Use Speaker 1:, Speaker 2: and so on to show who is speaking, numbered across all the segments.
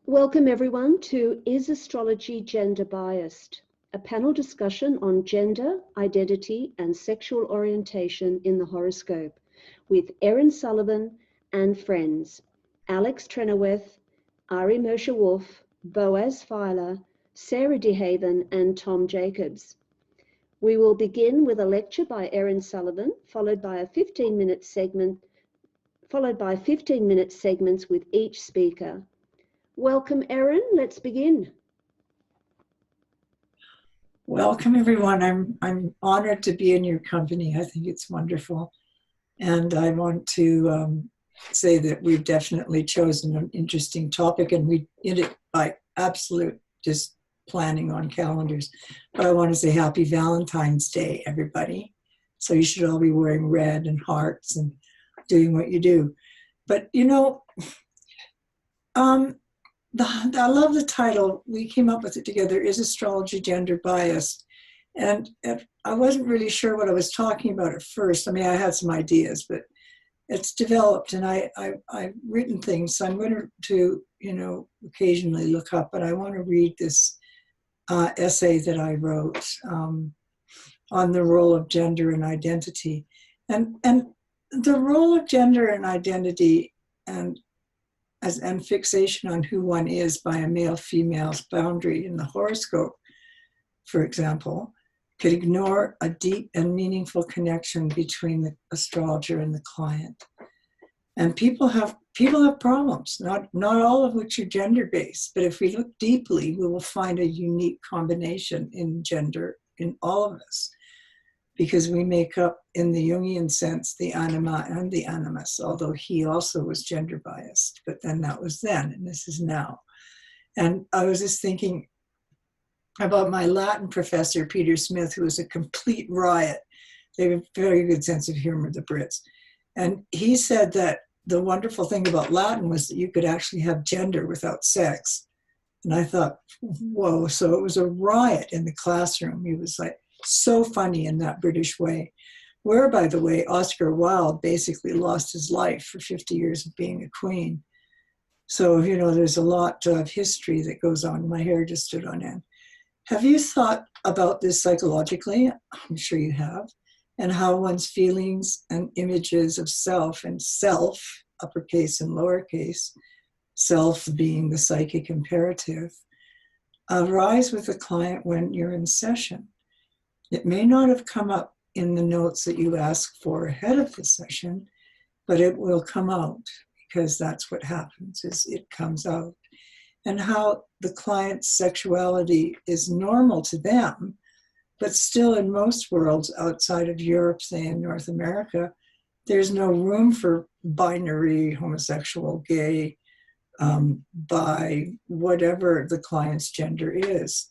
Speaker 1: Welcome everyone to Is Astrology Gender Biased? A panel discussion on gender, identity and sexual orientation in the horoscope with Erin Sullivan and friends, Alex Trenoweth, Moshe Wolfe, Boaz Fyler, Sarah DeHaven and Tom Jacobs. We will begin with a lecture by Erin Sullivan, followed by 15-minute segments with each speaker. Welcome, Erin. Let's begin.
Speaker 2: Welcome, everyone. I'm honored to be in your company. I think it's wonderful. And I want to say that we've definitely chosen an interesting topic, and we did it by absolute just planning on calendars. But I want to say happy Valentine's Day, everybody. So you should all be wearing red and hearts and doing what you do. But, you know, I love the title. We came up with it together, Is Astrology Gender Biased? And I wasn't really sure what I was talking about at first. I mean, I had some ideas, but it's developed, and I've written things. So I'm going to occasionally look up, but I want to read this essay that I wrote on the role of gender and identity. And the role of gender and identity and fixation on who one is by a male-female's boundary in the horoscope, for example, could ignore a deep and meaningful connection between the astrologer and the client. And people have problems, not all of which are gender-based, but if we look deeply, we will find a unique combination in gender in all of us, because we make up, in the Jungian sense, the anima and the animus, although he also was gender biased, but then that was then, and this is now. And I was just thinking about my Latin professor, Peter Smith, who was a complete riot. They have a very good sense of humor, the Brits. And he said that the wonderful thing about Latin was that you could actually have gender without sex. And I thought, whoa, so it was a riot in the classroom. He was like, so funny in that British way, where, by the way, Oscar Wilde basically lost his life for 50 years of being a queen. So, there's a lot of history that goes on. My hair just stood on end. Have you thought about this psychologically? I'm sure you have. And how one's feelings and images of self, and self, uppercase and lowercase, self being the psychic imperative, arise with the client when you're in session. It may not have come up in the notes that you ask for ahead of the session, but it will come out, because that's what happens, is it comes out. And how the client's sexuality is normal to them, but still in most worlds outside of Europe, say in North America, there's no room for binary, homosexual, gay, bi, whatever the client's gender is.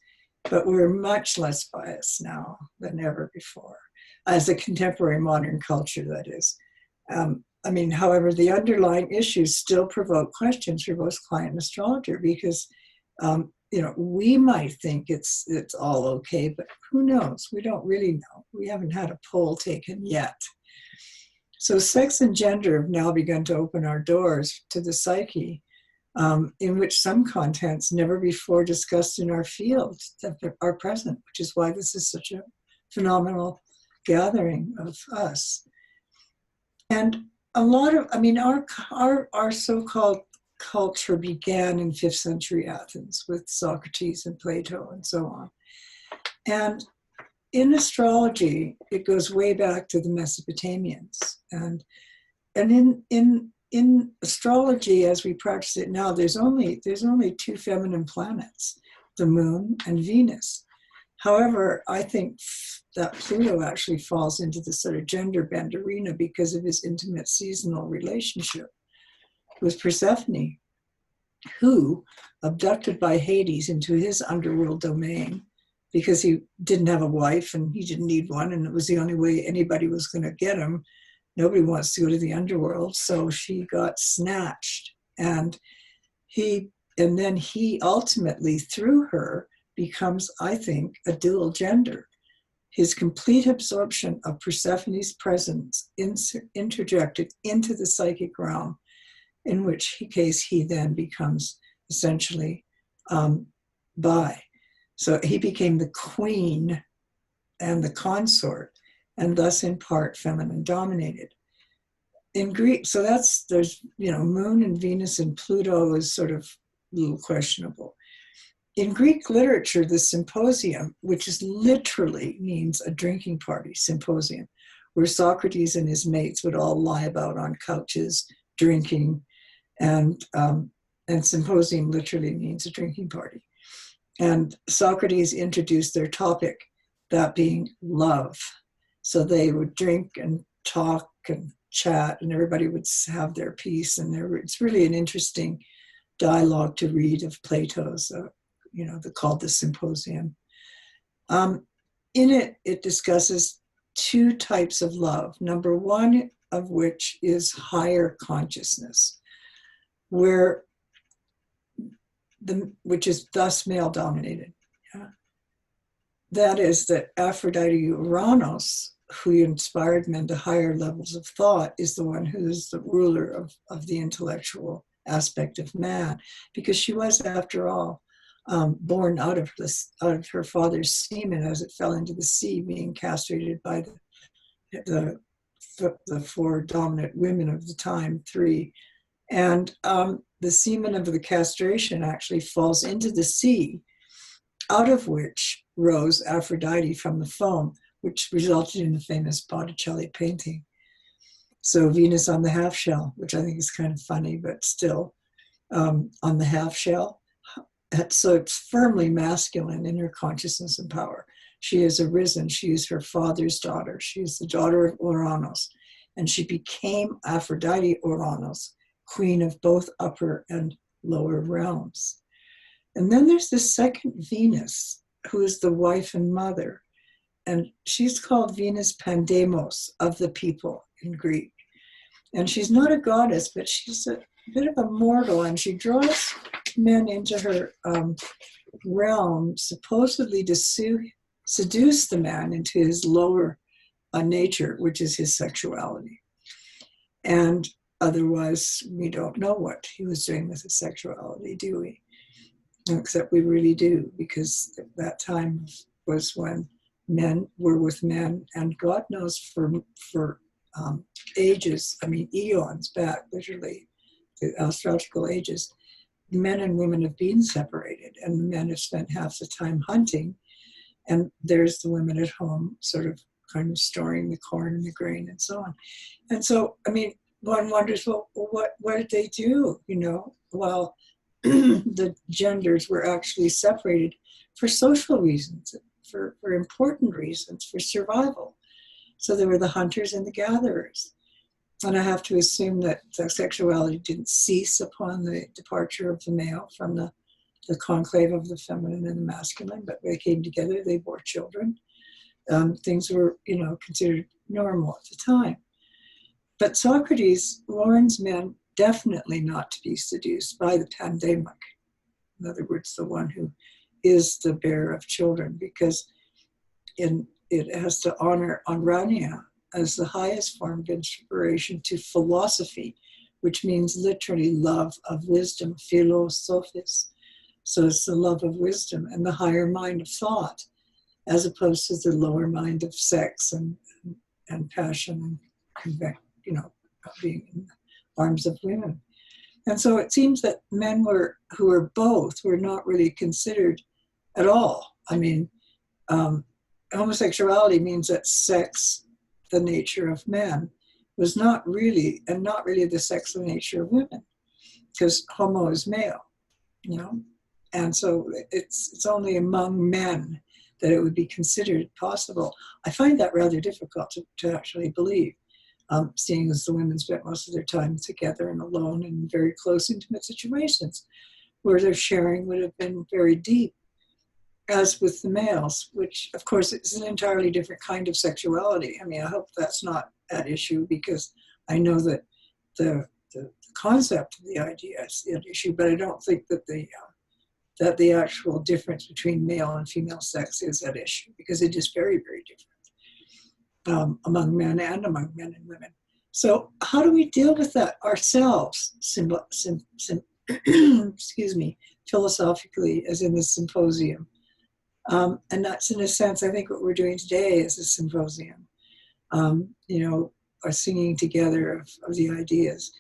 Speaker 2: But we're much less biased now than ever before, as a contemporary modern culture, that is. However, the underlying issues still provoke questions for both client and astrologer, because, we might think it's all okay, but who knows? We don't really know. We haven't had a poll taken yet. So sex and gender have now begun to open our doors to the psyche, in which some contents never before discussed in our field are present, which is why this is such a phenomenal gathering of us. And a lot of, our so-called culture began in 5th century Athens with Socrates and Plato and so on. And in astrology, it goes way back to the Mesopotamians. And in astrology, as we practice it now, there's only 2 feminine planets, the moon and Venus. However, I think that Pluto actually falls into the sort of gender bend arena because of his intimate seasonal relationship with Persephone, who, abducted by Hades into his underworld domain, because he didn't have a wife and he didn't need one, and it was the only way anybody was going to get him. Nobody wants to go to the underworld, so she got snatched. And then he ultimately, through her, becomes, I think, a dual gender. His complete absorption of Persephone's presence interjected into the psychic realm, in which case he then becomes essentially, bi. So he became the queen and the consort, and thus in part feminine dominated. In Greek, so there's, Moon and Venus and Pluto is sort of a little questionable. In Greek literature, the symposium, which is literally means a drinking party, symposium, where Socrates and his mates would all lie about on couches drinking, and symposium literally means a drinking party. And Socrates introduced their topic, that being love. So they would drink and talk and chat, and everybody would have their piece. And it's really an interesting dialogue to read of Plato's, called the Symposium. In it discusses two types of love. Number one of which is higher consciousness, which is thus male dominated. Yeah? That is that Aphrodite Uranus, who inspired men to higher levels of thought, is the one who is the ruler of the intellectual aspect of man, because she was, after all, born out of her father's semen as it fell into the sea, being castrated by the four dominant women of the time, three. And the semen of the castration actually falls into the sea, out of which rose Aphrodite from the foam, which resulted in the famous Botticelli painting. So Venus on the half shell, which I think is kind of funny, but still on the half shell. So it's firmly masculine in her consciousness and power. She has arisen. She is her father's daughter. She is the daughter of Uranus. And she became Aphrodite Uranus, queen of both upper and lower realms. And then there's the second Venus, who is the wife and mother. And she's called Venus Pandemos, of the people in Greek. And she's not a goddess, but she's a bit of a mortal, and she draws men into her realm, supposedly to seduce the man into his lower nature, which is his sexuality. And otherwise, we don't know what he was doing with his sexuality, do we? Except we really do, because that time was when men were with men, and God knows for ages, eons back, literally, the astrological ages, men and women have been separated, and the men have spent half the time hunting, and there's the women at home sort of kind of storing the corn and the grain and so on. And so, one wonders, well, what did they do, while the genders were actually separated for social reasons, for important reasons, for survival. So there were the hunters and the gatherers. And I have to assume that the sexuality didn't cease upon the departure of the male from the conclave of the feminine and the masculine, but they came together, they bore children. Things were, considered normal at the time. But Socrates warns men definitely not to be seduced by the pandemic. In other words, the one who is the bearer of children, because it has to honor Anrania as the highest form of inspiration to philosophy, which means literally love of wisdom, philosophis. So it's the love of wisdom and the higher mind of thought, as opposed to the lower mind of sex and passion and being in the arms of women. And so it seems that men who were both were not really considered at all. Homosexuality means that sex, the nature of men, was not really the sex and nature of women, because homo is male, and so it's only among men that it would be considered possible. I find that rather difficult to actually believe, seeing as the women spent most of their time together and alone in very close, intimate situations where their sharing would have been very deep, as with the males, which of course is an entirely different kind of sexuality. I hope that's not at issue, because I know that the concept of the idea is at issue, but I don't think that the actual difference between male and female sex is at issue, because it is very, very different among men and among men and women. So how do we deal with that ourselves, excuse me, philosophically as in the symposium. And that's, in a sense, I think what we're doing today is a symposium, a singing together of the ideas.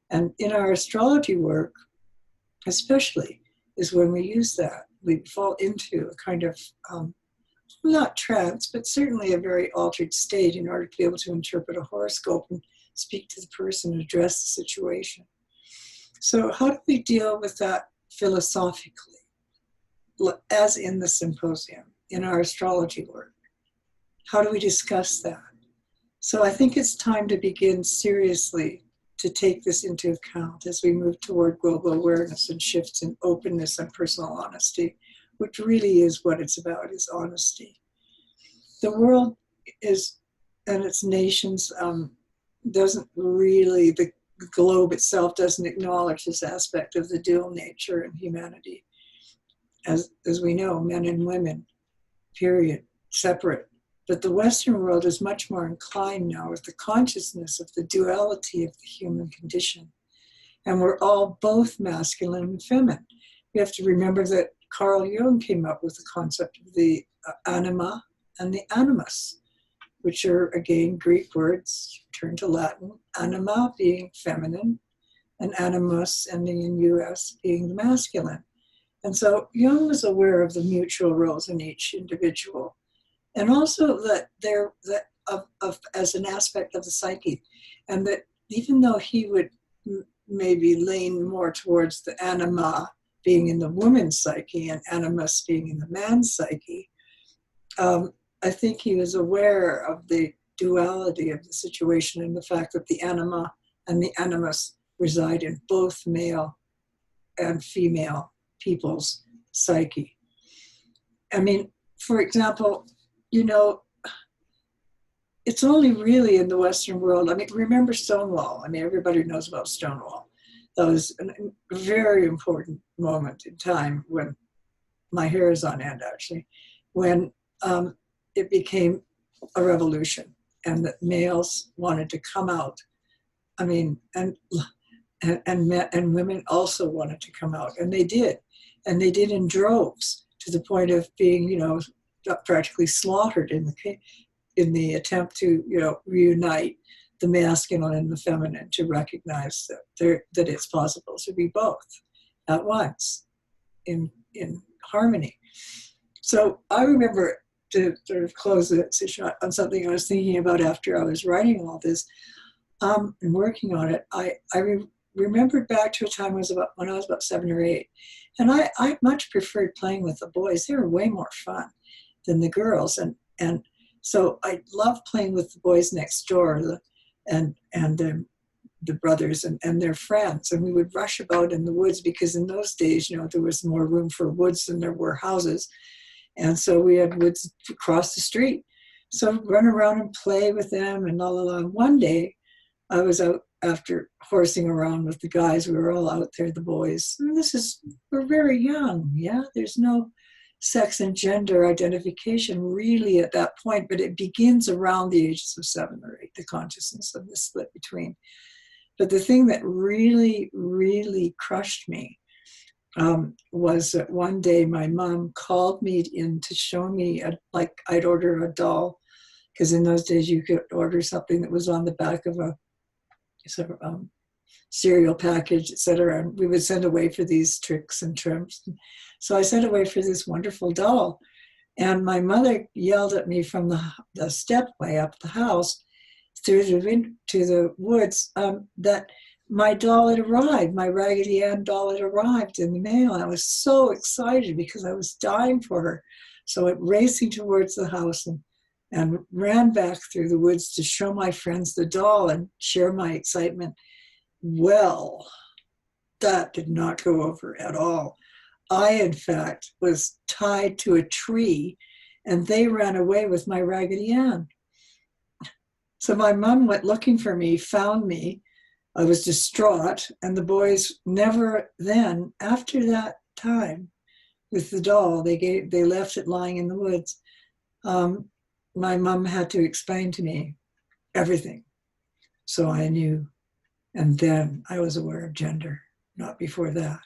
Speaker 2: And in our astrology work, especially, is when we use that. We fall into a kind of, not trance, but certainly a very altered state in order to be able to interpret a horoscope and speak to the person and address the situation. So how do we deal with that philosophically, as in the symposium, in our astrology work? How do we discuss that? So I think it's time to begin seriously to take this into account as we move toward global awareness and shifts in openness and personal honesty, which really is what it's about, is honesty. The world is, and its nations, doesn't really, the globe itself doesn't acknowledge this aspect of the dual nature in humanity. As we know, men and women, period, separate. But the Western world is much more inclined now with the consciousness of the duality of the human condition. And we're all both masculine and feminine. We have to remember that Carl Jung came up with the concept of the anima and the animus, which are, again, Greek words, turn to Latin, anima being feminine, and animus, ending in us, being the masculine. And so Jung was aware of the mutual roles in each individual, and also that as an aspect of the psyche, and that even though he would maybe lean more towards the anima being in the woman's psyche and animus being in the man's psyche, I think he was aware of the duality of the situation and the fact that the anima and the animus reside in both male and female people's psyche. I mean, for example, it's only really in the Western world. I mean, remember Stonewall. I mean, everybody knows about Stonewall. That was a very important moment in time when my hair is on end, actually, when it became a revolution and that males wanted to come out. I mean, and women also wanted to come out, and they did. And they did in droves to the point of being, practically slaughtered in the attempt to, reunite the masculine and the feminine, to recognize that it's possible to be both at once in harmony. So I remember, to sort of close it on something I was thinking about after I was writing all this and working on it, I remembered back to a time when I was about 7 or 8. And I much preferred playing with the boys. They were way more fun than the girls. And so I loved playing with the boys next door and the brothers and their friends. And we would rush about in the woods because in those days, there was more room for woods than there were houses. And so we had woods across the street. So I'd run around and play with them and all along. One day I was out after horsing around with the guys. We were all out there, the boys. And we're very young, yeah? There's no sex and gender identification really at that point, but it begins around the ages of 7 or 8, the consciousness of the split between. But the thing that really, really crushed me was that one day my mom called me in to show me, I'd order a doll, because in those days you could order something that was on the back of a sort of cereal package, etc. And we would send away for these tricks and trims. So I sent away for this wonderful doll. And my mother yelled at me from the stepway up the house to the woods that my doll had arrived, my Raggedy Ann doll had arrived in the mail. And I was so excited because I was dying for her. So I went racing towards the house and ran back through the woods to show my friends the doll and share my excitement. Well, that did not go over at all. I, in fact, was tied to a tree and they ran away with my Raggedy Ann. So my mom went looking for me, found me. I was distraught, and the boys never then, after that time with the doll, they left it lying in the woods. My mom had to explain to me everything. So I knew, and then I was aware of gender. not before that.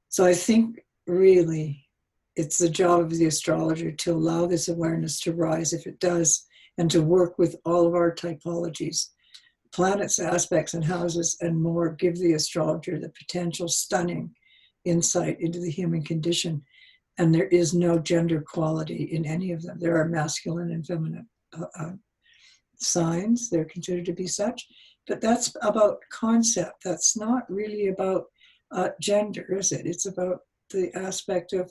Speaker 2: So I think really it's the job of the astrologer to allow this awareness to rise if it does, and to work with all of our typologies, planets, aspects, and houses, and more, give the astrologer the potential stunning insight into the human condition. And there is no gender quality in any of them. There are masculine and feminine signs. They're considered to be such. But that's about concept. That's not really about gender, is it? It's about the aspect of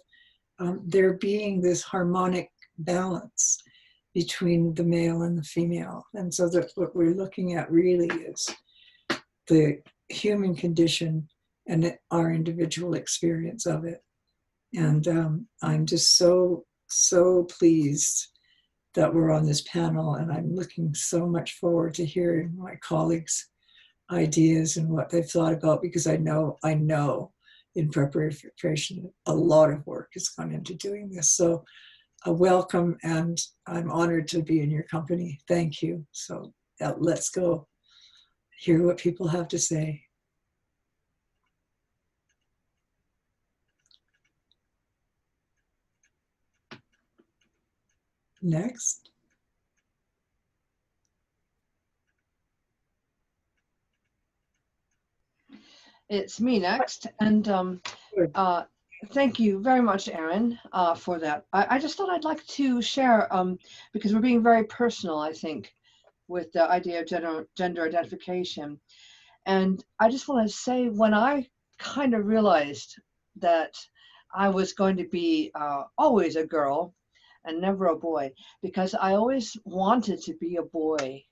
Speaker 2: there being this harmonic balance between the male and the female. And so that what we're looking at really is the human condition and our individual experience of it. And I'm just so pleased that we're on this panel, and I'm looking so much forward to hearing my colleagues' ideas and what they've thought about, because I know in preparation a lot of work has gone into doing this. So welcome, and I'm honored to be in your company. Thank you. So let's go hear what people have to say. Next.
Speaker 3: It's me next, and thank you very much, Erin, for that. I just thought I'd like to share, because we're being very personal, I think, with the idea of gender identification. And I just want to say, when I kind of realized that I was going to be always a girl and never a boy, because I always wanted to be a boy.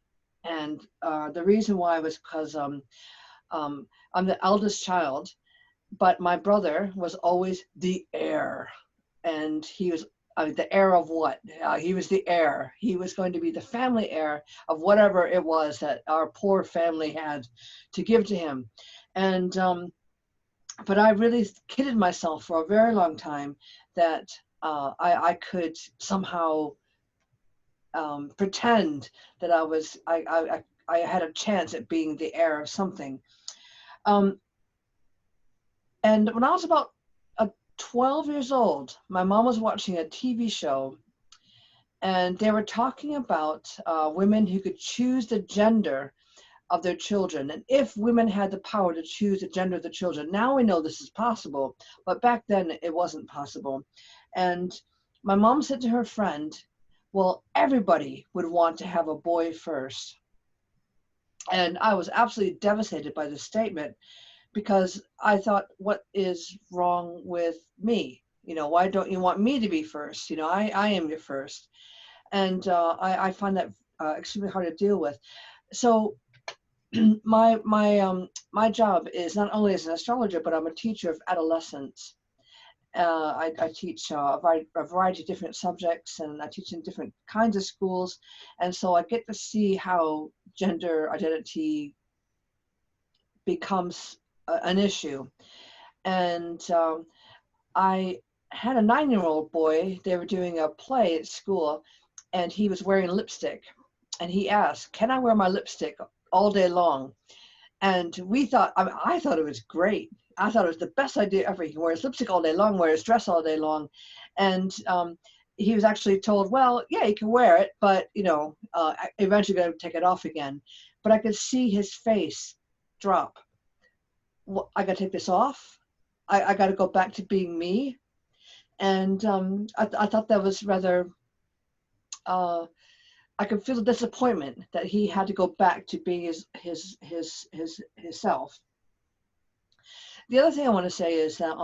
Speaker 3: And the reason why was because I'm the eldest child, but my brother was always the heir. And he was the heir of what? He was the heir. He was going to be the family heir of whatever it was that our poor family had to give to him. And but I really kidded myself for a very long time that I could somehow pretend that I had a chance at being the heir of something. And when I was about 12 years old, my mom was watching a TV show, and they were talking about women who could choose the gender of their children, and if women had the power to choose the gender of the children. Now we know this is possible, but back then it wasn't possible. And my mom said to her friend, well, everybody would want to have a boy first. And I was absolutely devastated by this statement, because I thought, what is wrong with me? You know, why don't you want me to be first? You know, I am your first. And I find that extremely hard to deal with. So my job is not only as an astrologer, but I'm a teacher of adolescents. I teach a variety of different subjects, and I teach in different kinds of schools. And so I get to see how gender identity becomes an issue. And I had a 9-year-old boy. They were doing a play at school, and he was wearing lipstick. And he asked, can I wear my lipstick all day long? And we thought, I thought it was great. I thought it was the best idea ever. He can wear his lipstick all day long, wear his dress all day long. And he was actually told, well, yeah, you can wear it, but, you know, eventually going to take it off again. But I could see his face drop. Well, I got to take this off. I got to go back to being me. And I thought that was rather, I could feel the disappointment that he had to go back to being his self. The other thing I want to say is that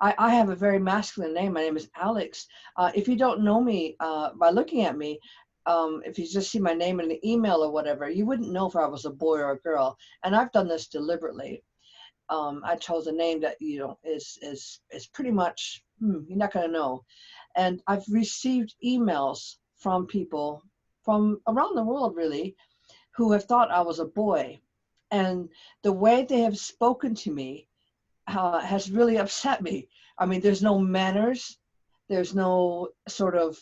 Speaker 3: I have a very masculine name. My name is Alex. If you don't know me by looking at me, if you just see my name in the email or whatever, you wouldn't know if I was a boy or a girl. And I've done this deliberately. I chose a name that, you know, is pretty much, you're not going to know. And I've received emails from people from around the world, really, who have thought I was a boy. And the way they have spoken to me has really upset me. I mean, there's no manners. There's no sort of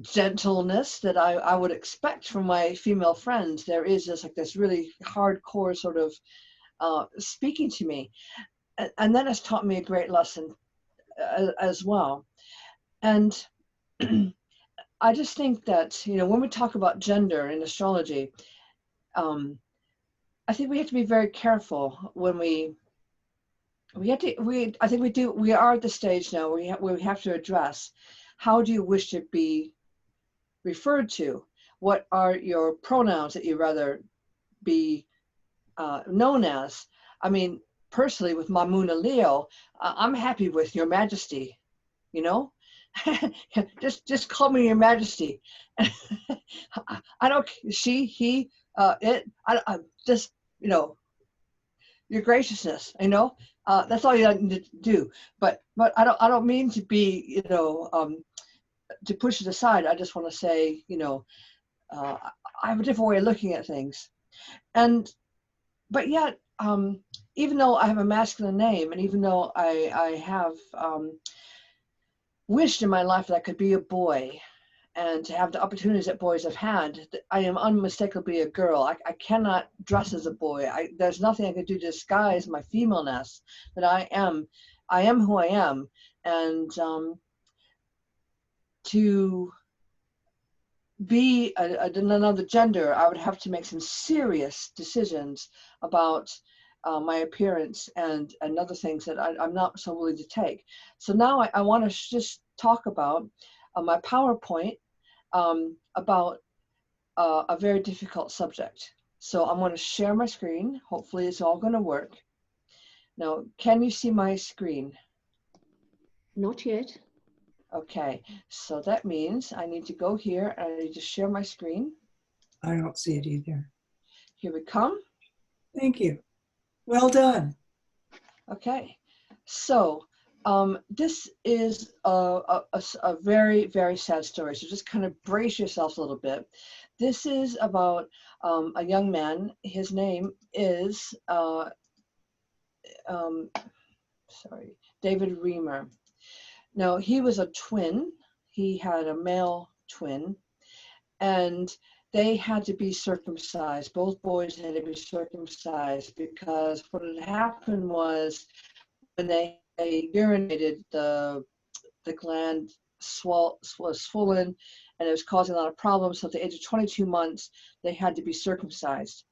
Speaker 3: gentleness that I would expect from my female friends. There is this really hardcore sort of speaking to me. And that has taught me a great lesson as well. And I just think that, you know, when we talk about gender in astrology, I think we have to be very careful when we are at the stage now where we have to address, how do you wish to be referred to? What are your pronouns that you rather be known as? I mean, personally, with Mamuna Leo, I'm happy with Your Majesty, you know? just call me Your Majesty. I don't, she, he, it, I just, you know, your graciousness, you know, that's all you need to do. But I don't mean to be, you know, to push it aside. I just want to say, you know, I have a different way of looking at things. But yet, even though I have a masculine name, and even though I have wished in my life that I could be a boy and to have the opportunities that boys have had, I am unmistakably a girl. I cannot dress as a boy. There's nothing I can do to disguise my femaleness, that I am who I am. And to be another gender, I would have to make some serious decisions about my appearance and other things that I'm not so willing to take. So now I want to just talk about my PowerPoint about a very difficult subject. So I'm going to share my screen. Hopefully it's all going to work. Now, can you see my screen?
Speaker 1: Not yet.
Speaker 3: Okay, so that means I need to go here and I need to share my screen.
Speaker 2: I don't see it either.
Speaker 3: Here we come.
Speaker 2: Thank you. Well done.
Speaker 3: Okay, so this is a very, very sad story. So just kind of brace yourselves a little bit. This is about a young man. His name is, David Reamer. Now, he was a twin. He had a male twin, and they had to be circumcised. Both boys had to be circumcised because what had happened was when they urinated, the gland was swollen and it was causing a lot of problems. So at the age of 22 months, they had to be circumcised.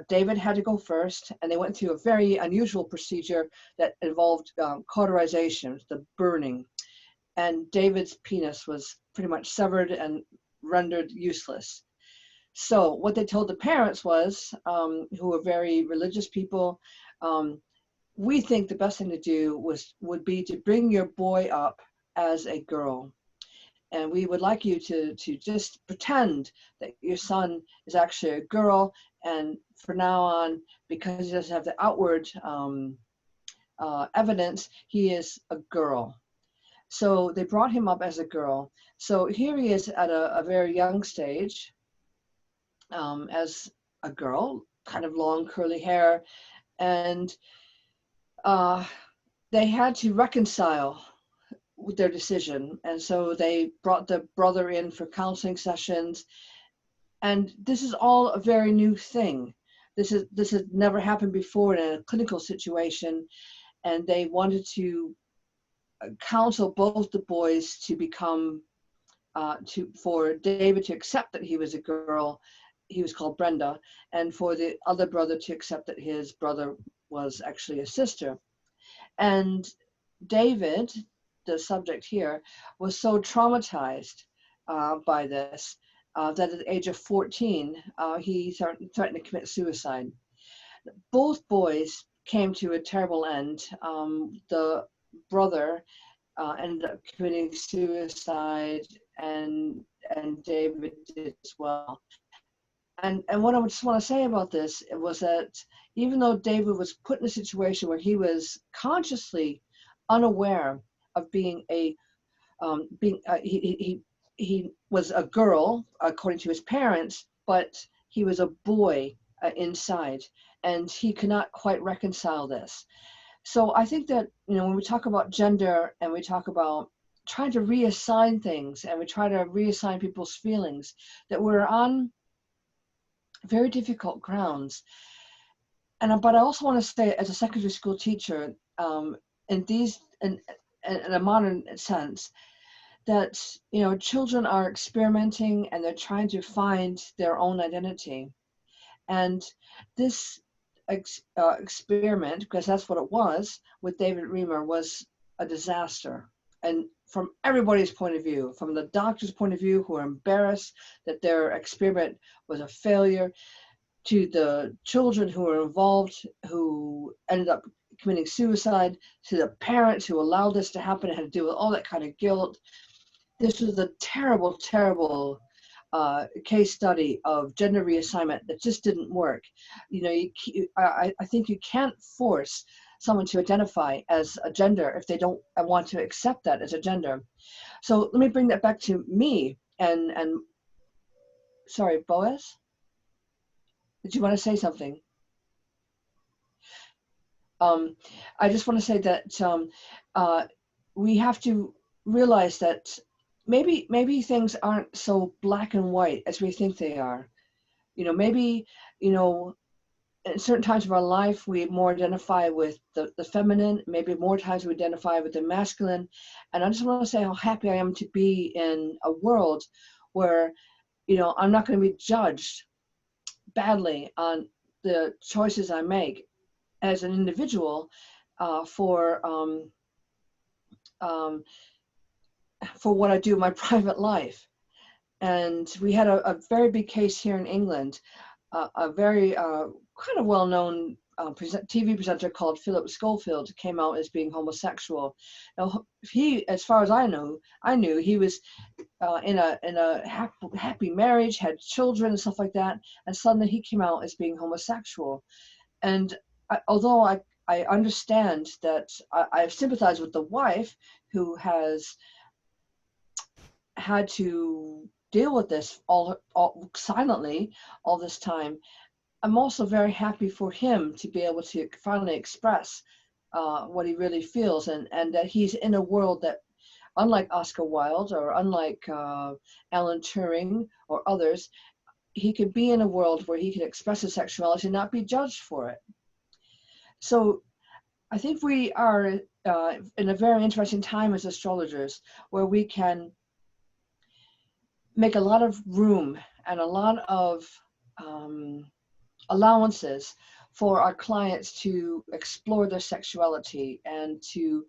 Speaker 3: David had to go first, and they went through a very unusual procedure that involved cauterization, the burning. And David's penis was pretty much severed and rendered useless. So what they told the parents was, who were very religious people, we think the best thing to do would be to bring your boy up as a girl. And we would like you to just pretend that your son is actually a girl, and for now on, because he doesn't have the outward evidence, he is a girl. So they brought him up as a girl. So here he is at a very young stage as a girl, kind of long curly hair, and they had to reconcile with their decision. And so they brought the brother in for counseling sessions. And this is all a very new thing. This has never happened before in a clinical situation. And they wanted to counsel both the boys to become, for David to accept that he was a girl. He was called Brenda, and for the other brother to accept that his brother was actually a sister. And David, the subject here, was so traumatized by this that at the age of 14, he threatened to commit suicide. Both boys came to a terrible end. The brother ended up committing suicide, and David did as well. And what I just want to say about this was that even though David was put in a situation where he was consciously unaware of being he was a girl according to his parents, but he was a boy inside, and he could not quite reconcile this. So I think that, you know, when we talk about gender and we talk about trying to reassign things and we try to reassign people's feelings, that we're on very difficult grounds. but I also want to say, as a secondary school teacher, in a modern sense, that children are experimenting and they're trying to find their own identity, and this experiment, because that's what it was with David Reimer, was a disaster. And from everybody's point of view, from the doctor's point of view, who are embarrassed that their experiment was a failure, to the children who were involved, who ended up committing suicide, to the parents who allowed this to happen and had to deal with all that kind of guilt. This was a terrible, terrible case study of gender reassignment that just didn't work. I think you can't force someone to identify as a gender if they don't want to accept that as a gender. So let me bring that back to me. And sorry, Boaz, did you want to say something? I just want to say that we have to realize that maybe things aren't so black and white as we think they are. Maybe, at certain times of our life, we more identify with the feminine, maybe more times we identify with the masculine. And I just want to say how happy I am to be in a world where, I'm not going to be judged badly on the choices I make as an individual for what I do in my private life. And we had a very big case here in England, a very kind of well-known TV presenter called Philip Schofield came out as being homosexual. Now, he, as far as I knew he was in a happy marriage, had children and stuff like that, and suddenly he came out as being homosexual. And although I understand that, I sympathize with the wife who has had to deal with this all silently all this time. I'm also very happy for him to be able to finally express what he really feels, and that he's in a world that, unlike Oscar Wilde or unlike Alan Turing or others, he could be in a world where he can express his sexuality and not be judged for it. So I think we are in a very interesting time as astrologers, where we can make a lot of room and a lot of allowances for our clients to explore their sexuality and to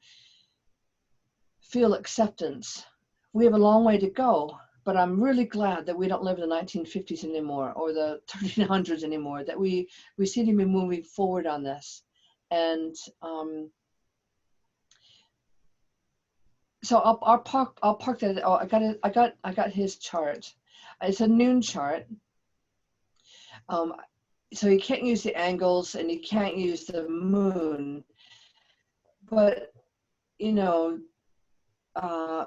Speaker 3: feel acceptance. We have a long way to go, but I'm really glad that we don't live in the 1950s anymore or the 1300s anymore, that we seem to be moving forward on this. And so I'll park that. Oh, I got his chart. It's a noon chart. So you can't use the angles and you can't use the moon, but I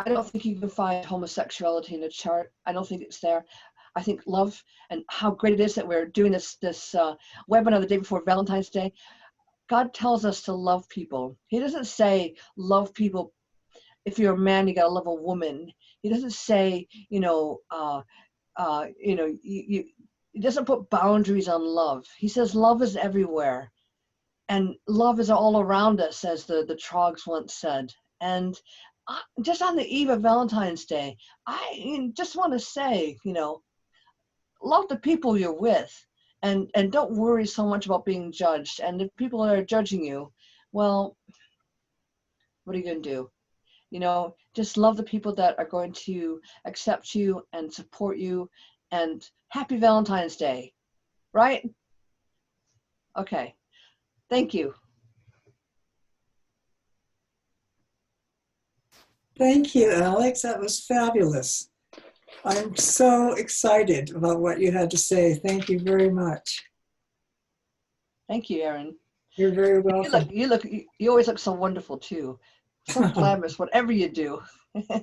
Speaker 3: don't think you can find homosexuality in a chart. I don't think it's there. I think love, and how great it is that we're doing this webinar the day before Valentine's Day. God tells us to love people. He doesn't say love people. If you're a man, you gotta love a woman. He doesn't say, he doesn't put boundaries on love. He says love is everywhere, and love is all around us, as the Trogs once said. And just on the eve of Valentine's Day, I just want to say, love the people you're with, and don't worry so much about being judged. And if people are judging you, well, what are you going to do? Just love the people that are going to accept you and support you, and happy Valentine's Day, right? Okay, thank you.
Speaker 2: Thank you, Alex. That was fabulous. I'm so excited about what you had to say. Thank you very much.
Speaker 3: Thank you, Erin.
Speaker 2: You're very welcome.
Speaker 3: You always look so wonderful too. So glamorous, whatever you do.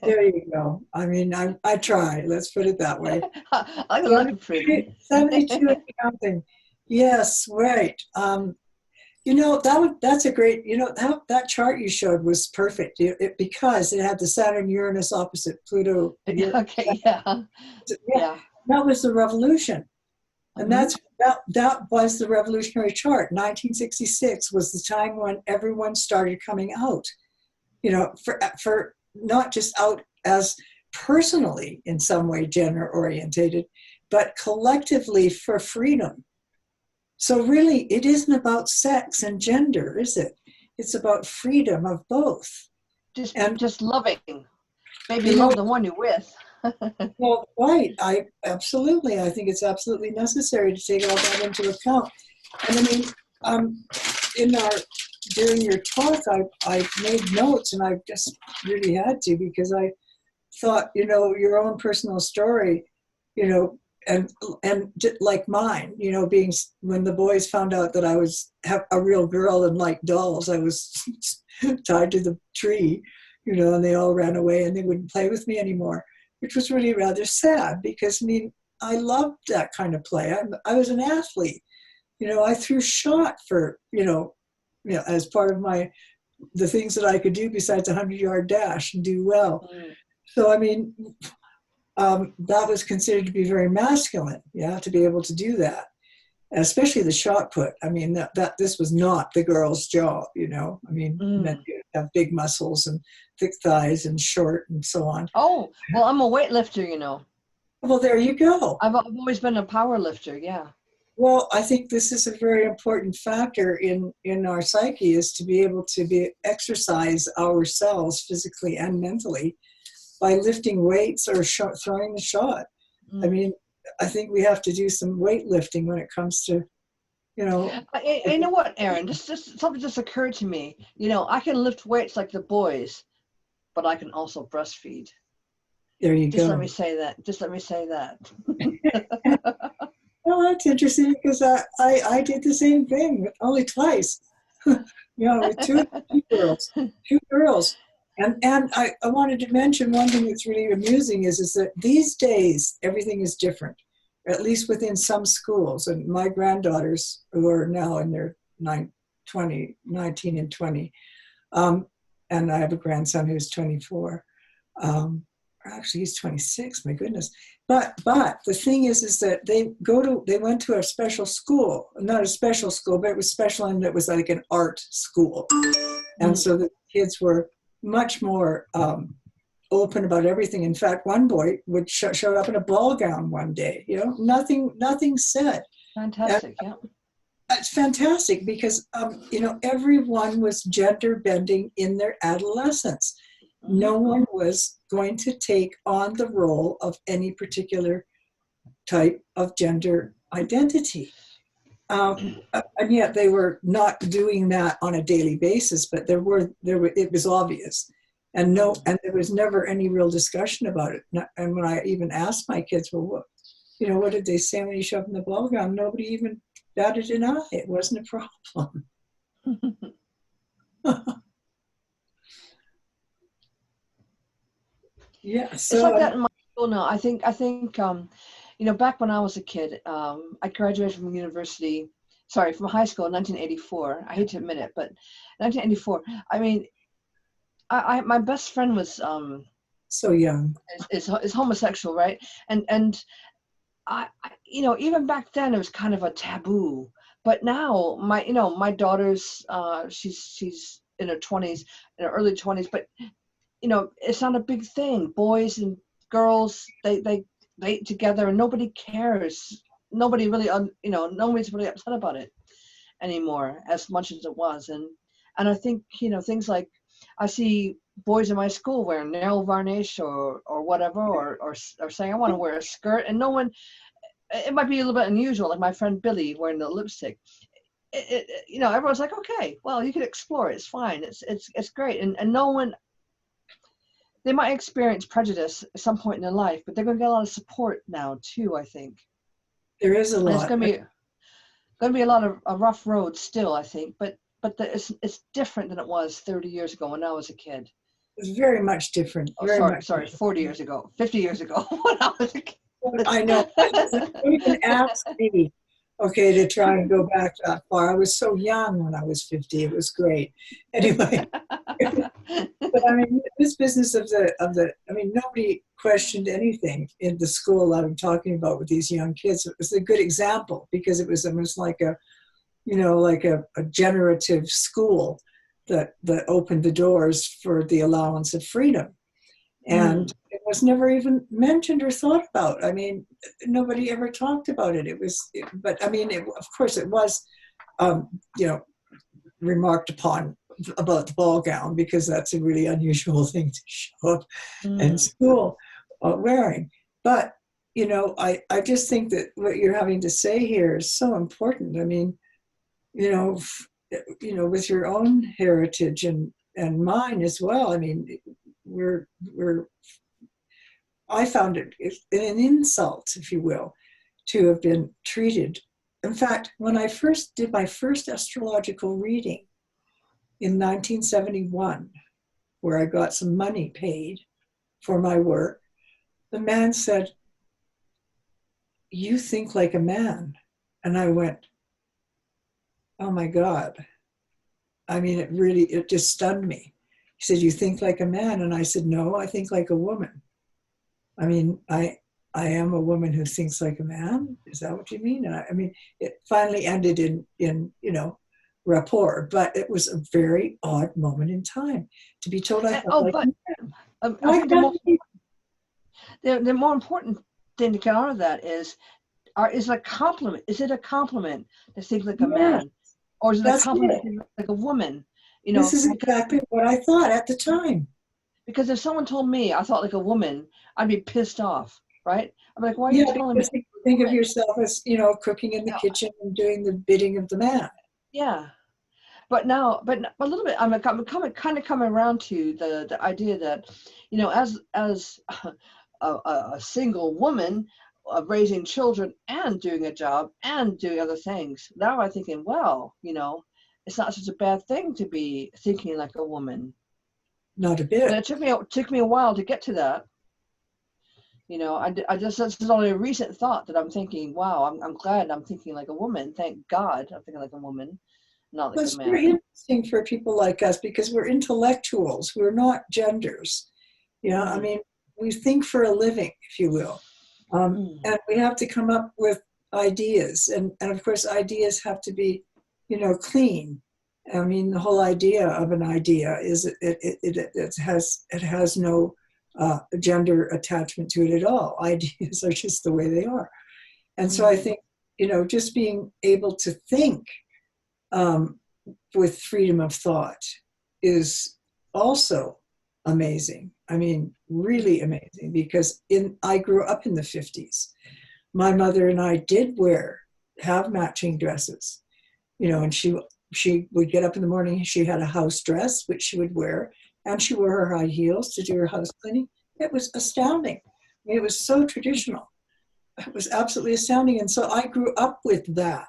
Speaker 2: There you go. I mean, I try. Let's put it that way.
Speaker 3: I look pretty.
Speaker 2: 72 and counting. Yes, right. That's a great, that chart you showed was perfect because it had the Saturn Uranus opposite Pluto.
Speaker 3: Okay, yeah.
Speaker 2: That was the revolution. And that was the revolutionary chart. 1966 was the time when everyone started coming out, for not just out as personally in some way gender orientated, but collectively for freedom. So really, it isn't about sex and gender, is it? It's about freedom of both.
Speaker 3: Just loving. Maybe love the one you're with.
Speaker 2: Well, right. I think it's absolutely necessary to take all that into account. And I mean, during your talk, I made notes, and I just really had to, because I thought, your own personal story, and like mine, being, when the boys found out that I was a real girl and liked dolls, I was tied to the tree, and they all ran away and they wouldn't play with me anymore, which was really rather sad, because I loved that kind of play. I was an athlete, I threw shot for, as part of the things that I could do besides a 100-yard dash and do well. So, that was considered to be very masculine, to be able to do that, especially the shot put. This was not the girl's job, men have big muscles and thick thighs and short and so on.
Speaker 3: Oh, well, I'm a weightlifter,
Speaker 2: Well, there you go.
Speaker 3: I've always been a power lifter, yeah.
Speaker 2: Well, I think this is a very important factor in our psyche, is to be able to exercise ourselves physically and mentally by lifting weights or throwing the shot. I think we have to do some weightlifting when it comes to,
Speaker 3: You know what, Erin? Something just occurred to me. I can lift weights like the boys, but I can also breastfeed.
Speaker 2: There you go.
Speaker 3: Just let me say that.
Speaker 2: Well, that's interesting, because I did the same thing, only twice. With two girls. And I wanted to mention one thing that's really amusing is that these days everything is different, at least within some schools. And my granddaughters, who are now in their 19 and 20, and I have a grandson who's 24. Actually, he's 26. My goodness. But the thing is that they went to a special school, not a special school, but it was special, and it was like an art school, and so the kids were much more open about everything. In fact, one boy showed up in a ball gown one day. Nothing said.
Speaker 3: Fantastic. Yeah.
Speaker 2: It's fantastic, because everyone was gender bending in their adolescence. No one was going to take on the role of any particular type of gender identity. And yet they were not doing that on a daily basis, but it was obvious. And there was never any real discussion about it. And when I even asked my kids, well, what did they say when you showed them the ball gown? Nobody even batted an eye. It wasn't a problem. Yeah, so
Speaker 3: it's like that in my school now. I think back when I was a kid, I graduated from from high school in 1984. I hate to admit it, but 1984. My best friend was
Speaker 2: so young.
Speaker 3: Is homosexual, right? And I even back then it was kind of a taboo. But now my daughter's she's in her 20s, in her early 20s, but it's not a big thing. Boys and girls, they date together, and nobody cares. Nobody's really upset about it anymore as much as it was. And I think things like, I see boys in my school wearing nail varnish or whatever, or saying I want to wear a skirt, and no one. It might be a little bit unusual, like my friend Billy wearing the lipstick. Everyone's like, okay, well, you can explore it. It's fine. It's great, and no one. They might experience prejudice at some point in their life, but they're going to get a lot of support now too, I think.
Speaker 2: There is a lot.
Speaker 3: And it's going to be a lot of a rough road still, I think, but it's different than it was 30 years ago when I was a kid.
Speaker 2: It's very much different.
Speaker 3: Sorry, 40 years ago, 50 years ago when I was a kid.
Speaker 2: I know. Don't even ask me, to try and go back that far. I was so young when I was 50. It was great. Anyway. But I mean, this business of I mean, nobody questioned anything in the school that I'm talking about with these young kids. It was a good example because it was almost like a, like a generative school that opened the doors for the allowance of freedom. And it was never even mentioned or thought about. I mean, nobody ever talked about it. But I mean, of course it was, remarked upon about the ball gown, because that's a really unusual thing to show up in school wearing. But, I just think that what you're having to say here is so important. I mean, with your own heritage and mine as well. I mean, I found it an insult, if you will, to have been treated. In fact, when I first did my first astrological reading in 1971, where I got some money paid for my work, the man said, "You think like a man." And I went, "Oh my God." I mean, it just stunned me. He said, "You think like a man?" And I said, "No, I think like a woman." I mean, I am a woman who thinks like a man. Is that what you mean? And I mean, it finally ended in rapport, but it was a very odd moment in time to be told I felt like a man.
Speaker 3: I think the more important thing to get out of that is it a compliment? Is it a compliment to think like a man? Or is it a compliment to think like a woman?
Speaker 2: This is exactly what I thought at the time.
Speaker 3: Because if someone told me I thought like a woman, I'd be pissed off, right? I'm like, why are you telling me?
Speaker 2: Think of yourself as, cooking in the kitchen and doing the bidding of the man.
Speaker 3: Yeah. But now, a little bit, I'm kind of coming around to the idea that, as a single woman raising children and doing a job and doing other things, now I'm thinking, well, it's not such a bad thing to be thinking like a woman.
Speaker 2: Not a bit.
Speaker 3: But it took me a while to get to that. This is only a recent thought that I'm thinking, wow, I'm glad I'm thinking like a woman. Thank God I'm thinking like a woman, not like a man.
Speaker 2: It's very interesting for people like us because we're intellectuals. We're not genders. I mean, we think for a living, if you will. And we have to come up with ideas. And of course, ideas have to be, clean. I mean, the whole idea of an idea is it has no gender attachment to it at all. Ideas are just the way they are. And so I think, just being able to think with freedom of thought is also amazing. I mean, really amazing, because I grew up in the 50s. My mother and I did have matching dresses, and she would get up in the morning, she had a house dress, which she would wear, and she wore her high heels to do her house cleaning. It was astounding. I mean, it was so traditional. It was absolutely astounding. And so I grew up with that,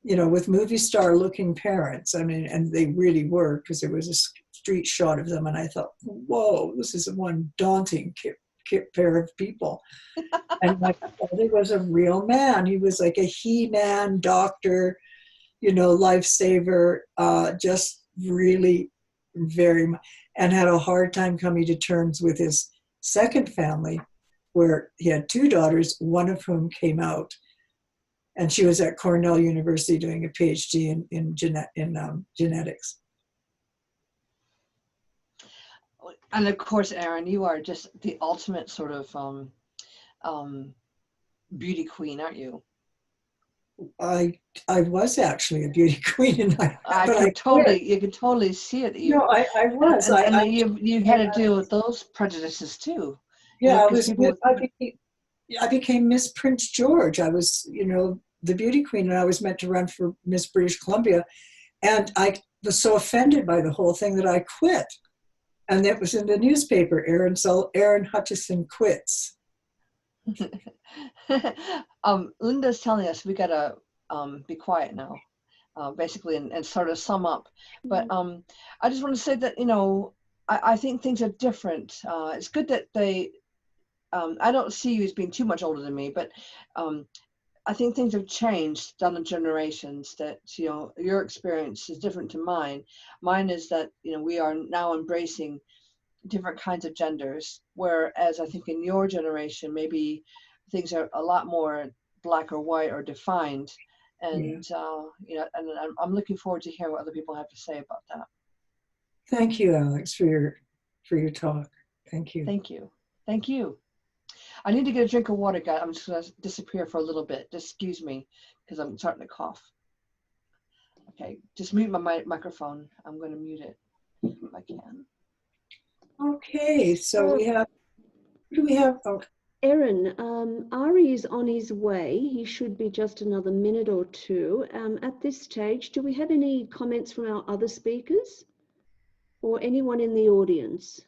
Speaker 2: with movie star looking parents. I mean, and they really were, because there was a street shot of them. And I thought, whoa, this is one daunting pair of people. And my father was a real man. He was like a he-man doctor, lifesaver, just really very much, and had a hard time coming to terms with his second family, where he had two daughters, one of whom came out, and she was at Cornell University doing a PhD in genetics.
Speaker 3: And of course, Erin, you are just the ultimate sort of beauty queen, aren't you?
Speaker 2: I was actually a beauty queen, and
Speaker 3: you can totally see it.
Speaker 2: I was.
Speaker 3: And you had to deal with those prejudices too.
Speaker 2: Yeah, I became Miss Prince George. I was, the beauty queen, and I was meant to run for Miss British Columbia, and I was so offended by the whole thing that I quit. And that was in the newspaper. Erin Hutchison quits.
Speaker 3: Linda's telling us we gotta be quiet now, basically, and sort of sum up. But I just want to say that I think things are different. It's good that they. I don't see you as being too much older than me, but I think things have changed down the generations. That, you know, your experience is different to mine. Mine is that, you know, we are now embracing different kinds of genders, whereas I think in your generation maybe things are a lot more black or white or defined. And you know, and I'm looking forward to hearing what other people have to say about that.
Speaker 2: Thank you, Alex, for your talk. Thank you.
Speaker 3: Thank you. Thank you. I need to get a drink of water, guys. I'm just going to disappear for a little bit. Just excuse me, because I'm starting to cough. Okay, just mute my microphone. I'm going to mute it if I can.
Speaker 2: Okay, so we have, who do we have? Oh.
Speaker 1: Erin, Ari is on his way. He should be just another minute or two. At this stage, do we have any comments from our other speakers or anyone in the audience?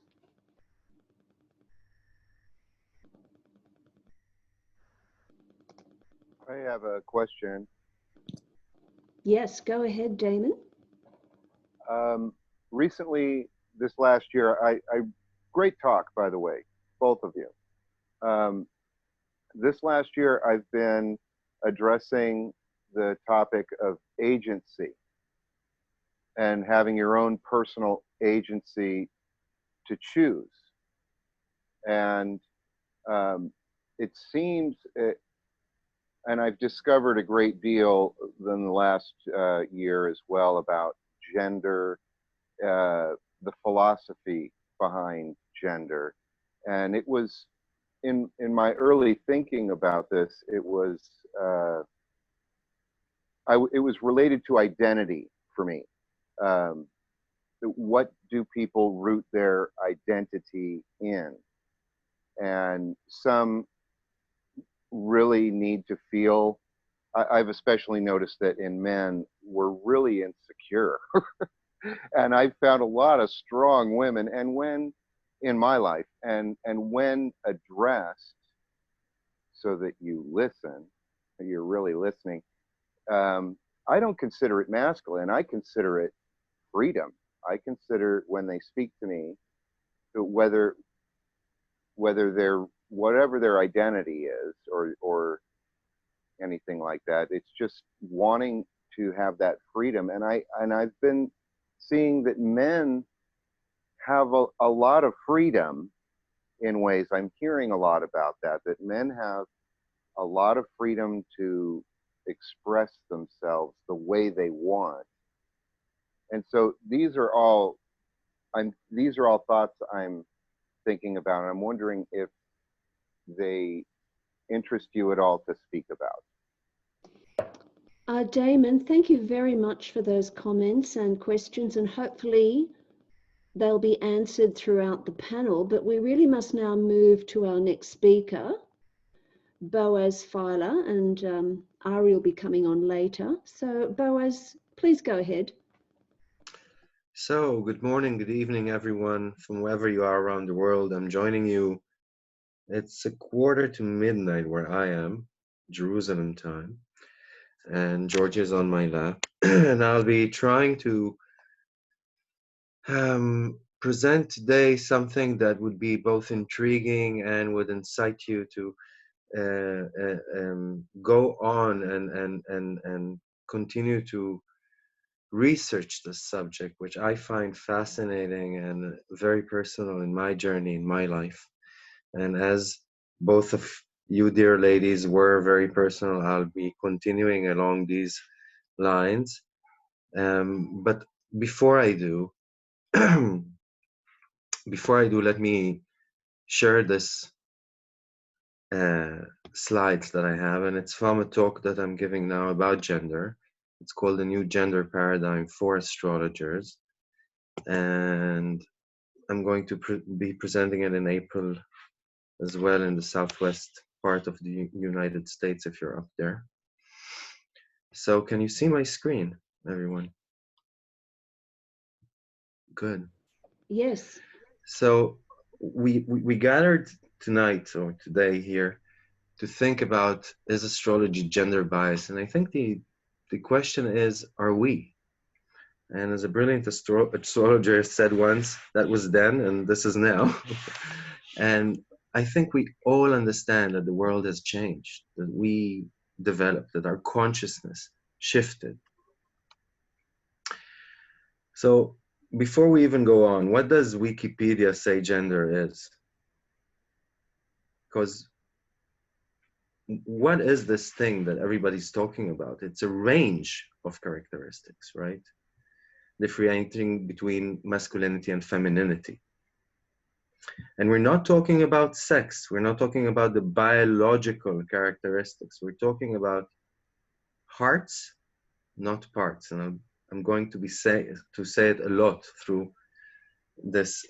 Speaker 4: I have a question.
Speaker 1: Yes, go ahead, Damon.
Speaker 4: Recently, this last year, great talk, by the way, both of you. This last year, I've been addressing the topic of agency and having your own personal agency to choose. And it seems, and I've discovered a great deal in the last year as well about gender, the philosophy behind gender. And it was, in my early thinking about this, it was related to identity for me. What do people root their identity in? And some really need to feel, I've especially noticed that in men, we're really insecure. And I've found a lot of strong women, and when in my life, and when addressed so that you listen, you're really listening, I don't consider it masculine. I consider it freedom. I consider when they speak to me, whether they're whatever their identity is or anything like that, it's just wanting to have that freedom. And I've been seeing that men have a lot of freedom in ways. I'm hearing a lot about that men have a lot of freedom to express themselves the way they want. And so these are all thoughts I'm thinking about, and I'm wondering if they interest you at all to speak about.
Speaker 1: Damon, thank you very much for those comments and questions, and hopefully they'll be answered throughout the panel. But we really must now move to our next speaker, Boaz Fyler, and Ari will be coming on later. So Boaz, please go ahead.
Speaker 5: So, good morning, good evening, everyone, from wherever you are around the world. I'm joining you. It's 1:45 where I am, Jerusalem time, and Georgia's on my lap. And I'll be trying to present today something that would be both intriguing and would incite you to go on and continue to research the subject, which I find fascinating and very personal in my journey, in my life. And as both of you, dear ladies, were very personal, I'll be continuing along these lines. But before I do, let me share this slides that I have, and it's from a talk that I'm giving now about gender. It's called The New Gender Paradigm for Astrologers, and I'm going to be presenting it in April as well in the southwest part of the United States, if you're up there. So can you see my screen, everyone? Good.
Speaker 1: Yes.
Speaker 5: So we gathered tonight or today here to think about, is astrology gender biased? And I think the question is, are we? And as a brilliant astrologer said once, that was then and this is now. And I think we all understand that the world has changed, that we developed, that our consciousness shifted. So before we even go on, what does Wikipedia say gender is? Because what is this thing that everybody's talking about? It's a range of characteristics, right? Differentiating between masculinity and femininity. And we're not talking about sex. We're not talking about the biological characteristics. We're talking about hearts, not parts. And I'm going to say it a lot through this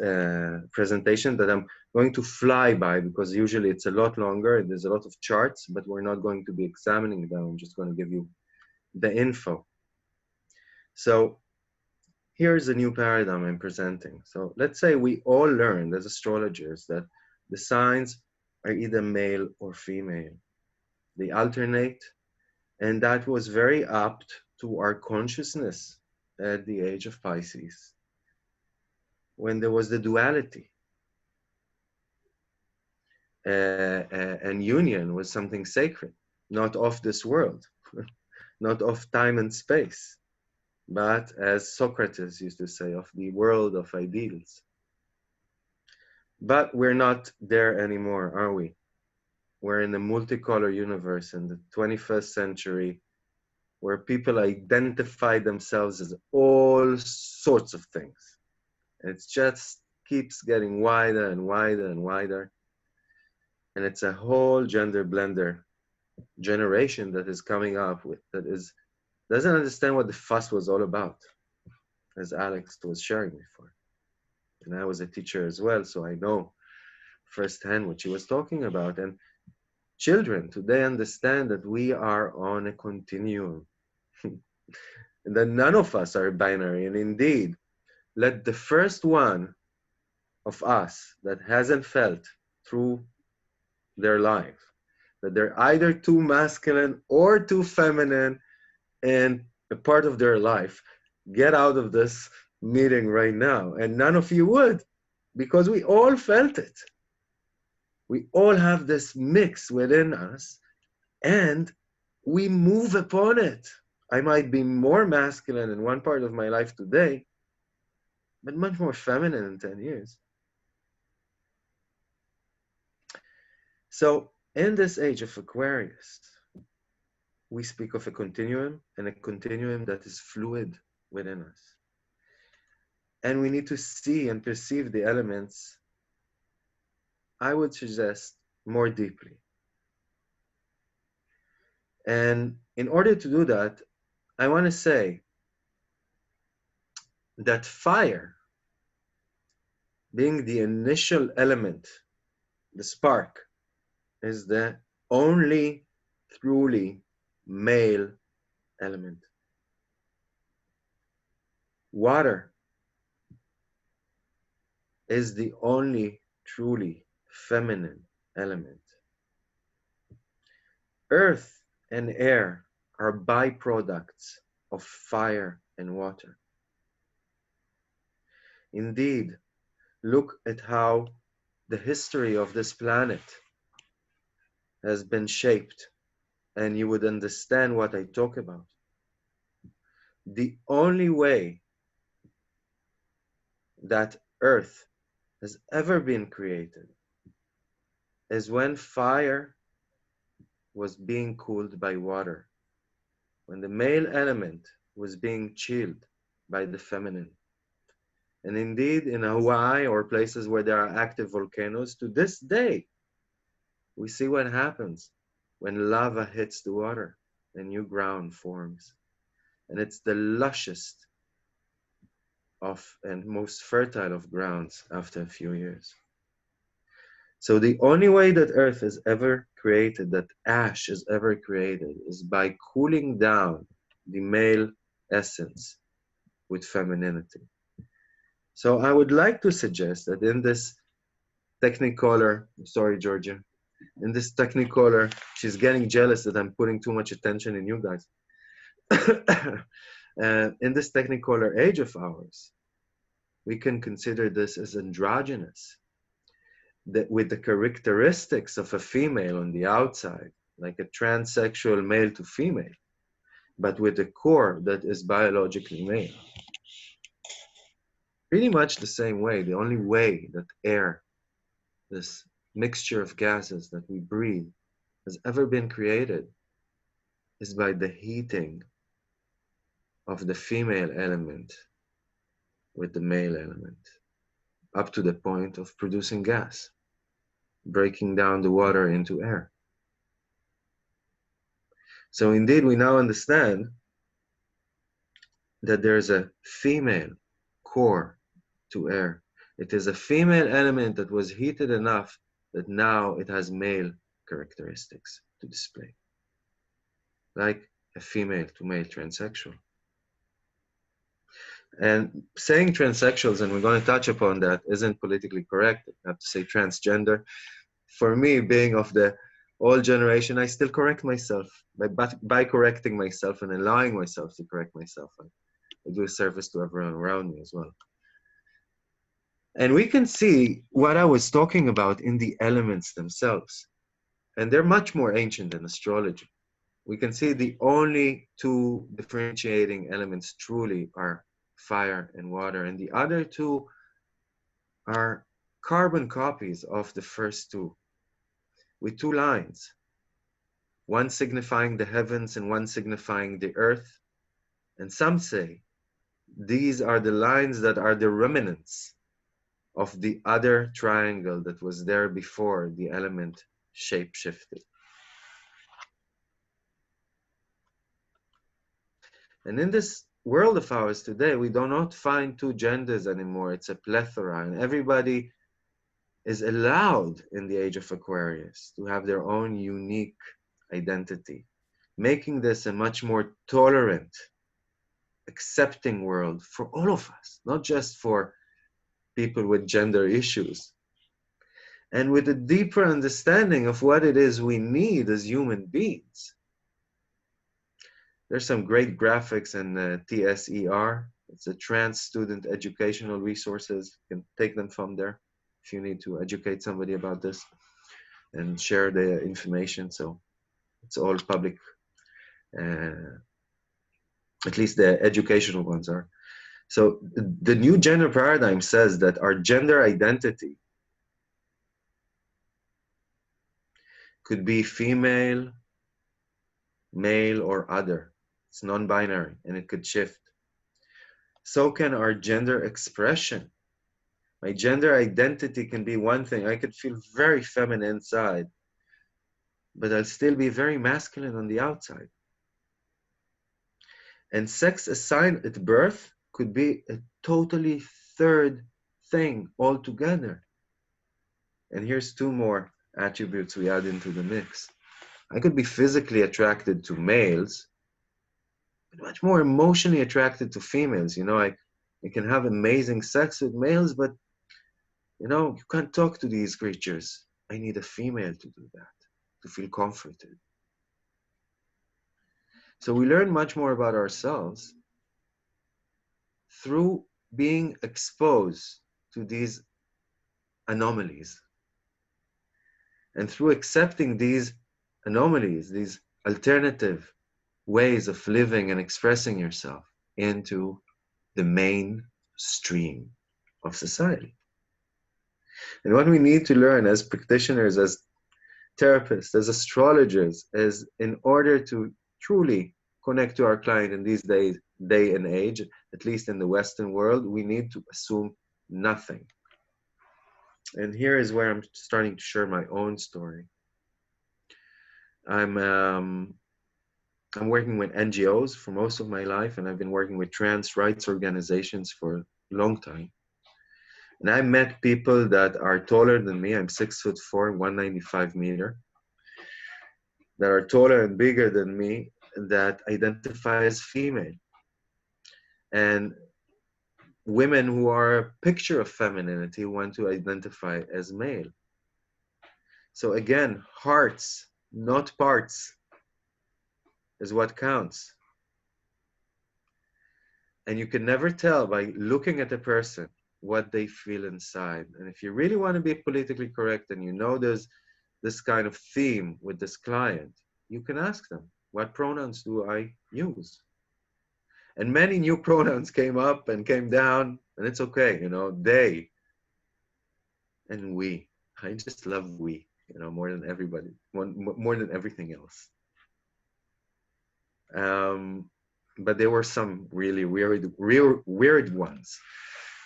Speaker 5: presentation that I'm going to fly by, because usually it's a lot longer. There's a lot of charts, but we're not going to be examining them. I'm just going to give you the info. So here's a new paradigm I'm presenting. So let's say we all learned as astrologers that the signs are either male or female. They alternate, and that was very apt to our consciousness at the age of Pisces, when there was the duality. And union was something sacred, not of this world, not of time and space, but as Socrates used to say, of the world of ideals. But we're not there anymore, are we? We're in a multicolor universe in the 21st century, where people identify themselves as all sorts of things. It just keeps getting wider and wider and wider. And it's a whole gender blender generation that is coming up with, that doesn't understand what the fuss was all about, as Alex was sharing before. And I was a teacher as well, so I know firsthand what she was talking about. And children today understand that we are on a continuum, and that none of us are binary. And indeed, let the first one of us that hasn't felt through their life that they're either too masculine or too feminine in a part of their life, get out of this meeting right now. And none of you would, because we all felt it. We all have this mix within us, and we move upon it. I might be more masculine in one part of my life today, but much more feminine in 10 years. So in this age of Aquarius, we speak of a continuum, and a continuum that is fluid within us. And we need to see and perceive the elements, I would suggest, more deeply. And in order to do that, I want to say that fire, being the initial element, the spark, is the only truly male element. Water is the only truly feminine element. Earth and air are byproducts of fire and water. Indeed, look at how the history of this planet has been shaped, and you would understand what I talk about. The only way that Earth has ever been created is when fire was being cooled by water, when the male element was being chilled by the feminine. And indeed, in Hawaii or places where there are active volcanoes, to this day, we see what happens when lava hits the water and new ground forms. And it's the lushest of and most fertile of grounds after a few years. So the only way that Earth is ever created, that ash is ever created, is by cooling down the male essence with femininity. So I would like to suggest that in this Technicolor, sorry, Georgia, in this Technicolor, she's getting jealous that I'm putting too much attention in you guys. In this Technicolor age of ours, we can consider this as androgynous, that with the characteristics of a female on the outside, like a transsexual male to female, but with a core that is biologically male. Pretty much the same way. The only way that air, this mixture of gases that we breathe, has ever been created is by the heating of the female element with the male element, up to the point of producing gas, breaking down the water into air. So indeed, we now understand that there's a female core to air. It is a female element that was heated enough that now it has male characteristics to display, like a female to male transsexual. And saying transsexuals, and we're going to touch upon that, isn't politically correct. I have to say transgender. For me, being of the old generation, I still correct myself by correcting myself and allowing myself to correct myself. I do a service to everyone around me as well. And we can see what I was talking about in the elements themselves. And they're much more ancient than astrology. We can see the only two differentiating elements truly are fire and water, and the other two are carbon copies of the first two, with two lines, one signifying the heavens and one signifying the earth. And some say these are the lines that are the remnants of the other triangle that was there before the element shape shifted. And in this world of ours today, we do not find two genders anymore. It's a plethora, and everybody is allowed in the age of Aquarius to have their own unique identity, making this a much more tolerant, accepting world for all of us, not just for people with gender issues, and with a deeper understanding of what it is we need as human beings. There's some great graphics in TSER. It's a Trans Student Educational Resources. You can take them from there if you need to educate somebody about this and share the information. So it's all public, at least the educational ones are. So the new gender paradigm says that our gender identity could be female, male, or other. It's non-binary, and it could shift. So can our gender expression. My gender identity can be one thing. I could feel very feminine inside, but I'll still be very masculine on the outside. And sex assigned at birth could be a totally third thing altogether. And here's two more attributes we add into the mix. I could be physically attracted to males, but much more emotionally attracted to females. You know, I can have amazing sex with males, but you know, you can't talk to these creatures. I need a female to do that, to feel comforted. So we learn much more about ourselves through being exposed to these anomalies. And through accepting these anomalies, these alternative ways of living and expressing yourself into the mainstream of society. And what we need to learn as practitioners, as therapists, as astrologers, is in order to truly connect to our client in these days, day and age, at least in the Western world, we need to assume nothing. And here is where I'm starting to share my own story. I'm working with NGOs for most of my life, and I've been working with trans rights organizations for a long time. And I met people that are taller than me. I'm 6'4", 195 meters, that are taller and bigger than me, that identify as female. And women who are a picture of femininity want to identify as male. So again, hearts, not parts, is what counts. And you can never tell by looking at a person what they feel inside. And if you really want to be politically correct and you know there's this kind of theme with this client, you can ask them, what pronouns do I use? And many new pronouns came up and came down, and it's okay, you know, they and we. I just love we, you know, more than everybody, more than everything else. But there were some really weird ones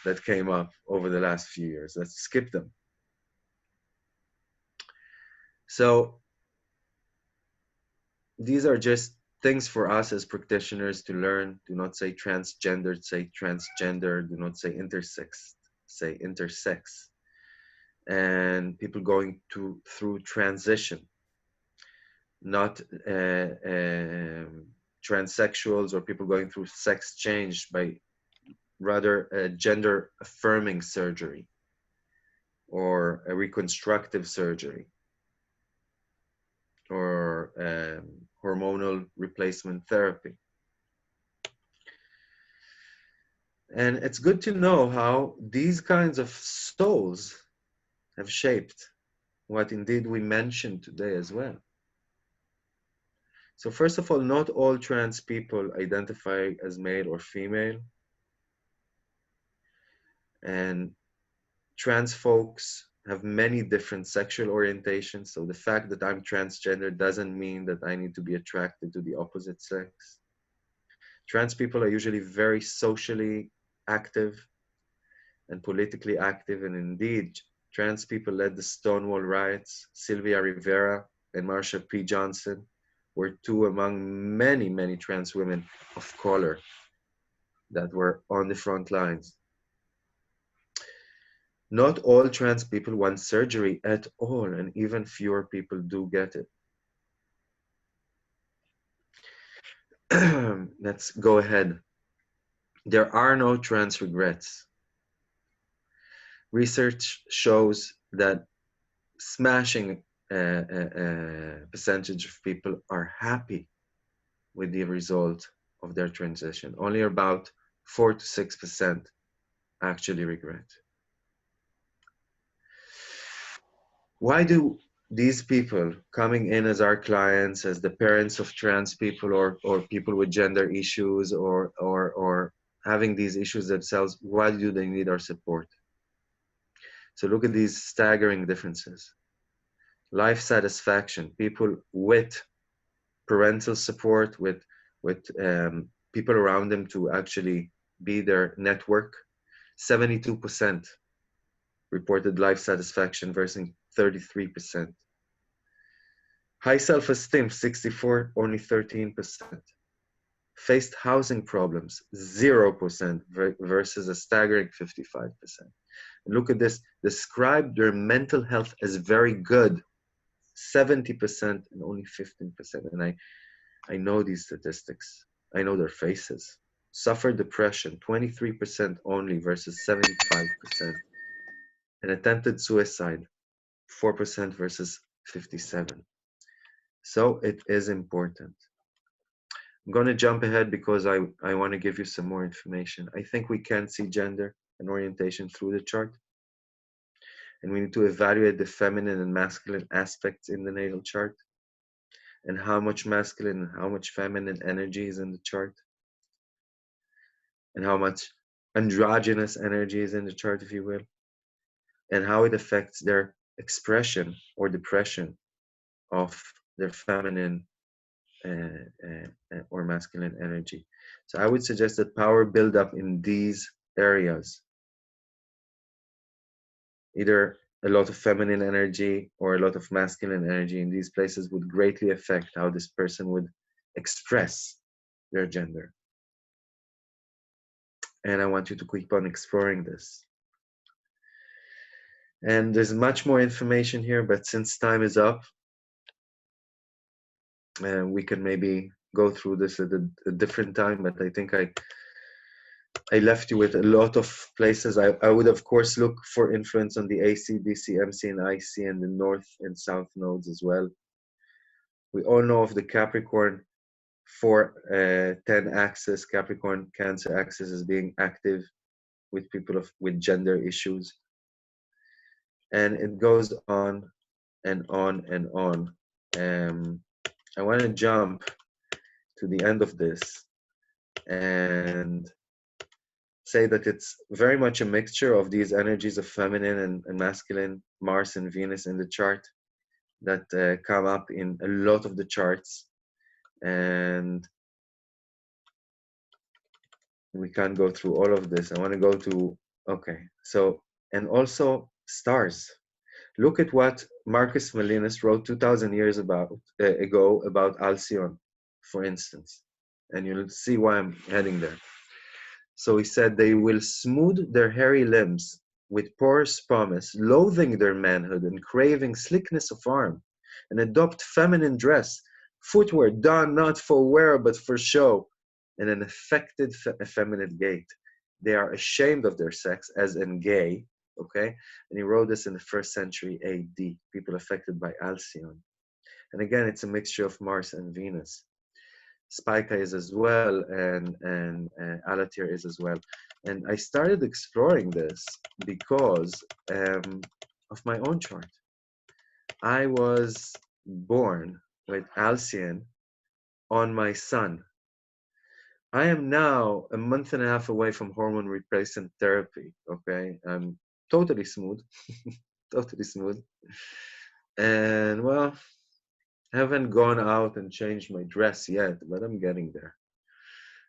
Speaker 5: that came up over the last few years. Let's skip them. So these are just things for us as practitioners to learn. Do not say transgendered, say transgender. Do not say intersex, say intersex. And people going through transition, not transsexuals or people going through sex change, by rather gender affirming surgery or a reconstructive surgery or hormonal replacement therapy. And it's good to know how these kinds of souls have shaped what indeed we mentioned today as well. So first of all, not all trans people identify as male or female. And trans folks have many different sexual orientations. So the fact that I'm transgender doesn't mean that I need to be attracted to the opposite sex. Trans people are usually very socially active and politically active. And indeed, trans people led the Stonewall riots. Sylvia Rivera and Marsha P. Johnson were two among many, many trans women of color that were on the front lines. Not all trans people want surgery at all, and even fewer people do get it. Let's go ahead. There are no trans regrets. Research shows that smashing percentage of people are happy with the result of their transition. Only about 4 to 6% actually regret. Why do these people coming in as our clients, as the parents of trans people or people with gender issues or having these issues themselves, why do they need our support? So look at these staggering differences. Life satisfaction, people with parental support, with people around them to actually be their network, 72% reported life satisfaction versus 33%. High self-esteem, 64, only 13%. Faced housing problems, 0% versus a staggering 55%. And look at this, described their mental health as very good, 70% and only 15%. And I know these statistics. I know their faces. Suffered depression, 23% only versus 75%. And attempted suicide, 4% versus 57%. So it is important. I'm going to jump ahead because I want to give you some more information. I think we can see gender and orientation through the chart. And we need to evaluate the feminine and masculine aspects in the natal chart and how much masculine and how much feminine energy is in the chart and how much androgynous energy is in the chart, if you will, and how it affects their expression or depression of their feminine or masculine energy. So I would suggest that power buildup in these areas, either a lot of feminine energy or a lot of masculine energy in these places, would greatly affect how this person would express their gender. And I want you to keep on exploring this. And there's much more information here, but since time is up, we can maybe go through this at a different time, but I think I left you with a lot of places. I would, of course, look for influence on the AC, DC, MC, and IC, and the North and South nodes as well. We all know of the Capricorn 4-10 axis, Capricorn Cancer axis, as being active with people with gender issues. And it goes on and on and on. I want to jump to the end of this and say that it's very much a mixture of these energies of feminine and masculine, Mars and Venus in the chart, that come up in a lot of the charts. And we can't go through all of this. I want to go to, okay, so, and also stars. Look at what Marcus Molinas wrote 2,000 years ago about Alcyone, for instance, and you'll see why I'm heading there. So he said, they will smooth their hairy limbs with porous promise, loathing their manhood and craving slickness of arm, and adopt feminine dress, footwear done not for wear but for show, and an affected effeminate gait. They are ashamed of their sex, as in gay, okay? And he wrote this in the 1st century AD, people affected by Alcyone. And again, it's a mixture of Mars and Venus. Spica is as well, and Alatir is as well. And I started exploring this because of my own chart. I was born with Alcyone on my sun. I am now a month and a half away from hormone replacement therapy, okay? I'm totally smooth, totally smooth. And well, I haven't gone out and changed my dress yet, but I'm getting there.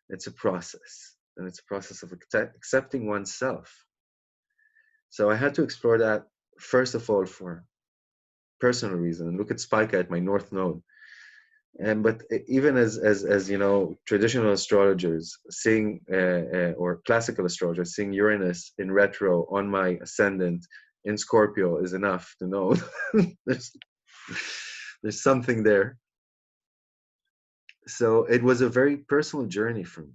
Speaker 5: It's a process, and it's a process of accepting oneself. So I had to explore that, first of all, for personal reason. Look at Spica at my North Node. But even as you know, traditional astrologers seeing, or classical astrologers seeing Uranus in retro on my ascendant in Scorpio is enough to know there's something there. So it was a very personal journey for me.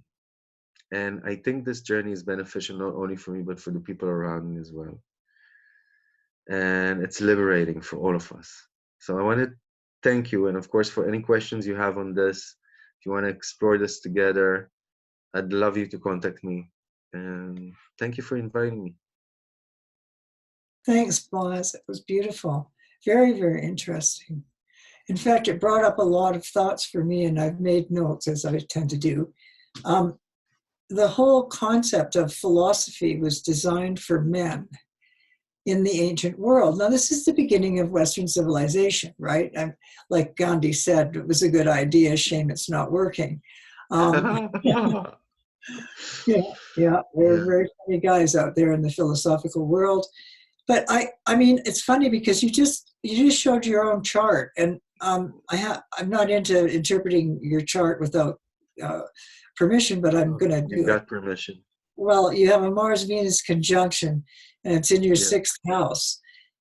Speaker 5: And I think this journey is beneficial not only for me, but for the people around me as well. And it's liberating for all of us. So I want to thank you. And of course, for any questions you have on this, if you want to explore this together, I'd love you to contact me. And thank you for inviting me.
Speaker 2: Thanks, Boaz. It was beautiful. Very, very interesting. In fact, it brought up a lot of thoughts for me, and I've made notes, as I tend to do. The whole concept of philosophy was designed for men in the ancient world. Now, this is the beginning of Western civilization, right? Like Gandhi said, it was a good idea, shame it's not working. Yeah, we're very funny guys out there in the philosophical world. But I mean, it's funny because you just showed your own chart, and I'm not into interpreting your chart without permission, but I'm going to do it.
Speaker 5: You got permission.
Speaker 2: Well, you have a Mars-Venus conjunction, and it's in your 6th house,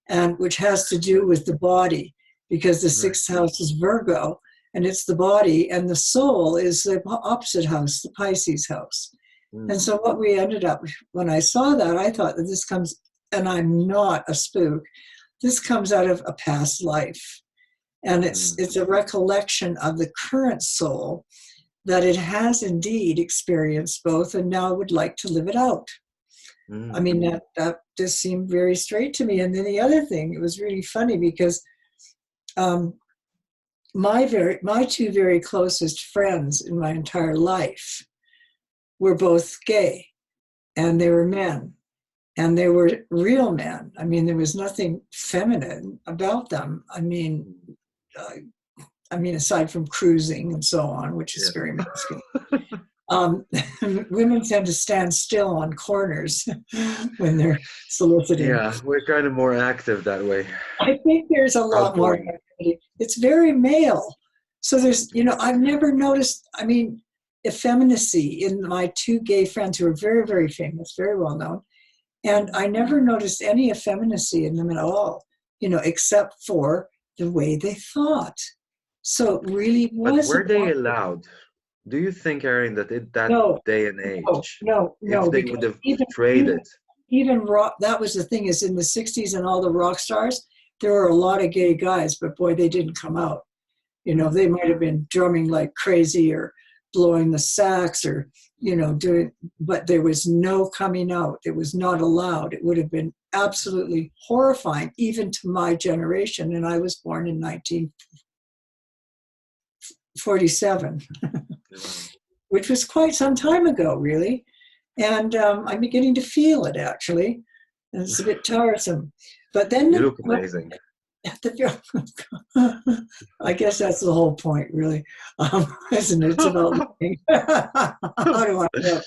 Speaker 2: and which has to do with the body, because the 6th house is Virgo, and it's the body, and the soul is the opposite house, the Pisces house. And so what we ended up, when I saw that, I thought that this comes, and I'm not a spook, this comes out of a past life. And it's a recollection of the current soul that it has indeed experienced both and now would like to live it out. I mean, that just seemed very straight to me. And then the other thing, it was really funny because my 2 very closest friends in my entire life were both gay, and they were men, and they were real men. I mean, there was nothing feminine about them. I mean, aside from cruising and so on, which is very masculine. Women tend to stand still on corners when they're soliciting.
Speaker 5: Yeah, we're kind of more active that way.
Speaker 2: I think there's a lot more activity. It's very male. So there's, I've never noticed, effeminacy in my 2 gay friends who are very, very famous, very well known. And I never noticed any effeminacy in them at all, except for the way they thought. So it really was.
Speaker 5: But were they allowed? Do you think, Erin, that day and age,
Speaker 2: no,
Speaker 5: if they would have traded?
Speaker 2: Even rock, that was the thing, is in the 60s and all the rock stars, there were a lot of gay guys, but boy, they didn't come out. They might have been drumming like crazy or blowing the sax or, but there was no coming out. It was not allowed. It would have been absolutely horrifying, even to my generation. And I was born in 47,
Speaker 5: Wow.
Speaker 2: which was quite some time ago, really. And I'm beginning to feel it, actually. And it's a bit tiresome. But then
Speaker 5: You look amazing.
Speaker 2: I guess that's the whole point, really, isn't it? It's about looking. How do I look?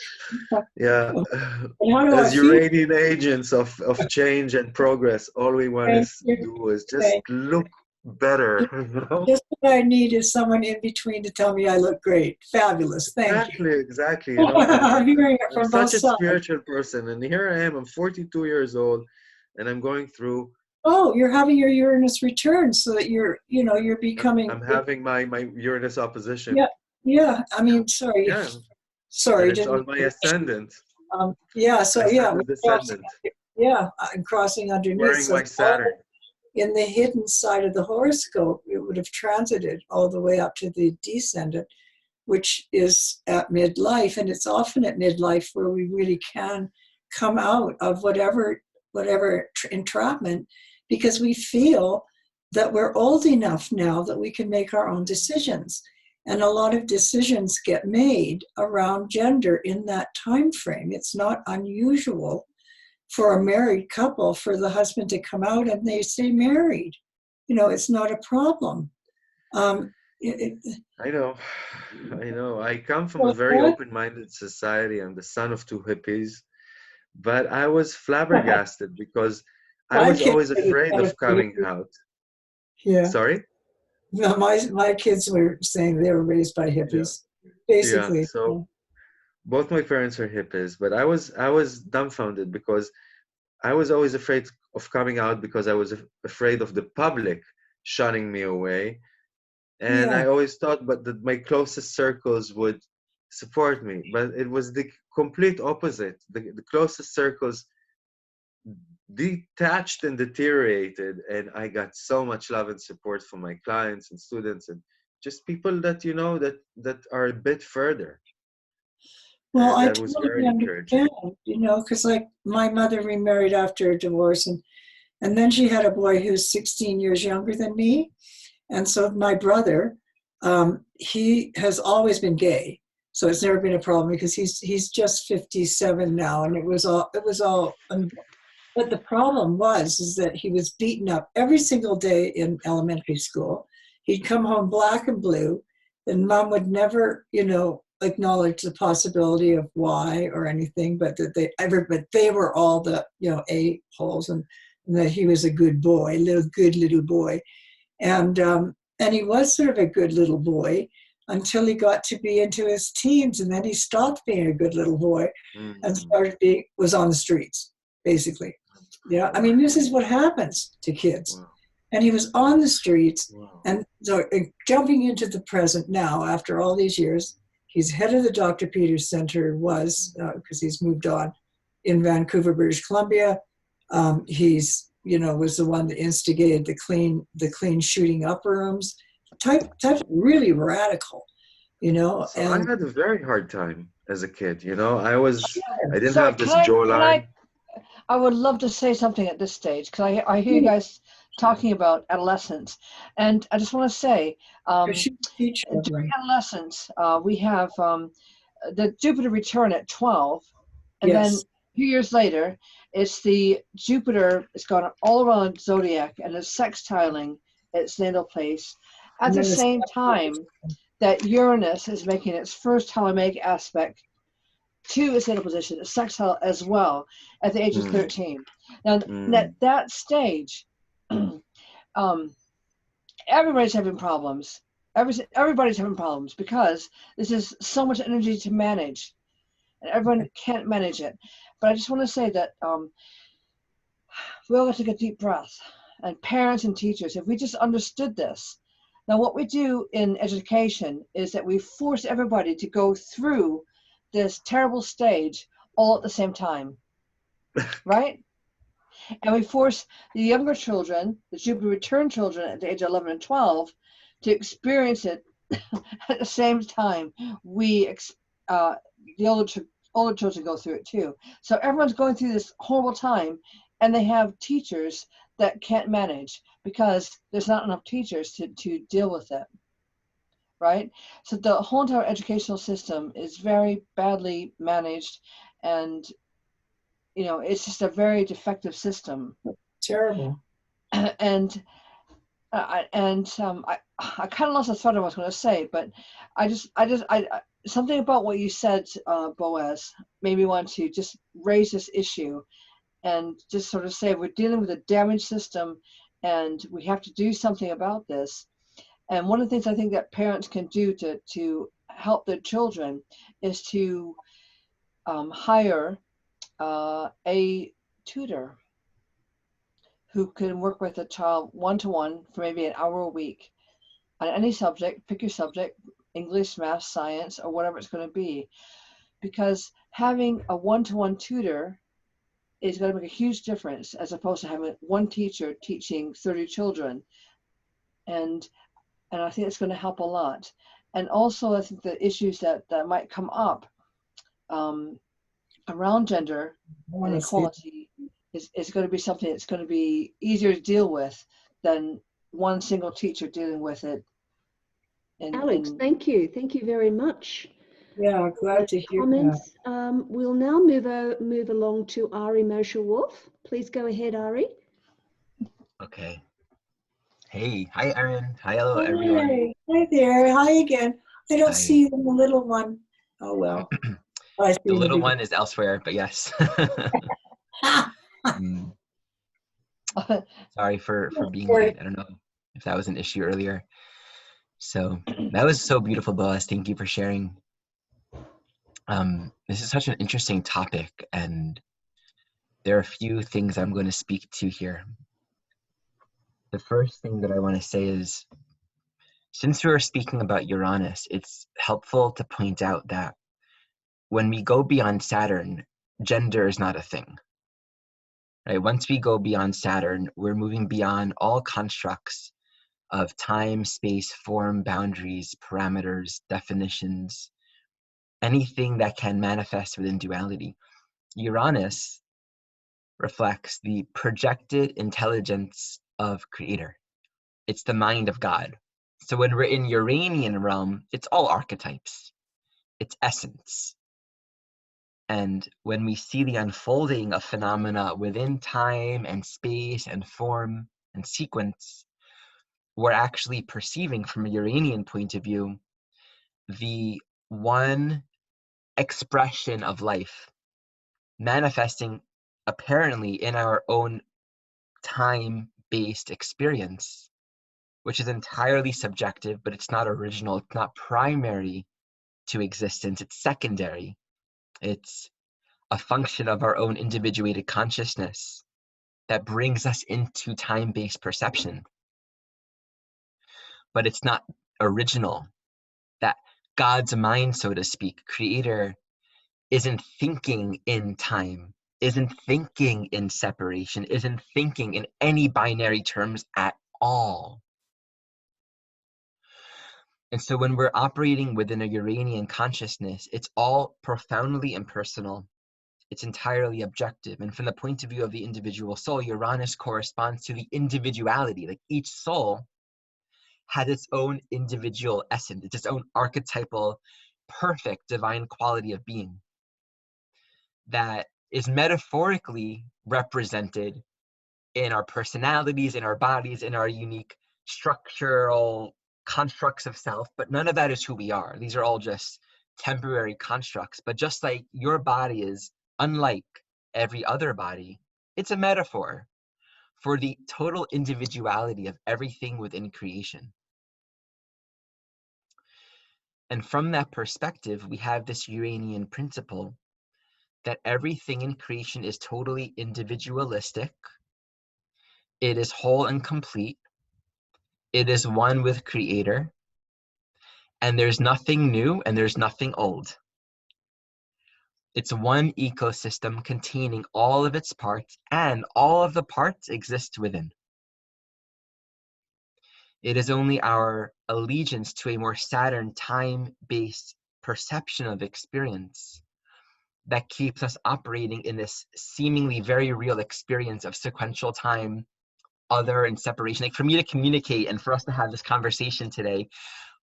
Speaker 5: Yeah.
Speaker 2: And how do I
Speaker 5: As
Speaker 2: feel?
Speaker 5: Uranian agents of change and progress, all we want
Speaker 2: Thank
Speaker 5: to
Speaker 2: you.
Speaker 5: do is just look better. You know?
Speaker 2: Just what I need is someone in between to tell me I look great. Fabulous. Thank you.
Speaker 5: Exactly. You know,
Speaker 2: I'm hearing it
Speaker 5: I'm
Speaker 2: from both
Speaker 5: such a
Speaker 2: sides.
Speaker 5: spiritual person, and here I am. I'm 42 years old, and I'm going through.
Speaker 2: Oh, you're having your Uranus return, so that you're becoming.
Speaker 5: I'm having my Uranus opposition.
Speaker 2: Yeah, yeah. I mean, sorry,
Speaker 5: Yeah,
Speaker 2: sorry.
Speaker 5: and it's on my ascendant.
Speaker 2: Yeah. So yeah,
Speaker 5: Ascendant, descendant.
Speaker 2: yeah, I'm crossing underneath.
Speaker 5: Wearing
Speaker 2: So
Speaker 5: my Saturn.
Speaker 2: in the hidden side of the horoscope, it would have transited all the way up to the descendant, which is at midlife, and it's often at midlife where we really can come out of whatever entrapment, because we feel that we're old enough now that we can make our own decisions, and a lot of decisions get made around gender in that time frame. It's not unusual for a married couple for the husband to come out and they stay married. It's not a problem.
Speaker 5: I know. I come from a very open-minded society. I'm the son of two hippies, but I was flabbergasted because I was always afraid of coming out.
Speaker 2: Yeah.
Speaker 5: Sorry?
Speaker 2: No, my kids were saying they were raised by hippies, basically.
Speaker 5: Yeah. So both my parents are hippies, but I was dumbfounded because I was always afraid of coming out because I was afraid of the public shunning me away. And I always thought that my closest circles would support me, but it was the complete opposite. The closest circles detached and deteriorated, and I got so much love and support from my clients and students and just people that that are a bit further.
Speaker 2: Well,
Speaker 5: And
Speaker 2: I
Speaker 5: that was very encouraging.
Speaker 2: understand, because like my mother remarried after a divorce, and then she had a boy who's 16 years younger than me. And so my brother, he has always been gay, so it's never been a problem because he's just 57 now, and it was all. But the problem is that he was beaten up every single day in elementary school. He'd come home black and blue, and mom would never, acknowledge the possibility of why or anything, but that they were all the a-holes, and that he was a good boy, good little boy. And he was sort of a good little boy until he got to be into his teens, and then he stopped being a good little boy and was on the streets, basically. Yeah, I mean, this is what happens to kids. Wow. And he was on the streets, and so jumping into the present now, after all these years, he's head of the Dr. Peters Center, because he's moved on, in Vancouver, British Columbia. He's was the one that instigated the clean shooting up rooms, type really radical,
Speaker 5: So
Speaker 2: and
Speaker 5: I had a very hard time as a kid, I didn't have this jawline.
Speaker 3: I would love to say something at this stage, because I hear you guys talking about adolescence, and I just want to say, during adolescence, we have the Jupiter return at 12, and then 2 years later, it's the Jupiter is gone all around zodiac and is sextiling its natal place at the same time that Uranus is making its first Ptolemaic aspect to its natal position, a sextile as well, at the age of 13. Now, at that stage, everybody's having problems. Everybody's having problems because this is so much energy to manage, and everyone can't manage it. But I just want to say that we all got to take a deep breath. And parents and teachers, if we just understood this. Now, what we do in education is that we force everybody to go through this terrible stage all at the same time, right? And we force the younger children, the Jupiter return children at the age of 11 and 12, to experience it at the same time the older children go through it too. So everyone's going through this horrible time, and they have teachers that can't manage because there's not enough teachers to deal with it. right? So the whole entire educational system is very badly managed, and it's just a very defective system.
Speaker 2: Terrible.
Speaker 3: And I kind of lost the thought of what I was going to say, but I something about what you said, Boaz, made me want to just raise this issue and just sort of say we're dealing with a damaged system, and we have to do something about this. And one of the things I think that parents can do to help their children is to hire a tutor who can work with a child one-to-one for maybe an hour a week on any subject. Pick your subject, English, math, science, or whatever it's going to be. Because having a one-to-one tutor is going to make a huge difference as opposed to having one teacher teaching 30 children. And I think it's going to help a lot. And also, I think the issues that might come up around gender and equality is going to be something that's going to be easier to deal with than one single teacher dealing with it.
Speaker 1: Alex, thank you. Thank you very much.
Speaker 2: Yeah, glad to hear
Speaker 1: comments. We'll now move along to Ari Moshe Wolfe. Please go ahead, Ari.
Speaker 6: Okay. Hey, hi Erin. Hello everyone.
Speaker 2: Hi there. Hi again. I don't
Speaker 6: Hi.
Speaker 2: see the little one. Oh well.
Speaker 6: The little one is elsewhere, but yes. Sorry for being late. I don't know if that was an issue earlier. So that was so beautiful, Boaz. Thank you for sharing. This is such an interesting topic, and there are a few things I'm going to speak to here. The first thing that I want to say is, since we were speaking about Uranus, it's helpful to point out that when we go beyond Saturn, gender is not a thing. Right? Once we go beyond Saturn, we're moving beyond all constructs of time, space, form, boundaries, parameters, definitions, anything that can manifest within duality. Uranus reflects the projected intelligence of Creator. It's the mind of God. So when we're in Uranian realm, it's all archetypes. It's essence. And when we see the unfolding of phenomena within time and space and form and sequence, we're actually perceiving from a Uranian point of view the one expression of life manifesting apparently in our own time-based experience, which is entirely subjective, but it's not original, it's not primary to existence, it's secondary. It's a function of our own individuated consciousness that brings us into time-based perception. But it's not original. That God's mind, so to speak, Creator, isn't thinking in time, isn't thinking in separation, isn't thinking in any binary terms at all. And so when we're operating within a Uranian consciousness, it's all profoundly impersonal. It's entirely objective. And from the point of view of the individual soul, Uranus corresponds to the individuality. Like each soul has its own individual essence. It's its own archetypal, perfect divine quality of being that is metaphorically represented in our personalities, in our bodies, in our unique structural constructs of self, but none of that is who we are. These are all just temporary constructs. But just like your body is unlike every other body, it's a metaphor for the total individuality of everything within creation. And from that perspective, we have this Uranian principle that everything in creation is totally individualistic. It is whole and complete. It is one with Creator. And there's nothing new and there's nothing old. It's one ecosystem containing all of its parts, and all of the parts exist within. It is only our allegiance to a more Saturn time-based perception of experience that keeps us operating in this seemingly very real experience of sequential time, other, and separation. Like for me to communicate and for us to have this conversation today,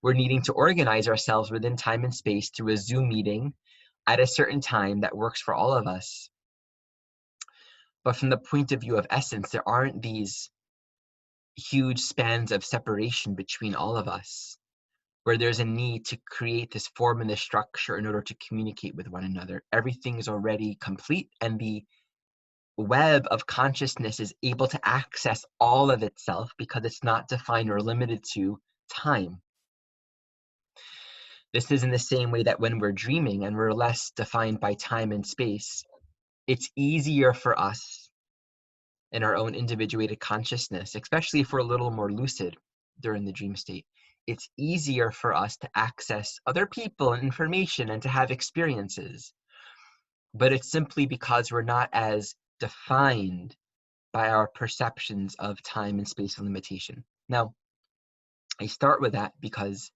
Speaker 6: we're needing to organize ourselves within time and space through a Zoom meeting at a certain time that works for all of us. But from the point of view of essence, there aren't these huge spans of separation between all of us, where there's a need to create this form and this structure in order to communicate with one another. Everything is already complete, and the web of consciousness is able to access all of itself because it's not defined or limited to time. This is in the same way that when we're dreaming and we're less defined by time and space, it's easier for us in our own individuated consciousness, especially if we're a little more lucid during the dream state. It's easier for us to access other people and information and to have experiences. But it's simply because we're not as defined by our perceptions of time and space and limitation. Now, I start with that because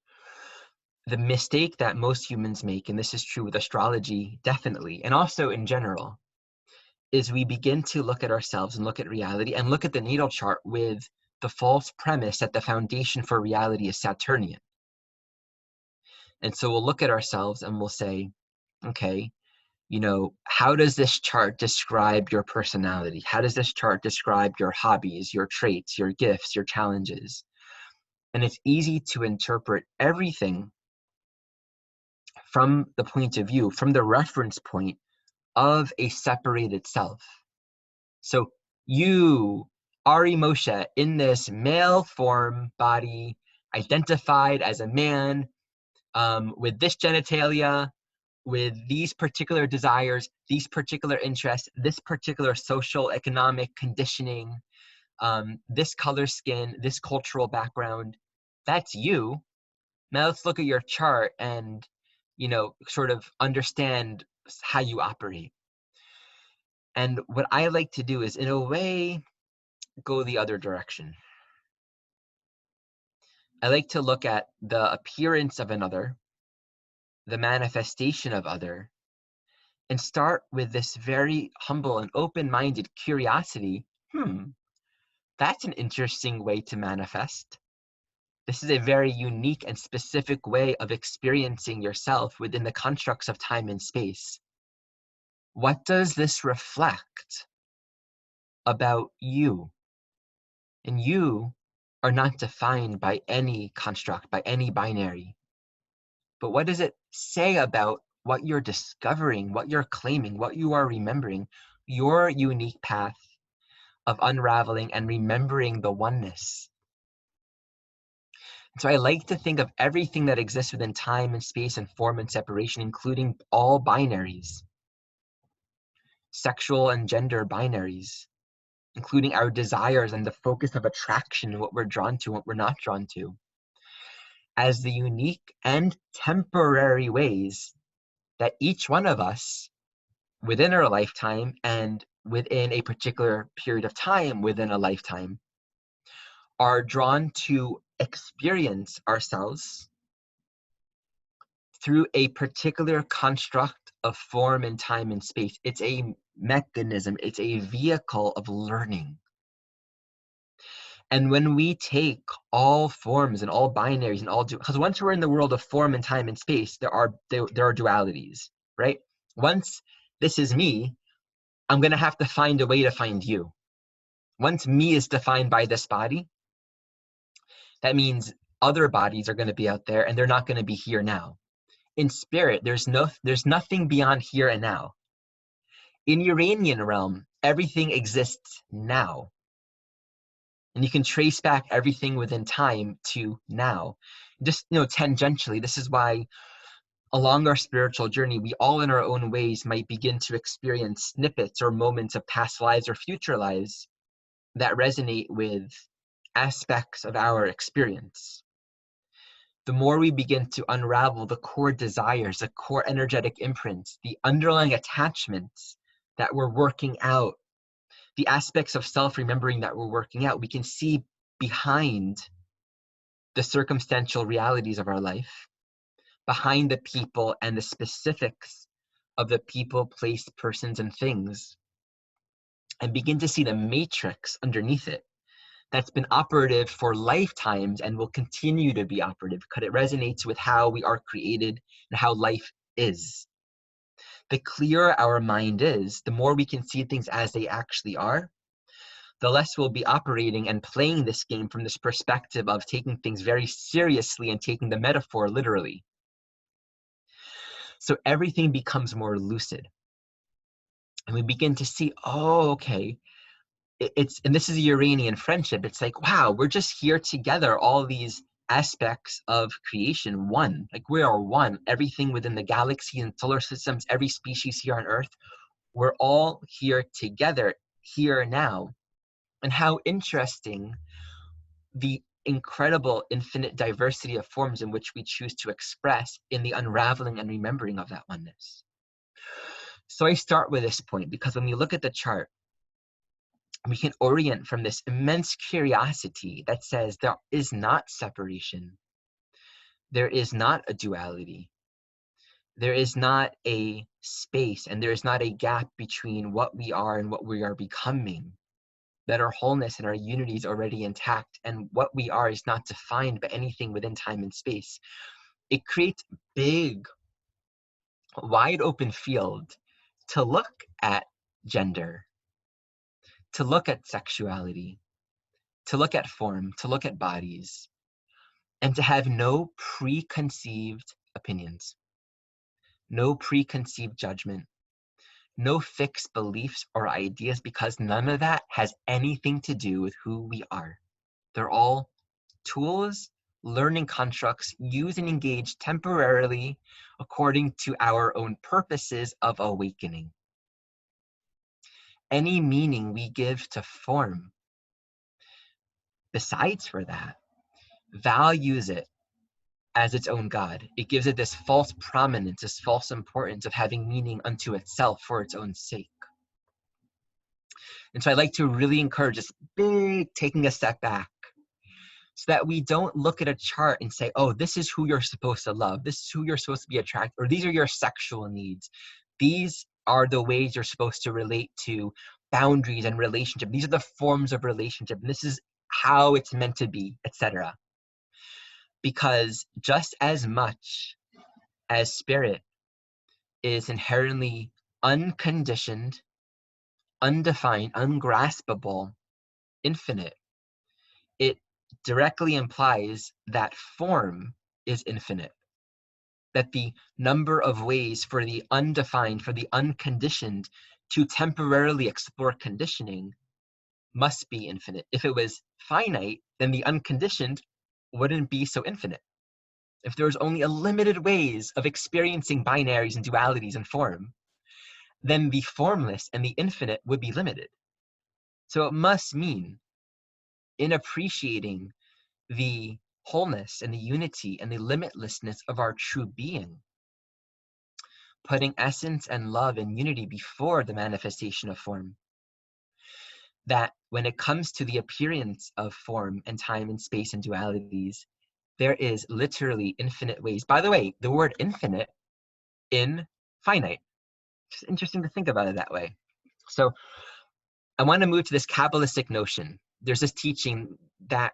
Speaker 6: the mistake that most humans make, and this is true with astrology definitely, and also in general, is we begin to look at ourselves and look at reality and look at the natal chart with the false premise that the foundation for reality is Saturnian. And so we'll look at ourselves and we'll say, okay, you know, how does this chart describe your personality? How does this chart describe your hobbies, your traits, your gifts, your challenges? And it's easy to interpret everything from the point of view, from the reference point of a separated self. So you, Ari Moshe, in this male form body, identified as a man, with this genitalia, with these particular desires, these particular interests, this particular social economic conditioning, this color skin, this cultural background, that's you. Now let's look at your chart and, you know, sort of understand how you operate. And what I like to do is, in a way, go the other direction. I like to look at the appearance of another, the manifestation of other, and start with this very humble and open-minded curiosity. That's an interesting way to manifest. This is a very unique and specific way of experiencing yourself within the constructs of time and space. What does this reflect about you? And you are not defined by any construct, by any binary. But what does it say about what you're discovering, what you're claiming, what you are remembering, your unique path of unraveling and remembering the oneness? So I like to think of everything that exists within time and space and form and separation, including all binaries, sexual and gender binaries, including our desires and the focus of attraction, what we're drawn to, what we're not drawn to, as the unique and temporary ways that each one of us within our lifetime and within a particular period of time within a lifetime are drawn to experience ourselves through a particular construct of form and time and space. It's a mechanism, it's a vehicle of learning. And when we take all forms and all binaries and all, because once we're in the world of form and time and space, there are dualities, right? Once this is me, I'm going to have to find a way to find you. Once me is defined by this body, that means other bodies are going to be out there and they're not going to be here now. In spirit, there's nothing beyond here and now. In Uranian realm, everything exists now. And you can trace back everything within time to now. Just, tangentially, this is why along our spiritual journey, we all in our own ways might begin to experience snippets or moments of past lives or future lives that resonate with aspects of our experience. The more we begin to unravel the core desires, the core energetic imprints, the underlying attachments that we're working out, the aspects of self-remembering that we're working out, we can see behind the circumstantial realities of our life, behind the people and the specifics of the people, place, persons, and things, and begin to see the matrix underneath it. that's been operative for lifetimes and will continue to be operative because it resonates with how we are created and how life is. The clearer our mind is, the more we can see things as they actually are, the less we'll be operating and playing this game from this perspective of taking things very seriously and taking the metaphor literally. So everything becomes more lucid. And we begin to see, oh, okay, and this is a Uranian friendship. It's like, wow, we're just here together, all these aspects of creation, one. Like we are one. Everything within the galaxy and solar systems, every species here on Earth, we're all here together, here now. And how interesting the incredible infinite diversity of forms in which we choose to express in the unraveling and remembering of that oneness. So I start with this point because when we look at the chart, we can orient from this immense curiosity that says there is not separation. There is not a duality. There is not a space and there is not a gap between what we are and what we are becoming. That our wholeness and our unity is already intact and what we are is not defined by anything within time and space. It creates a big, wide open field to look at gender, to look at sexuality, to look at form, to look at bodies, and to have no preconceived opinions, no preconceived judgment, no fixed beliefs or ideas, because none of that has anything to do with who we are. They're all tools, learning constructs used and engaged temporarily according to our own purposes of awakening. Any meaning we give to form, besides for that, values it as its own God. It gives it this false prominence, this false importance of having meaning unto itself for its own sake. And so I like to really encourage this big taking a step back so that we don't look at a chart and say, oh, this is who you're supposed to love. This is who you're supposed to be attracted, or these are your sexual needs. These are the ways you're supposed to relate to boundaries and relationship. These are the forms of relationship. And this is how it's meant to be, etc. Because just as much as spirit is inherently unconditioned, undefined, ungraspable, infinite, it directly implies that form is infinite. That the number of ways for the undefined, for the unconditioned to temporarily explore conditioning must be infinite. If it was finite, then the unconditioned wouldn't be so infinite. If there was only a limited ways of experiencing binaries and dualities and form, then the formless and the infinite would be limited. So it must mean, in appreciating the wholeness and the unity and the limitlessness of our true being, putting essence and love and unity before the manifestation of form, that when it comes to the appearance of form and time and space and dualities, there is literally infinite ways. By the way, the word infinite in finite. It's interesting to think about it that way. So I want to move to this Kabbalistic notion. There's this teaching that,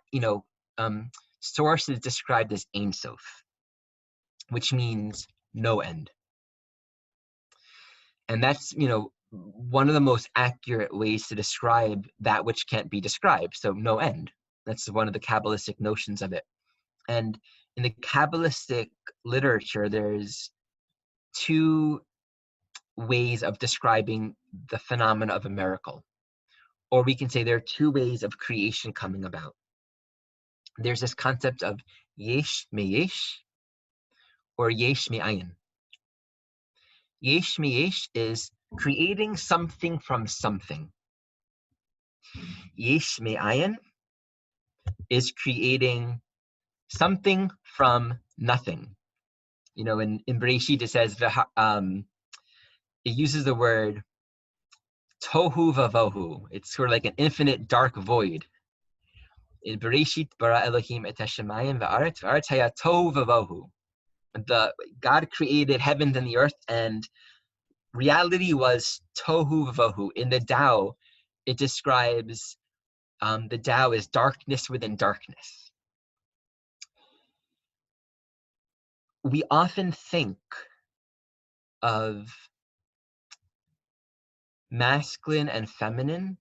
Speaker 6: source is described as Ein Sof, which means no end. And that's, one of the most accurate ways to describe that which can't be described. So no end. That's one of the Kabbalistic notions of it. And in the Kabbalistic literature, there's two ways of describing the phenomena of a miracle. Or we can say there are two ways of creation coming about. There's this concept of yesh meyesh or yesh me'ayin. Yesh meyesh is creating something from something. Yesh me'ayin is creating something from nothing. In Bereshit it says, it uses the word tohu vavohu. It's sort of like an infinite dark void. In Bereshit bara Elohim et hashemayim va'aretz va'aretz haya tohu vavohu. God created heavens and the earth, and reality was tohu vavohu. In the Tao, it describes The Tao is darkness within darkness. We often think of masculine and feminine,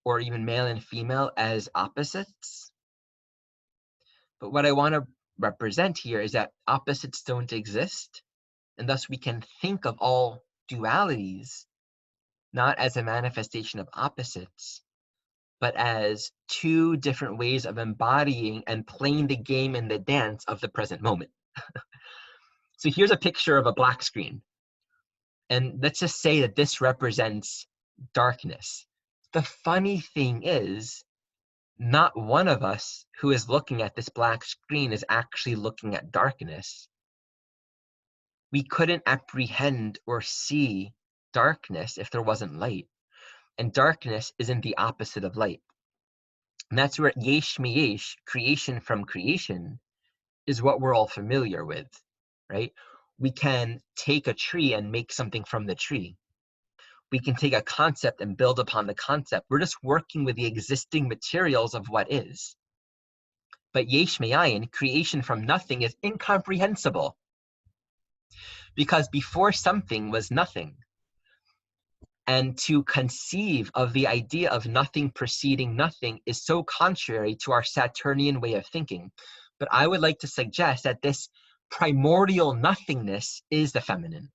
Speaker 6: or even male and female, as opposites. But what I want to represent here is that opposites don't exist, and thus we can think of all dualities not as a manifestation of opposites, but as two different ways of embodying and playing the game and the dance of the present moment. So here's a picture of a black screen. And let's just say that this represents darkness. The funny thing is, not one of us who is looking at this black screen is actually looking at darkness. We couldn't apprehend or see darkness if there wasn't light. And darkness isn't the opposite of light. And that's where yesh meyesh, creation from creation, is what we're all familiar with, right? We can take a tree and make something from the tree. We can take a concept and build upon the concept. We're just working with the existing materials of what is. But yesh me'ayin, creation from nothing, is incomprehensible. Because before something was nothing. And to conceive of the idea of nothing preceding nothing is so contrary to our Saturnian way of thinking. But I would like to suggest that this primordial nothingness is the feminine,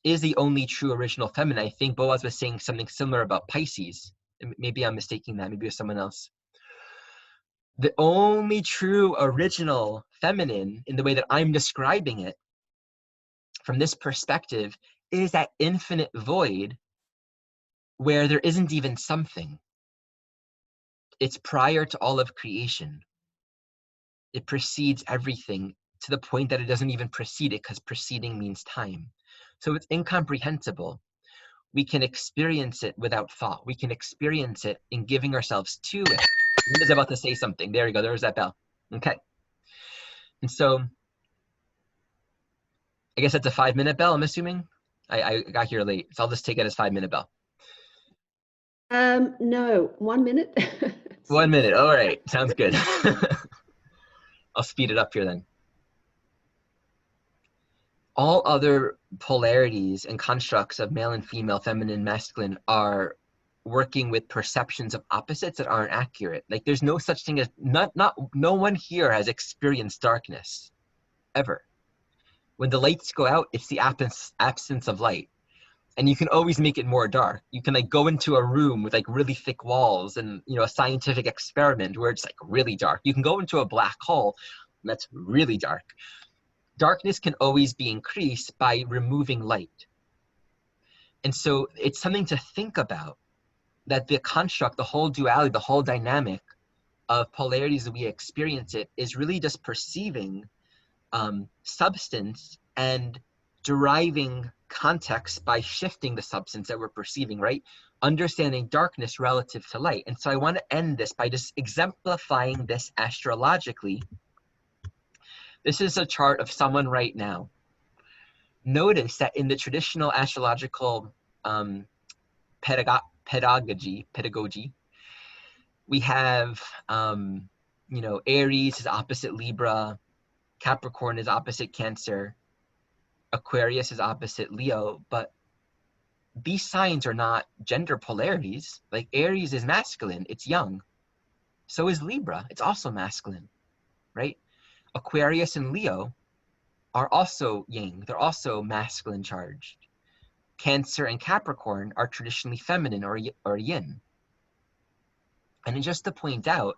Speaker 6: is the only true original feminine. I think Boaz was saying something similar about Pisces. Maybe I'm mistaking that. Maybe it was someone else. The only true original feminine, in the way that I'm describing it, from this perspective, is that infinite void where there isn't even something. It's prior to all of creation. It precedes everything to the point that it doesn't even precede it, because preceding means time. So it's incomprehensible. We can experience it without thought. We can experience it in giving ourselves to it. Linda's about to say something. There you go. There's that bell. Okay. And so I guess that's a 5-minute bell, I'm assuming. I got here late, so I'll just take it as 5-minute bell.
Speaker 1: No, 1 minute.
Speaker 6: 1 minute. All right. Sounds good. I'll speed it up here then. All other polarities and constructs of male and female, feminine, masculine are working with perceptions of opposites that aren't accurate. Like there's no such thing as, no one here has experienced darkness, ever. When the lights go out, it's the absence of light. And you can always make it more dark. You can like go into a room with like really thick walls and, you know, a scientific experiment where it's like really dark. You can go into a black hole and that's really dark. Darkness can always be increased by removing light. And so it's something to think about, that the construct, the whole duality, the whole dynamic of polarities that we experience it is really just perceiving substance and deriving context by shifting the substance that we're perceiving, right? Understanding darkness relative to light. And so I want to end this by just exemplifying this astrologically. This is a chart of someone right now. Notice that in the traditional astrological pedagogy, we have, you know, Aries is opposite Libra, Capricorn is opposite Cancer, Aquarius is opposite Leo, but these signs are not gender polarities. Like Aries is masculine, it's young. So is Libra, it's also masculine, right? Aquarius and Leo are also yang, they're also masculine charged. Cancer and Capricorn are traditionally feminine or yin. And just to point out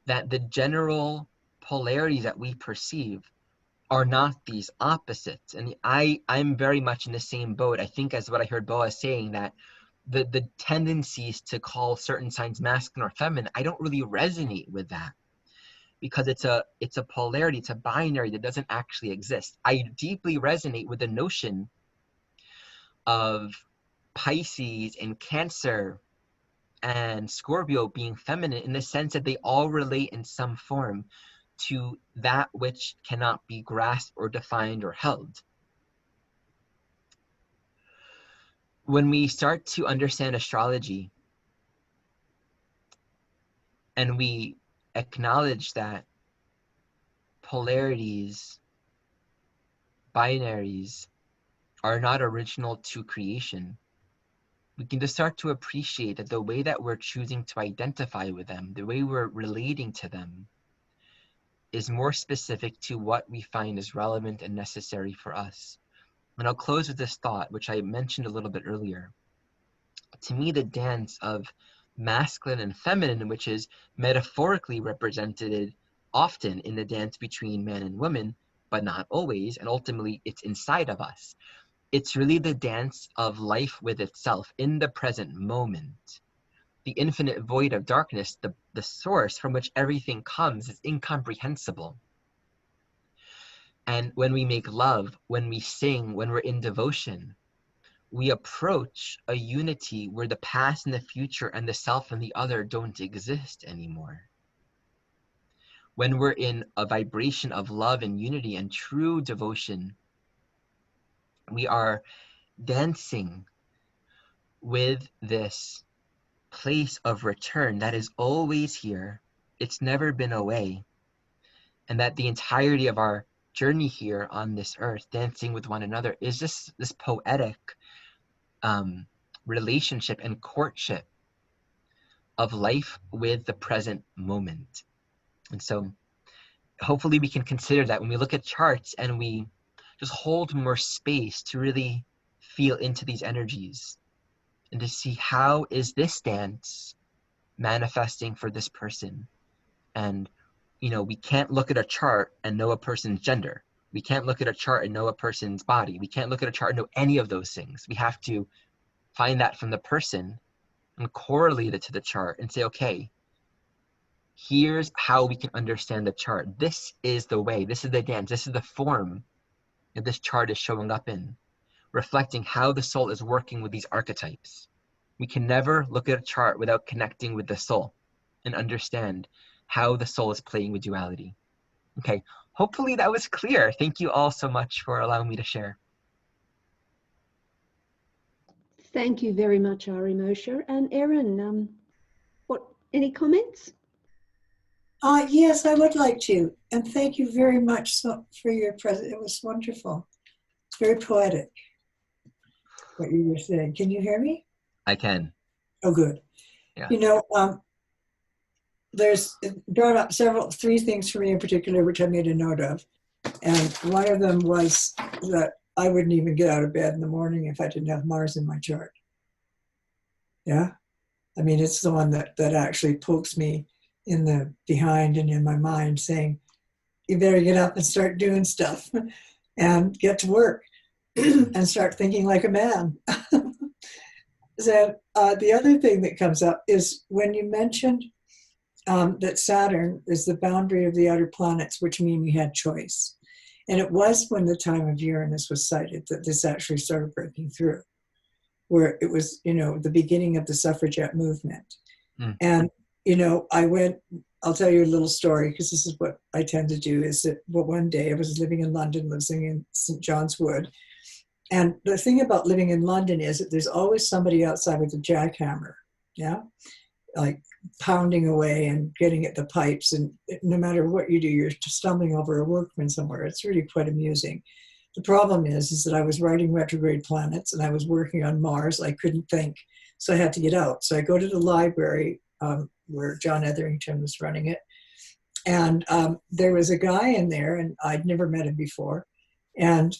Speaker 6: that the general polarities that we perceive are not these opposites. And I'm very much in the same boat, I think, as what I heard Boaz saying, that the tendencies to call certain signs masculine or feminine, I don't really resonate with that, because it's a polarity, it's a binary that doesn't actually exist. I deeply resonate with the notion of Pisces and Cancer and Scorpio being feminine, in the sense that they all relate in some form to that which cannot be grasped or defined or held. When we start to understand astrology, and we acknowledge that polarities, binaries, are not original to creation, we can just start to appreciate that the way that we're choosing to identify with them, the way we're relating to them, is more specific to what we find is relevant and necessary for us. And I'll close with this thought, which I mentioned a little bit earlier. To me, the dance of masculine and feminine, which is metaphorically represented often in the dance between man and woman, but not always, and ultimately it's inside of us. It's really the dance of life with itself in the present moment. The infinite void of darkness, the source from which everything comes, is incomprehensible. And when we make love, when we sing, when we're in devotion, we approach a unity where the past and the future and the self and the other don't exist anymore. When we're in a vibration of love and unity and true devotion, we are dancing with this place of return that is always here. It's never been away. And that the entirety of our journey here on this earth, dancing with one another, is just this poetic relationship and courtship of life with the present moment. And so hopefully we can consider that when we look at charts and we just hold more space to really feel into these energies and to see how is this dance manifesting for this person. And we can't look at a chart and know a person's gender. We can't look at a chart and know a person's body. We can't look at a chart and know any of those things. We have to find that from the person and correlate it to the chart and say, okay, here's how we can understand the chart. This is the way, this is the dance, this is the form that this chart is showing up in, reflecting how the soul is working with these archetypes. We can never look at a chart without connecting with the soul and understand how the soul is playing with duality. Okay, hopefully that was clear. Thank you all so much for allowing me to share.
Speaker 1: Thank you very much, Ari Moshe. And Erin, any comments?
Speaker 2: Yes, I would like to. And thank you very much for your presence. It was wonderful. It's very poetic, what you were saying. Can you hear me?
Speaker 6: I can.
Speaker 2: Oh, good.
Speaker 6: Yeah.
Speaker 2: It brought up three things for me in particular, which I made a note of. And one of them was that I wouldn't even get out of bed in the morning if I didn't have Mars in my chart. Yeah. I mean, it's the one that actually pokes me in the behind and in my mind saying, you better get up and start doing stuff and get to work and start thinking like a man. So the other thing that comes up is when you mentioned that Saturn is the boundary of the outer planets, which mean we had choice. And it was when the time of Uranus was sighted that this actually started breaking through, where it was, the beginning of the suffragette movement. Mm. And, I'll tell you a little story, because this is what I tend to do, is that one day I was living in London, living in St. John's Wood. And the thing about living in London is that there's always somebody outside with a jackhammer, yeah? Like pounding away and getting at the pipes. And no matter what you do, you're stumbling over a workman somewhere. It's really quite amusing. The problem is that I was writing retrograde planets and I was working on Mars. I couldn't think, so I had to get out. So I go to the library where John Etherington was running it. And there was a guy in there, and I'd never met him before. And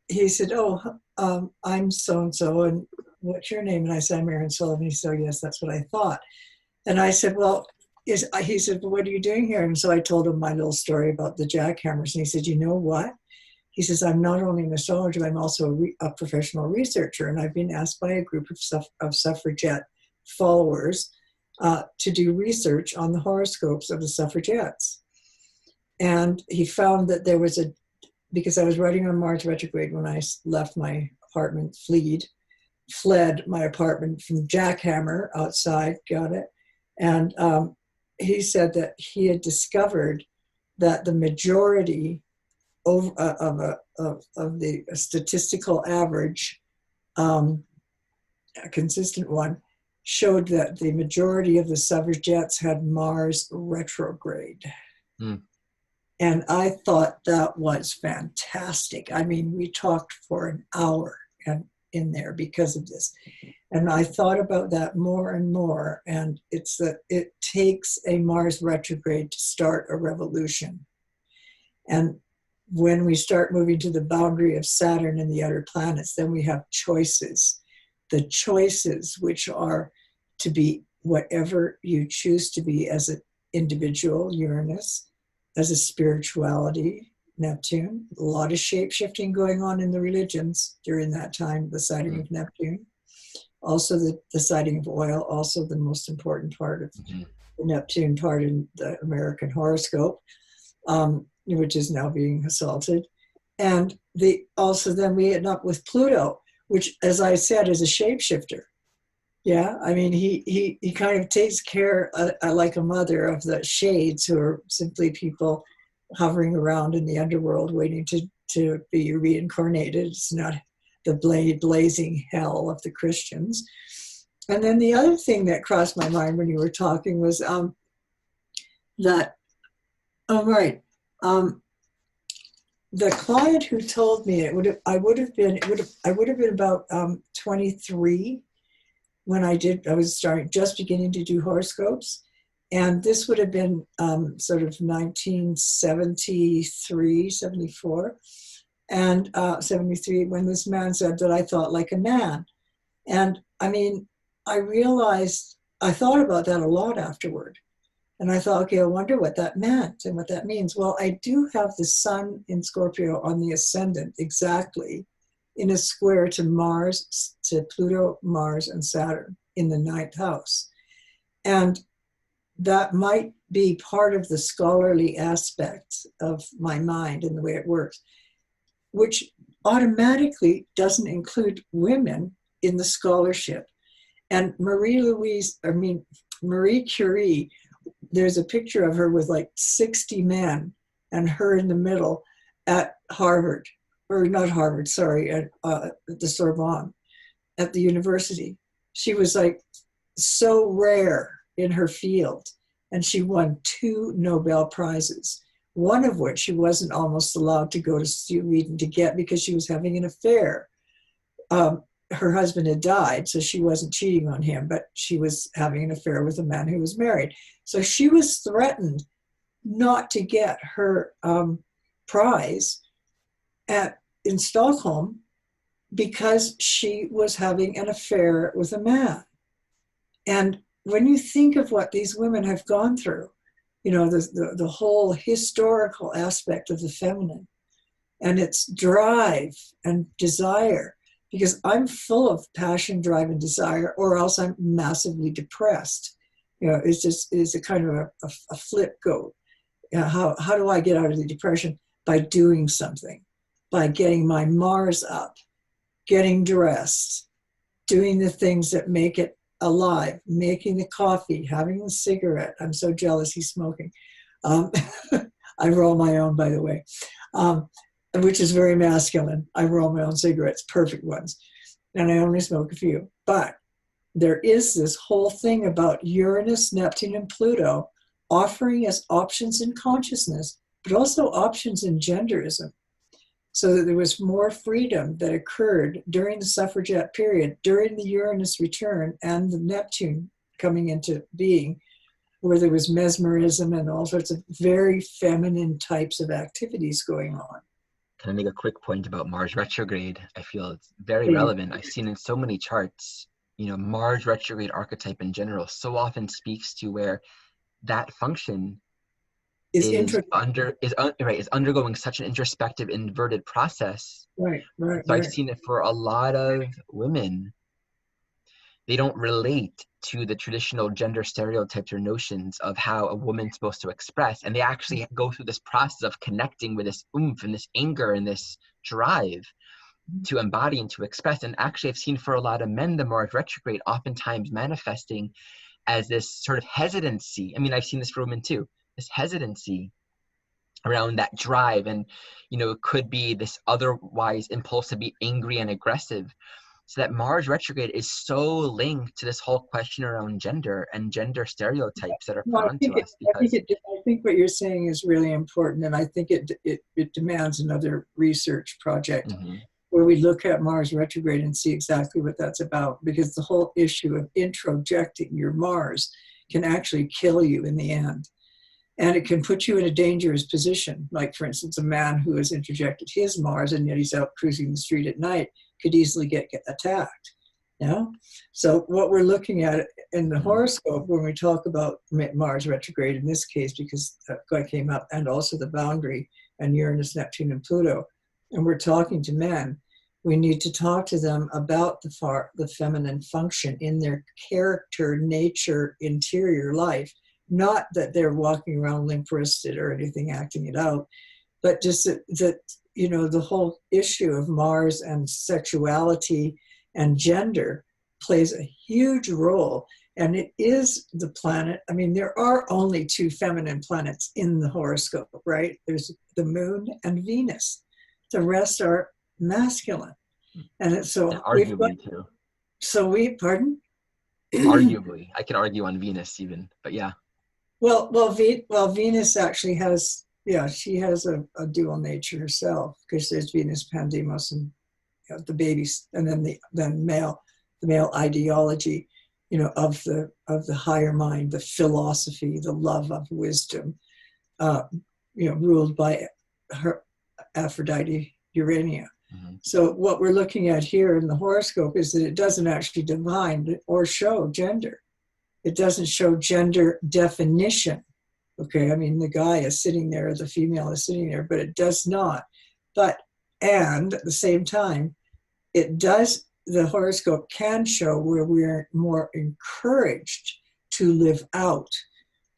Speaker 2: he said, I'm so-and-so, and what's your name? And I said, I'm Erin Sullivan. He said, oh, yes, that's what I thought. And I said, he said, well, what are you doing here? And so I told him my little story about the jackhammers. And he said, you know what? He says, I'm not only an astrologer, but I'm also a professional researcher. And I've been asked by a group of suffragette followers to do research on the horoscopes of the suffragettes. And he found that there was because I was writing on Mars retrograde when I left my apartment, fled my apartment from jackhammer outside, got it. And he said that he had discovered that the majority of the statistical average, a consistent one, showed that the majority of the suffragettes had Mars retrograde.
Speaker 6: Mm.
Speaker 2: And I thought that was fantastic. I mean, we talked for an hour in there because of this. And I thought about that more and more. And it's that it takes a Mars retrograde to start a revolution. And when we start moving to the boundary of Saturn and the outer planets, then we have choices. The choices, which are to be whatever you choose to be as an individual, Uranus, as a spirituality, Neptune. A lot of shape-shifting going on in the religions during that time, the sighting of Neptune. Also the sighting of oil, also the most important part of the Neptune part in the American horoscope, which is now being assaulted. And also then we end up with Pluto, which, as I said, is a shapeshifter. Yeah, I mean, he kind of takes care, like a mother, of the shades, who are simply people hovering around in the underworld waiting to be reincarnated. It's not the blazing hell of the Christians. And then the other thing that crossed my mind when you were talking was that, the client who told me I would have been about 23 when I was just beginning to do horoscopes. And this would have been sort of 1973, 74, and 73, when this man said that I thought like a man. And I mean, I thought about that a lot afterward. And I thought, okay, I wonder what that meant and what that means. Well, I do have the sun in Scorpio on the ascendant exactly in a square to Mars, to Pluto, Mars, and Saturn in the 9th house. And that might be part of the scholarly aspect of my mind and the way it works, which automatically doesn't include women in the scholarship. And Marie Curie, there's a picture of her with like 60 men and her in the middle at Harvard, or not Harvard, sorry, at the Sorbonne, at the university. She was like so rare in her field, and she won 2 Nobel Prizes, one of which she wasn't almost allowed to go to Sweden to get because she was having an affair. Her husband had died, so she wasn't cheating on him, but she was having an affair with a man who was married. So she was threatened not to get her prize in Stockholm because she was having an affair with a man. And when you think of what these women have gone through, you know, the whole historical aspect of the feminine and its drive and desire, because I'm full of passion, drive, and desire, or else I'm massively depressed. You know, it's a kind of a flip go. You know, how do I get out of the depression? By doing something, by getting my Mars up, getting dressed, doing the things that make it alive, making the coffee, having the cigarette. I'm so jealous he's smoking. I roll my own, by the way. Which is very masculine. I roll my own cigarettes, perfect ones. And I only smoke a few. But there is this whole thing about Uranus, Neptune, and Pluto offering us options in consciousness, but also options in genderism. So that there was more freedom that occurred during the suffragette period, during the Uranus return and the Neptune coming into being, where there was mesmerism and all sorts of very feminine types of activities going on.
Speaker 6: Can I make a quick point about Mars retrograde? I feel it's very relevant. I've seen in so many charts, you know, Mars retrograde archetype in general so often speaks to where that function is undergoing such an introspective, inverted process.
Speaker 2: Right.
Speaker 6: So I've seen it for a lot of women. They don't relate to the traditional gender stereotypes or notions of how a woman's supposed to express. And they actually go through this process of connecting with this oomph and this anger and this drive to embody and to express. And actually I've seen for a lot of men, the Mars retrograde oftentimes manifesting as this sort of hesitancy. I mean, I've seen this for women too, this hesitancy around that drive. And, you know, it could be this otherwise impulse to be angry and aggressive. So that Mars retrograde is so linked to this whole question around gender and gender stereotypes that are
Speaker 2: No,
Speaker 6: put onto us, because
Speaker 2: I think what you're saying is really important, and I think it demands another research project where we look at Mars retrograde and see exactly what that's about, because the whole issue of introjecting your Mars can actually kill you in the end. And it can put you in a dangerous position. Like, for instance, a man who has interjected his Mars and yet he's out cruising the street at night could easily get attacked. Yeah. So what we're looking at in the horoscope when we talk about Mars retrograde in this case, because that guy came up, and also the boundary and Uranus, Neptune, and Pluto, and we're talking to men, we need to talk to them about the feminine function in their character, nature, interior life. Not that they're walking around limp-wristed or anything, acting it out, but just that you know, the whole issue of Mars and sexuality and gender plays a huge role. And it is the planet. I mean, there are only two feminine planets in the horoscope, right? There's the moon and Venus. The rest are masculine. And so
Speaker 6: arguably too.
Speaker 2: So pardon?
Speaker 6: Arguably. I can argue on Venus even, but yeah.
Speaker 2: Well, Venus actually has, she has a dual nature herself, because there's Venus Pandemos and the babies, and then the male ideology, you know, of the higher mind, the philosophy, the love of wisdom, you know, ruled by her Aphrodite Urania. So what we're looking at here in the horoscope is that it doesn't actually define or show gender. It doesn't show gender definition. Okay, I mean, the guy is sitting there, the female is sitting there, but it does not. And at the same time, it does, the horoscope can show where we're more encouraged to live out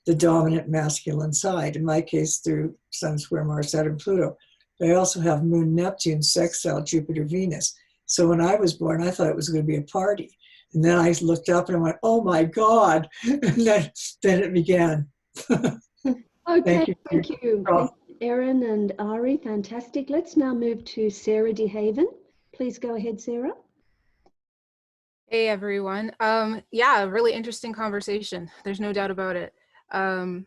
Speaker 2: the dominant masculine side. In my case, through Sun, Square, Mars, Saturn, Pluto. But I also have Moon, Neptune, sextile, Jupiter, Venus. So when I was born, I thought it was going to be a party. And then I looked up and I went, oh my God. And then it began.
Speaker 1: Okay, thank you. Erin and Ari, fantastic. Let's now move to Sarah DeHaven. Please go ahead, Sarah.
Speaker 7: Hey, everyone. Yeah, really interesting conversation. There's no doubt about it. I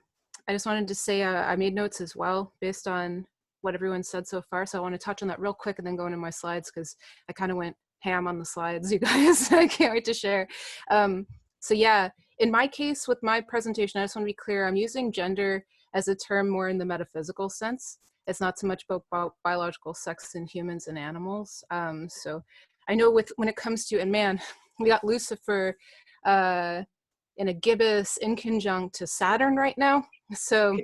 Speaker 7: just wanted to say I made notes as well based on what everyone said so far. So I want to touch on that real quick and then go into my slides, because I kind of went ham on the slides, you guys. I can't wait to share. So yeah, in my case with my presentation, I just want to be clear, I'm using gender as a term more in the metaphysical sense. It's not so much about biological sex in humans and animals. So I know when it comes to, and man, we got Lucifer in a gibbous inconjunct to Saturn right now. So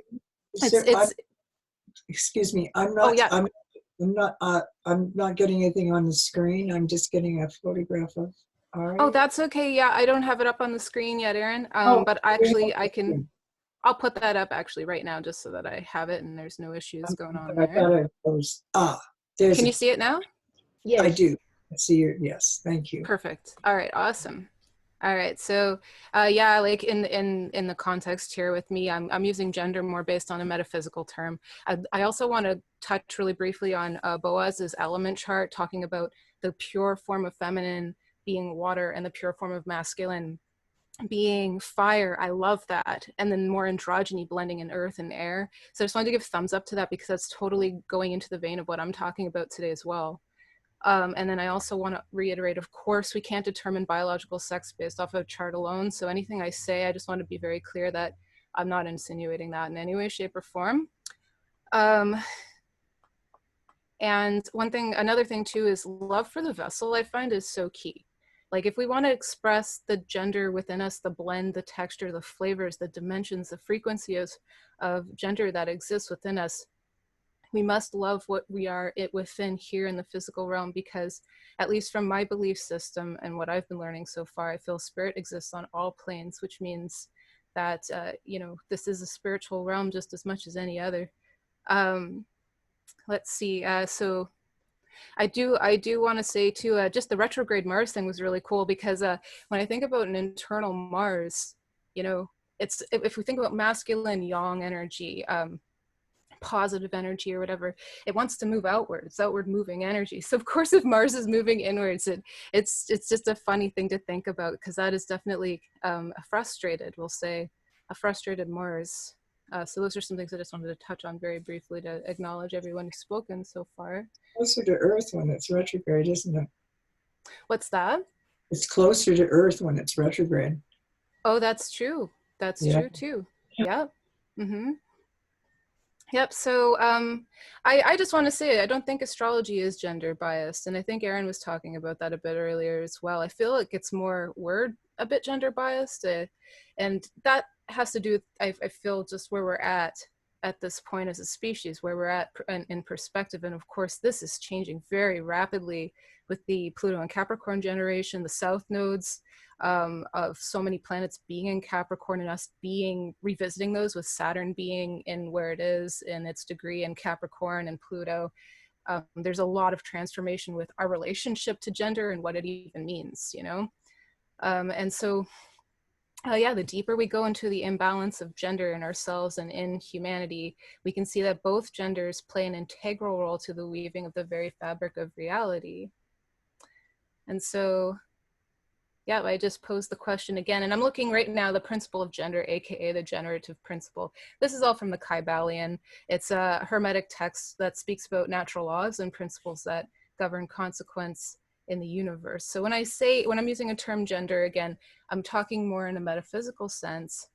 Speaker 2: excuse me, I'm not, I'm not getting anything on the screen. I'm just getting a photograph of Ari.
Speaker 7: Oh, that's okay. Yeah, I don't have it up on the screen yet, Erin. But actually I'll put that up actually right now, just so that I have it and there's no issues going on there. Can you see it now?
Speaker 2: Yes. I do. I see your, yes, thank you.
Speaker 7: Perfect. All right, awesome. All right, so yeah, like in the context here with me, I'm using gender more based on a metaphysical term. I also want to touch really briefly on Boaz's element chart, talking about the pure form of feminine being water and the pure form of masculine being fire. I love that. And then more androgyny blending in earth and air. So I just wanted to give thumbs up to that, because that's totally going into the vein of what I'm talking about today as well. And then I also want to reiterate, of course, we can't determine biological sex based off of a chart alone. So anything I say, I just want to be very clear that I'm not insinuating that in any way, shape, or form. And another thing too, is love for the vessel, I find, is so key. Like if we want to express the gender within us, the blend, the texture, the flavors, the dimensions, the frequencies of gender that exists within us, we must love what we are within here in the physical realm, because at least from my belief system and what I've been learning so far, I feel spirit exists on all planes, which means that, you know, this is a spiritual realm just as much as any other. Let's see. So I do want to say too, just the retrograde Mars thing was really cool, because when I think about an internal Mars, you know, it's, if we think about masculine yang energy, positive energy or whatever. It wants to move outward. It's outward moving energy. So of course, if Mars is moving inwards, it's just a funny thing to think about, because that is definitely a frustrated Mars. So those are some things I just wanted to touch on very briefly to acknowledge everyone who's spoken so far.
Speaker 2: Closer to Earth when it's retrograde, isn't it?
Speaker 7: What's that?
Speaker 2: It's closer to Earth when it's retrograde.
Speaker 7: Oh, that's true. That's true too. Yep. Mm-hmm. Yep. So I just want to say, I don't think astrology is gender biased. And I think Erin was talking about that a bit earlier as well. I feel like it's more a bit gender biased. And that has to do with, I feel, just where we're at this point as a species, where we're at in perspective. And of course, this is changing very rapidly with the Pluto and Capricorn generation, the south nodes, of so many planets being in Capricorn, and us revisiting those with Saturn being in where it is in its degree in Capricorn, and Pluto. There's a lot of transformation with our relationship to gender and what it even means, you know? And so, the deeper we go into the imbalance of gender in ourselves and in humanity, we can see that both genders play an integral role to the weaving of the very fabric of reality. And so, I just posed the question again, and I'm looking right now, the principle of gender, aka the generative principle. This is all from the Kybalion. It's a Hermetic text that speaks about natural laws and principles that govern consequence in the universe. So when I'm using a term gender, again, I'm talking more in a metaphysical sense.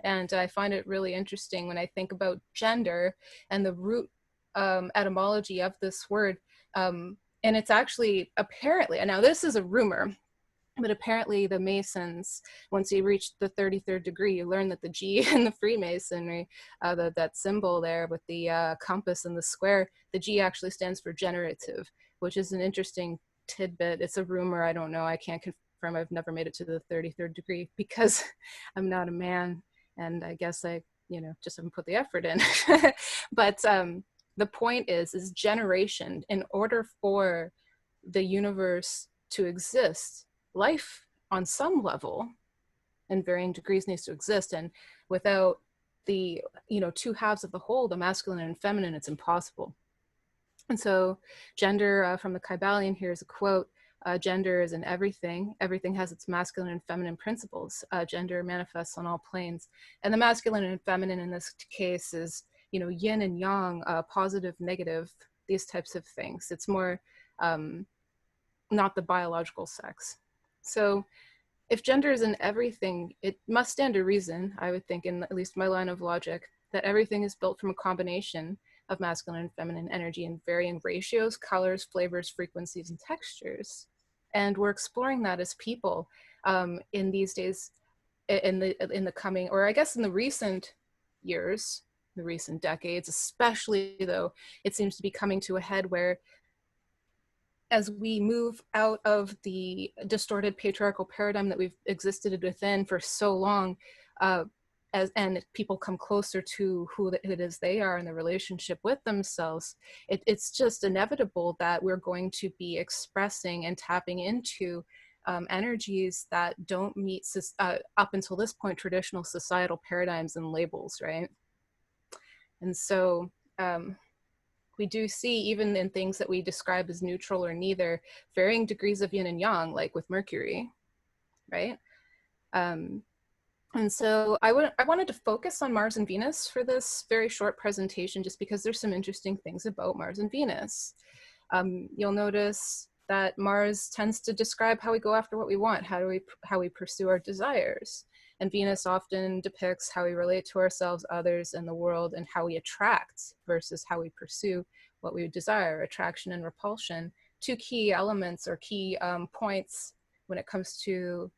Speaker 7: And I find it really interesting when I think about gender and the root etymology of this word. And it's actually apparently, and now this is a rumor, but apparently the Masons, once you reach the 33rd degree, you learn that the G in the Freemasonry, that symbol there with the compass and the square, the G actually stands for generative, which is an interesting tidbit. It's a rumor, I don't know, I can't confirm. I've never made it to the 33rd degree because I'm not a man, and I guess I, just haven't put the effort in. But the point is generation. In order for the universe to exist, life on some level and varying degrees needs to exist, and without the two halves of the whole, the masculine and feminine, it's impossible. And so gender, from the Kybalion, here's a quote: gender is in everything. Everything has its masculine and feminine principles. Gender manifests on all planes, and the masculine and feminine in this case is yin and yang, positive, negative, these types of things. It's more not the biological sex. So if gender is in everything, it must stand to reason, I would think, in at least my line of logic, that everything is built from a combination of masculine and feminine energy in varying ratios, colors, flavors, frequencies, and textures. And we're exploring that as people in these days, in the coming, or I guess in the recent years, the recent decades, especially though, it seems to be coming to a head where, as we move out of the distorted patriarchal paradigm that we've existed within for so long, and people come closer to who it is they are in the relationship with themselves, it's just inevitable that we're going to be expressing and tapping into energies that don't meet, up until this point, traditional societal paradigms and labels, right? And so, we do see, even in things that we describe as neutral or neither, varying degrees of yin and yang, like with Mercury, right? And so I wanted to focus on Mars and Venus for this very short presentation, just because there's some interesting things about Mars and Venus. You'll notice that Mars tends to describe how we go after what we want, how we pursue our desires. And Venus often depicts how we relate to ourselves, others, and the world, and how we attract versus how we pursue what we desire, attraction and repulsion. Two key elements or key points when it comes to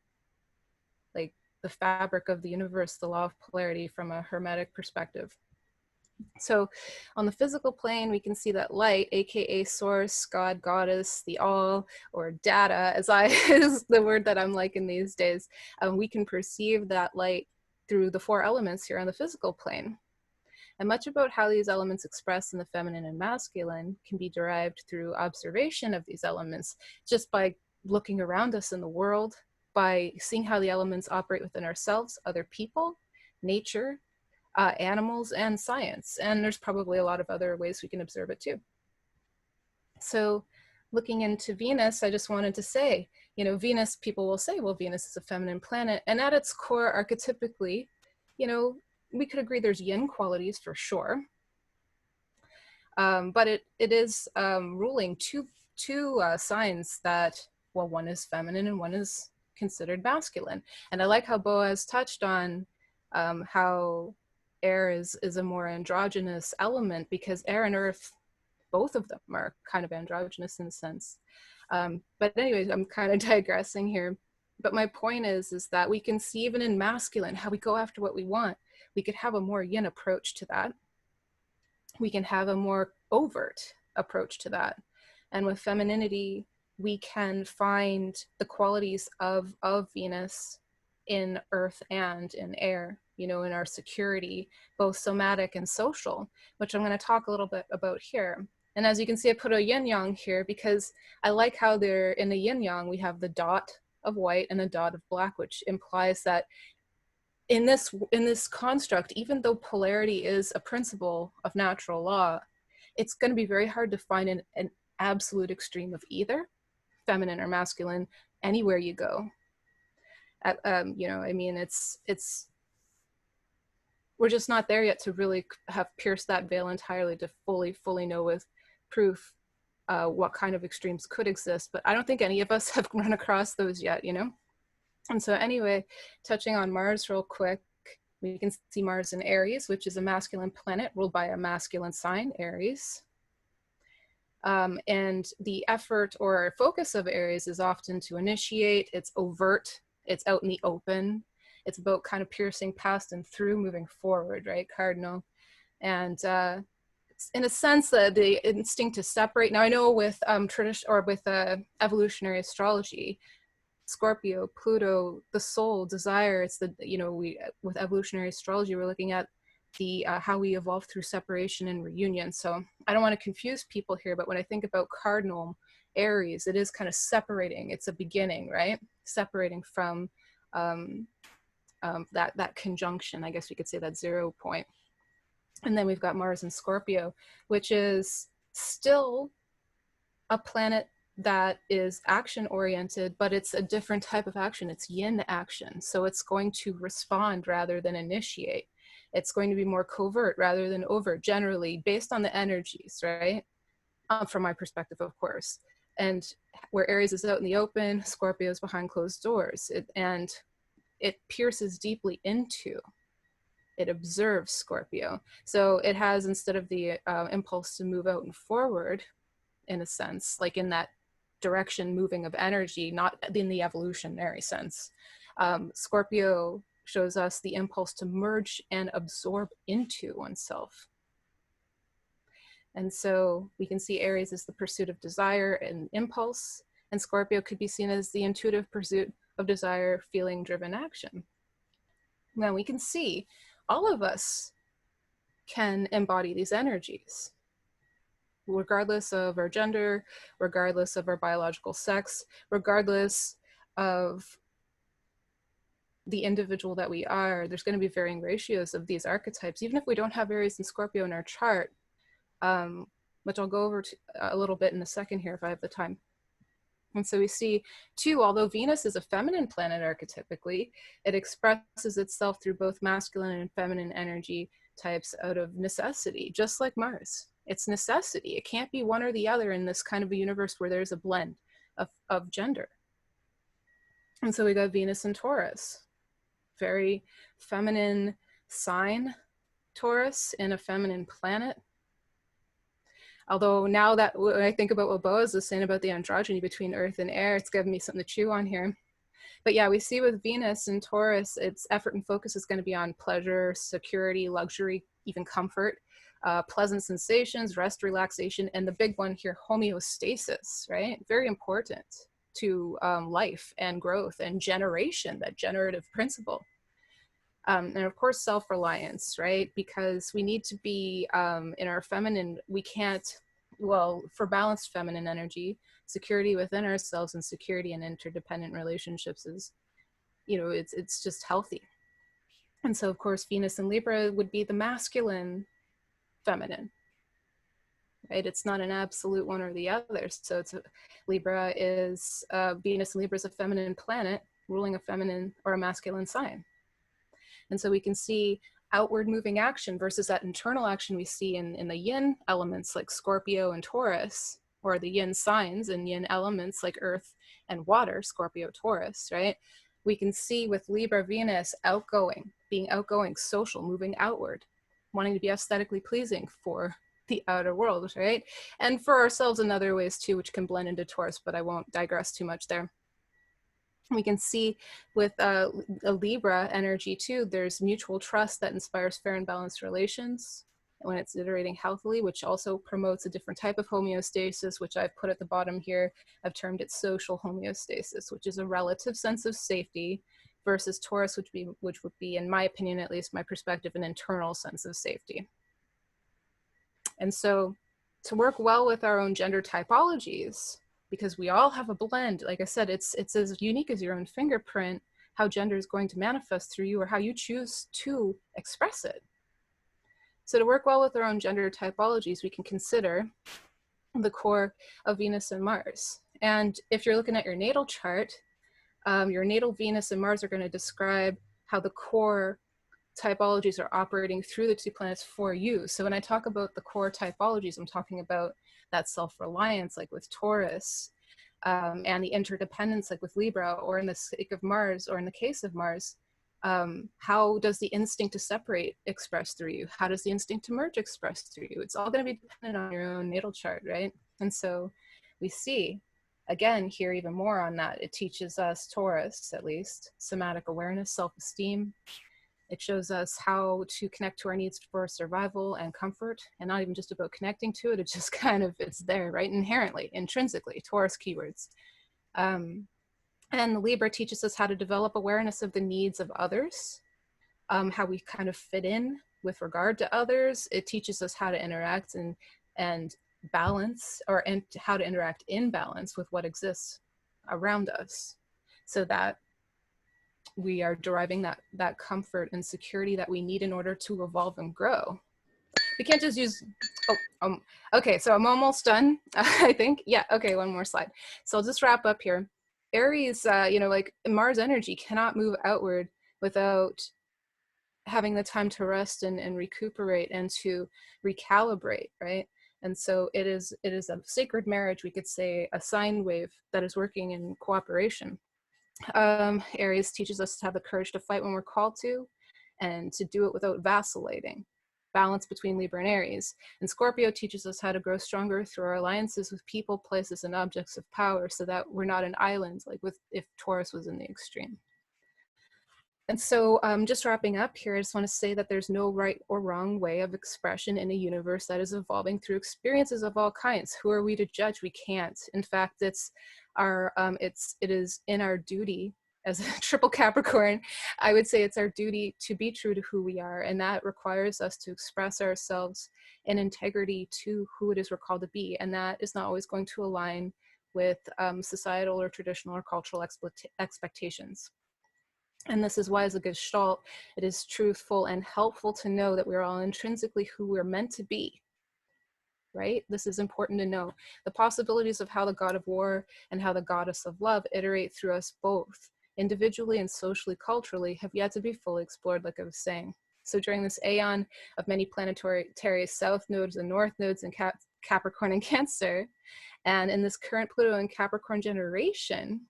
Speaker 7: like the fabric of the universe, the law of polarity from a Hermetic perspective. So on the physical plane, we can see that light, aka source, God, goddess, the all, or data, as is the word that I'm liking these days. We can perceive that light through the four elements here on the physical plane. And much about how these elements express in the feminine and masculine can be derived through observation of these elements, just by looking around us in the world, by seeing how the elements operate within ourselves, other people, nature, animals, and science. And there's probably a lot of other ways we can observe it too. So looking into Venus, I just wanted to say, you know, Venus, people will say, well, Venus is a feminine planet. And at its core, archetypically, you know, we could agree there's yin qualities for sure. But it is ruling two signs that, well, one is feminine and one is considered masculine. And I like how Boaz touched on how air is a more androgynous element, because air and earth, both of them are kind of androgynous in a sense. But anyways, I'm kind of digressing here. But my point is that we can see even in masculine how we go after what we want. We could have a more yin approach to that. We can have a more overt approach to that. And with femininity, we can find the qualities of Venus in earth and in air, you know, in our security, both somatic and social, which I'm going to talk a little bit about here. And as you can see, I put a yin yang here because I like how they're in the yin yang, we have the dot of white and the dot of black, which implies that in this construct, even though polarity is a principle of natural law, it's going to be very hard to find an absolute extreme of either, feminine or masculine, anywhere you go. You know, I mean, we're just not there yet to really have pierced that veil entirely to fully know with proof what kind of extremes could exist. But I don't think any of us have run across those yet, you know? And so anyway, touching on Mars real quick, we can see Mars in Aries, which is a masculine planet ruled by a masculine sign, Aries. And the effort or focus of Aries is often to initiate. It's overt, it's out in the open. It's about kind of piercing past and through, moving forward, right? Cardinal. And in a sense, the instinct to separate. Now I know with tradition or with evolutionary astrology, Scorpio, Pluto, the soul, desire, it's the, you know, with evolutionary astrology, we're looking at the how we evolve through separation and reunion. So I don't want to confuse people here, but when I think about cardinal Aries, it is kind of separating. It's a beginning, right? Separating from that conjunction, I guess we could say that 0 point. And then we've got Mars in Scorpio, which is still a planet that is action oriented, but it's a different type of action. It's yin action. So it's going to respond rather than initiate. It's going to be more covert rather than overt, generally based on the energies, right? From my perspective, of course. And where Aries is out in the open, Scorpio is behind closed doors. And it pierces deeply into, it observes Scorpio. So it has, instead of the impulse to move out and forward, in a sense, like in that direction moving of energy, not in the evolutionary sense. Scorpio shows us the impulse to merge and absorb into oneself. And so we can see Aries as the pursuit of desire and impulse, and Scorpio could be seen as the intuitive pursuit of desire, feeling driven action. Now we can see all of us can embody these energies, regardless of our gender, regardless of our biological sex, regardless of the individual that we are. There's going to be varying ratios of these archetypes, even if we don't have Aries and Scorpio in our chart, which I'll go over a little bit in a second here if I have the time. And so we see too, although Venus is a feminine planet archetypically, it expresses itself through both masculine and feminine energy types out of necessity, just like Mars. It's necessity. It can't be one or the other in this kind of a universe where there's a blend of gender. And so we got Venus and Taurus, very feminine sign, Taurus, in a feminine planet. Although now that when I think about what Boaz was saying about the androgyny between earth and air, it's given me something to chew on here. But yeah, we see with Venus and Taurus, its effort and focus is going to be on pleasure, security, luxury, even comfort, pleasant sensations, rest, relaxation, and the big one here, homeostasis, right? Very important to life and growth and generation, that generative principle. And of course, self-reliance, right? Because we need to be in our feminine, we can't, well, for balanced feminine energy, security within ourselves and security in interdependent relationships is, you know, it's just healthy. And so, of course, Venus in Libra would be the masculine feminine, right? It's not an absolute one or the other. So Libra is, Venus in Libra is a feminine planet ruling a feminine or a masculine sign. And so we can see outward moving action versus that internal action we see in the yin elements like Scorpio and Taurus, or the yin signs and yin elements like earth and water, Scorpio, Taurus, right? We can see with Libra Venus outgoing, being outgoing, social, moving outward, wanting to be aesthetically pleasing for the outer world, right? And for ourselves in other ways too, which can blend into Taurus, but I won't digress too much there. We can see with a Libra energy too, there's mutual trust that inspires fair and balanced relations when it's iterating healthily, which also promotes a different type of homeostasis, which I've put at the bottom here. I've termed it social homeostasis, which is a relative sense of safety, versus Taurus, which would be, in my opinion, at least my perspective, an internal sense of safety. And so to work well with our own gender typologies, because we all have a blend, like I said, it's as unique as your own fingerprint, how gender is going to manifest through you or how you choose to express it. So to work well with our own gender typologies, we can consider the core of Venus and Mars. And if you're looking at your natal chart, your natal Venus and Mars are going to describe how the core typologies are operating through the two planets for you. So when I talk about the core typologies, I'm talking about that self-reliance, like with Taurus, and the interdependence, like with Libra, or in the sake of Mars, or in the case of Mars, how does the instinct to separate express through you? How does the instinct to merge express through you? It's all going to be dependent on your own natal chart, right? And so we see, again, here even more on that. It teaches us, Taurus at least, somatic awareness, self-esteem. It shows us how to connect to our needs for survival and comfort, and not even just about connecting to it. It's just kind of, it's there, right? Inherently, intrinsically, Taurus keywords. And Libra teaches us how to develop awareness of the needs of others, how we kind of fit in with regard to others. It teaches us how to interact and balance, and how to interact in balance with what exists around us, so that we are deriving that comfort and security that we need in order to evolve and grow. We can't just use, okay, so I'm almost done, I think. Yeah, okay, one more slide. So I'll just wrap up here. Aries, like Mars energy cannot move outward without having the time to rest and recuperate and to recalibrate, right? And so it is a sacred marriage, we could say, a sine wave that is working in cooperation. Aries teaches us to have the courage to fight when we're called to, and to do it without vacillating. Balance between Libra and Aries. And Scorpio teaches us how to grow stronger through our alliances with people, places, and objects of power, so that we're not an island, like if Taurus was in the extreme. And so just wrapping up here, I just want to say that there's no right or wrong way of expression in a universe that is evolving through experiences of all kinds. Who are we to judge? We can't. In fact, it is in our duty as a triple Capricorn, I would say it's our duty to be true to who we are. And that requires us to express ourselves in integrity to who it is we're called to be. And that is not always going to align with societal or traditional or cultural expectations. And this is why, as a Gestalt, it is truthful and helpful to know that we're all intrinsically who we're meant to be, right? This is important to know. The possibilities of how the god of war and how the goddess of love iterate through us both, individually and socially, culturally, have yet to be fully explored, like I was saying. So during this aeon of many planetary south nodes and north nodes in Capricorn and Cancer, and in this current Pluto and Capricorn generation,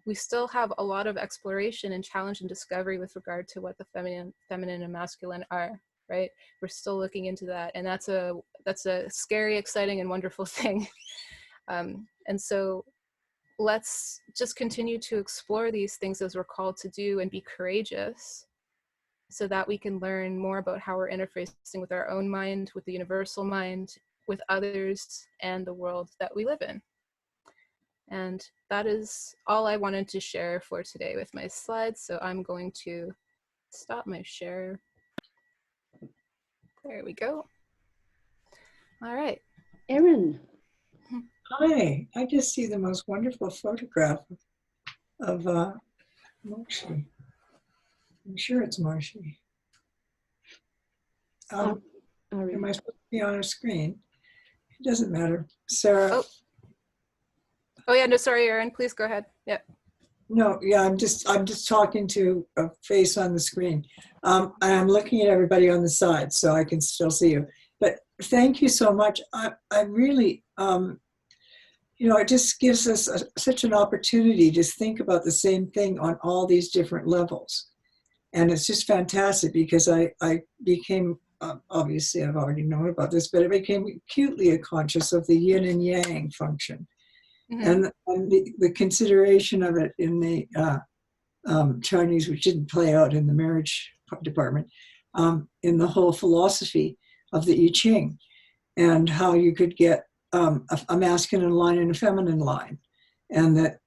Speaker 7: we still have a lot of exploration and challenge and discovery with regard to what the feminine and masculine are, right? We're still looking into that, and that's a scary, exciting, and wonderful thing. And so let's just continue to explore these things as we're called to do, and be courageous, so that we can learn more about how we're interfacing with our own mind, with the universal mind, with others, and the world that we live in. And that is all I wanted to share for today with my slides. So I'm going to stop my share. There we go. All right.
Speaker 1: Erin.
Speaker 2: Hi, I just see the most wonderful photograph of Moshe. I'm sure it's Moshe. Am I supposed to be on a screen? It doesn't matter. Sarah.
Speaker 7: Oh yeah, no, sorry, Erin. Please go ahead. Yep.
Speaker 2: No, yeah, I'm just talking to a face on the screen. I'm looking at everybody on the side, so I can still see you. But thank you so much. I really, it just gives us such an opportunity to think about the same thing on all these different levels. And it's just fantastic because I became, obviously I've already known about this, but I became acutely conscious of the yin and yang function. Mm-hmm. And the consideration of it in the Chinese, which didn't play out in the marriage department, in the whole philosophy of the I Ching, and how you could get a masculine line and a feminine line, and that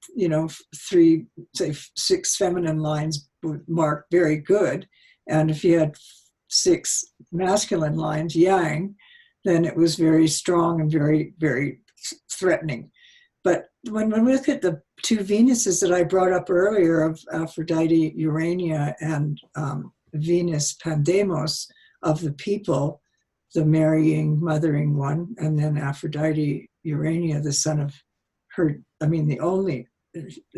Speaker 2: 6 feminine lines would mark very good, and if you had 6 masculine lines, yang, then it was very strong and very, very threatening. But when we look at the 2 Venuses that I brought up earlier of Aphrodite Urania and Venus Pandemos of the people, the marrying, mothering one, and then Aphrodite Urania, the son of her,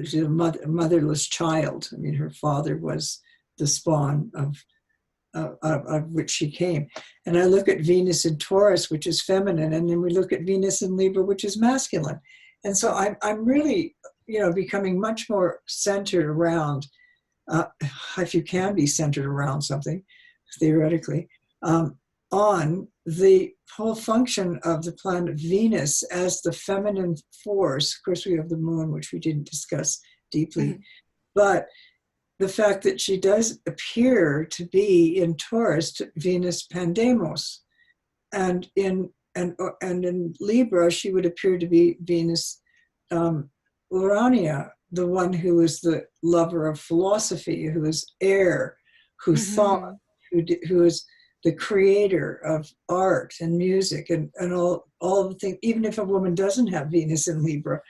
Speaker 2: she's a motherless child. I mean, her father was the spawn of which she came. And I look at Venus in Taurus, which is feminine, and then we look at Venus in Libra, which is masculine. And so I'm really, becoming much more centered around, if you can be centered around something, theoretically, on the whole function of the planet Venus as the feminine force. Of course, we have the moon, which we didn't discuss deeply, mm-hmm. but the fact that she does appear to be in Taurus, Venus Pandemos, and in Libra, she would appear to be Venus Urania, the one who is the lover of philosophy, who is air, who mm-hmm. thought, who is the creator of art and music and all the things. Even if a woman doesn't have Venus in Libra,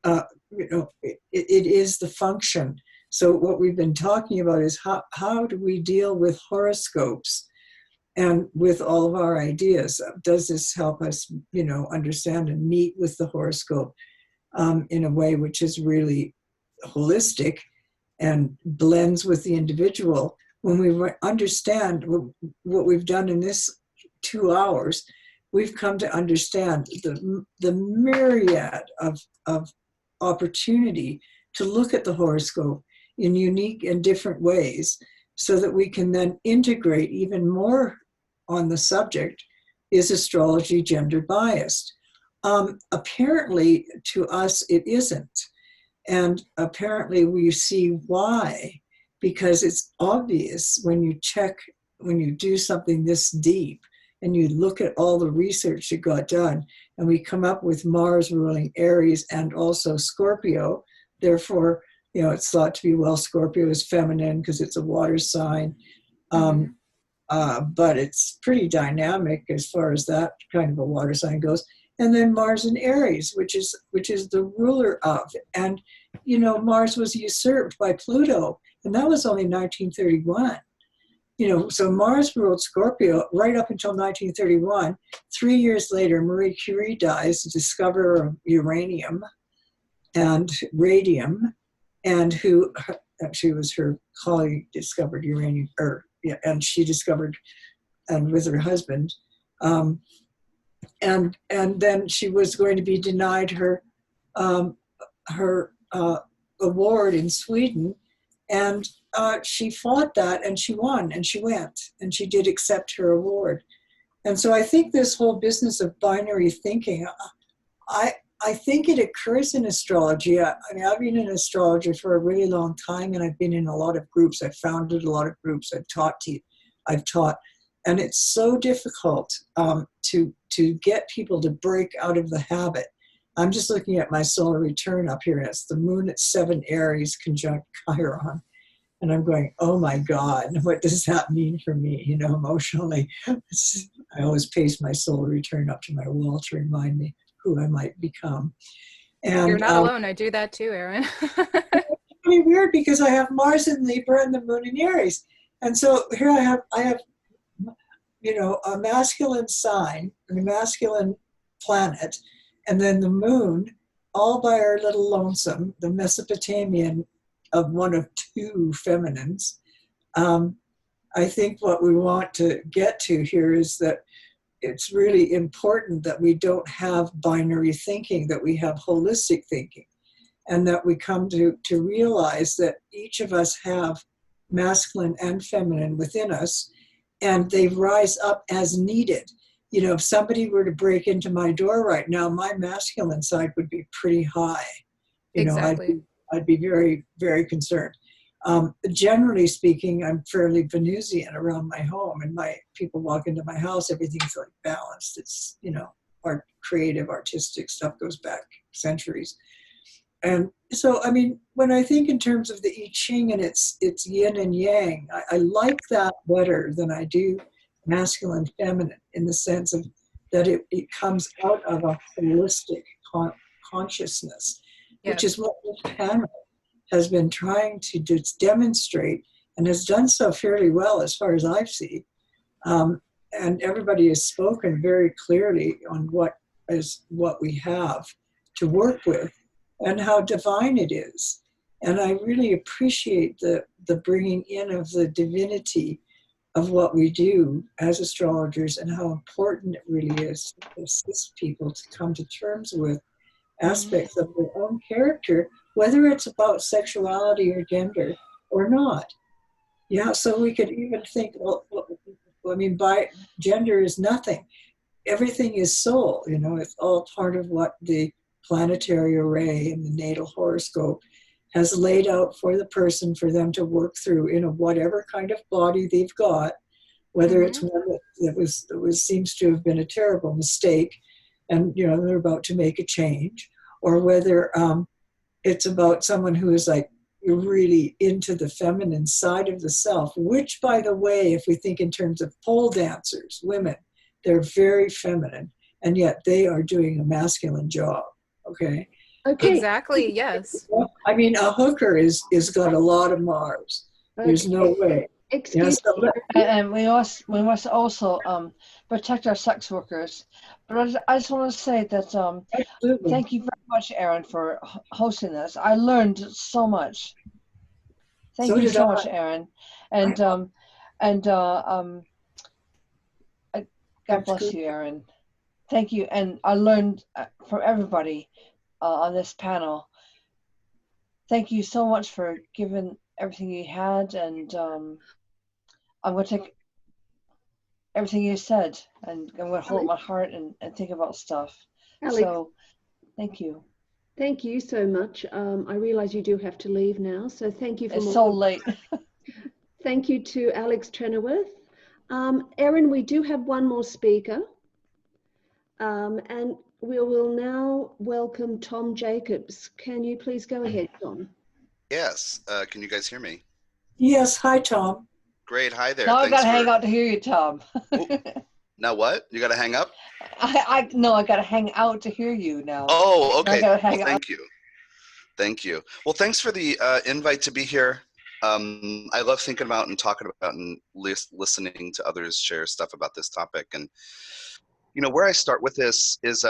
Speaker 2: it is the function. So what we've been talking about is how do we deal with horoscopes and with all of our ideas? Does this help us, understand and meet with the horoscope in a way which is really holistic and blends with the individual? When we understand what we've done in this 2 hours, we've come to understand the myriad of opportunity to look at the horoscope in unique and different ways so that we can then integrate even more on the subject. Is astrology gender biased? Apparently to us it isn't. And apparently we see why, because it's obvious when you do something this deep and you look at all the research that got done, and we come up with Mars ruling Aries and also Scorpio. Therefore, it's thought to be, Scorpio is feminine because it's a water sign. But it's pretty dynamic as far as that kind of a water sign goes. And then Mars in Aries, which is the ruler of. And, Mars was usurped by Pluto, and that was only 1931. So Mars ruled Scorpio right up until 1931. 3 years later, Marie Curie dies, the discoverer of uranium and radium, and who actually was her colleague discovered uranium, and she discovered, and with her husband, and then she was going to be denied her award in Sweden, and she fought that, and she won, and she went, and she did accept her award. And so I think this whole business of binary thinking, I think it occurs in astrology. I've been an astrologer for a really long time, and I've been in a lot of groups. I've founded a lot of groups. I've taught, and it's so difficult to get people to break out of the habit. I'm just looking at my solar return up here. It's the moon at 7 Aries conjunct Chiron. And I'm going, oh my God, what does that mean for me, emotionally? I always paste my solar return up to my wall to remind me who I might become. And
Speaker 7: you're not alone. I do that too, Erin.
Speaker 2: It's really weird because I have Mars in Libra and the moon in Aries. And so here I have, you know, a masculine sign, a masculine planet, and then the moon, all by our little lonesome, the Mesopotamian of one of two feminines. I think what we want to get to here is that it's really important that we don't have binary thinking, that we have holistic thinking, and that we come to realize that each of us have masculine and feminine within us, and they rise up as needed. You know, if somebody were to break into my door right now, my masculine side would be pretty high. You
Speaker 7: Exactly.
Speaker 2: know, I'd be very, very concerned. Generally speaking, I'm fairly Venusian around my home, and my people walk into my house, everything's like balanced. It's, you know, our creative, artistic stuff goes back centuries. And so, I mean, when I think in terms of the I Ching and it's yin and yang, I like that better than I do masculine, feminine, in the sense of that it comes out of a holistic consciousness, which is what this panel has been trying to demonstrate, and has done so fairly well as far as I've seen. And everybody has spoken very clearly on what we have to work with and how divine it is. And I really appreciate the bringing in of the divinity of what we do as astrologers, and how important it really is to assist people to come to terms with aspects of their own character, whether it's about sexuality or gender or not. Yeah, so we could even think, well, I mean, by gender is nothing. Everything is soul, you know, it's all part of what the planetary array and the natal horoscope has laid out for the person, for them to work through in a whatever kind of body they've got, whether it's one that seems to have been a terrible mistake, and you know they're about to make a change, or whether it's about someone who is like really into the feminine side of the self, which, by the way, if we think in terms of pole dancers, women, they're very feminine, and yet they are doing a masculine job. Okay.
Speaker 7: Exactly. Yes.
Speaker 2: I mean, a hooker is got a lot of Mars. There's no way.
Speaker 1: Excuse me.
Speaker 3: And we must also protect our sex workers. But I just want to say that thank you very much, Erin, for hosting this. I learned so much. Thank you so much, Erin. And God bless you, Erin. Thank you. And I learned from everybody on this panel. Thank you so much for giving everything you had, and I'm going to take everything you said, and I'm going to hold it in my heart and think about stuff. Alex, so thank you.
Speaker 1: Thank you so much. I realize you do have to leave now, so thank you for
Speaker 3: It's so late.
Speaker 1: Thank you to Alex Trenoweth. Erin, we do have one more speaker, and we will now welcome Tom Jacobs. Can you please go ahead, Tom?
Speaker 8: Yes. Can you guys hear me?
Speaker 2: Yes. Hi, Tom.
Speaker 8: Great. Hi there.
Speaker 3: Now I got to hang out to hear you, Tom.
Speaker 8: Now what? You got to hang up?
Speaker 3: No, I got to hang out to hear you now.
Speaker 8: Oh, okay.
Speaker 3: Well, thank
Speaker 8: you. Thank you. Well, thanks for the invite to be here. I love thinking about and talking about and listening to others share stuff about this topic. And, you know, where I start with this is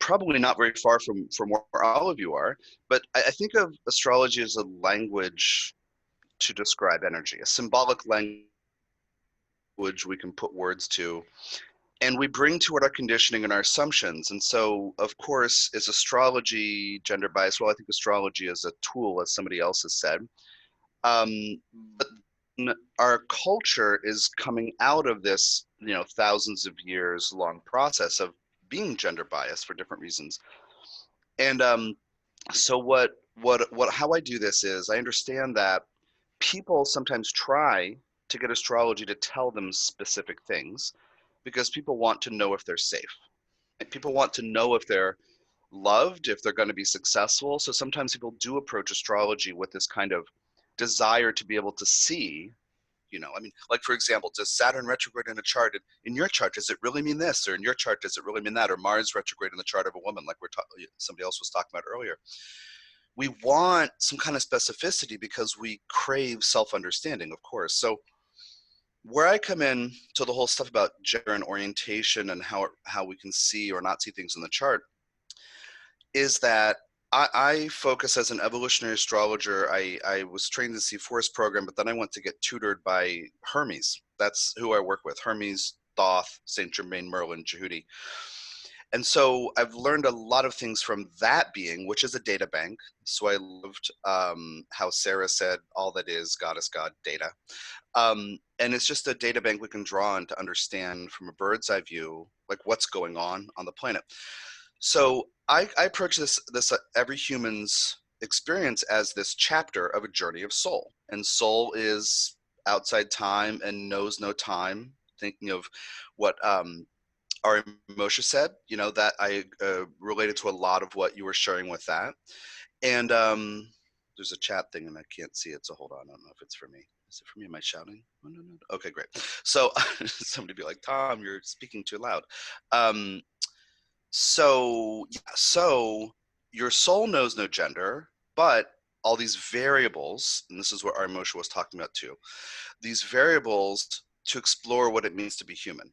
Speaker 8: probably not very far from where all of you are, but I think of astrology as a language to describe energy, a symbolic language we can put words to, and we bring to it our conditioning and our assumptions. And so, of course, is astrology gender biased? Well, I think astrology is a tool, as somebody else has said. But our culture is coming out of this, you know, thousands of years long process of being gender biased for different reasons. And so how I do this is I understand that people sometimes try to get astrology to tell them specific things because people want to know if they're safe. People want to know if they're loved, if they're going to be successful. So sometimes people do approach astrology with this kind of desire to be able to see, you know, I mean, like, for example, does Saturn retrograde in a chart, in your chart, does it really mean this? Or in your chart, does it really mean that? Or Mars retrograde in the chart of a woman, like somebody else was talking about earlier. we want some kind of specificity because we crave self-understanding, of course. So where I come in to the whole stuff about gender and orientation and how we can see or not see things in the chart is that I focus as an evolutionary astrologer. I was trained in the C4S program, but then I went to get tutored by Hermes. That's who I work with: Hermes, Thoth, Saint Germain, Merlin, Jehudi. And so I've learned a lot of things from that being, which is a data bank. So I loved how Sarah said, all that is God is God data. And it's just a data bank we can draw on to understand from a bird's eye view, like what's going on the planet. So I approach this every human's experience as this chapter of a journey of soul. And soul is outside time and knows no time, thinking of what our Moshe said, you know, that I related to a lot of what you were sharing with that. And there's a chat thing and I can't see it, so hold on. I don't know if it's for me. Is it for me? Am I shouting? Oh, no. Okay, great. So somebody be like, Tom, you're speaking too loud. So your soul knows no gender, but all these variables, and this is what our Moshe was talking about too, these variables to explore what it means to be human.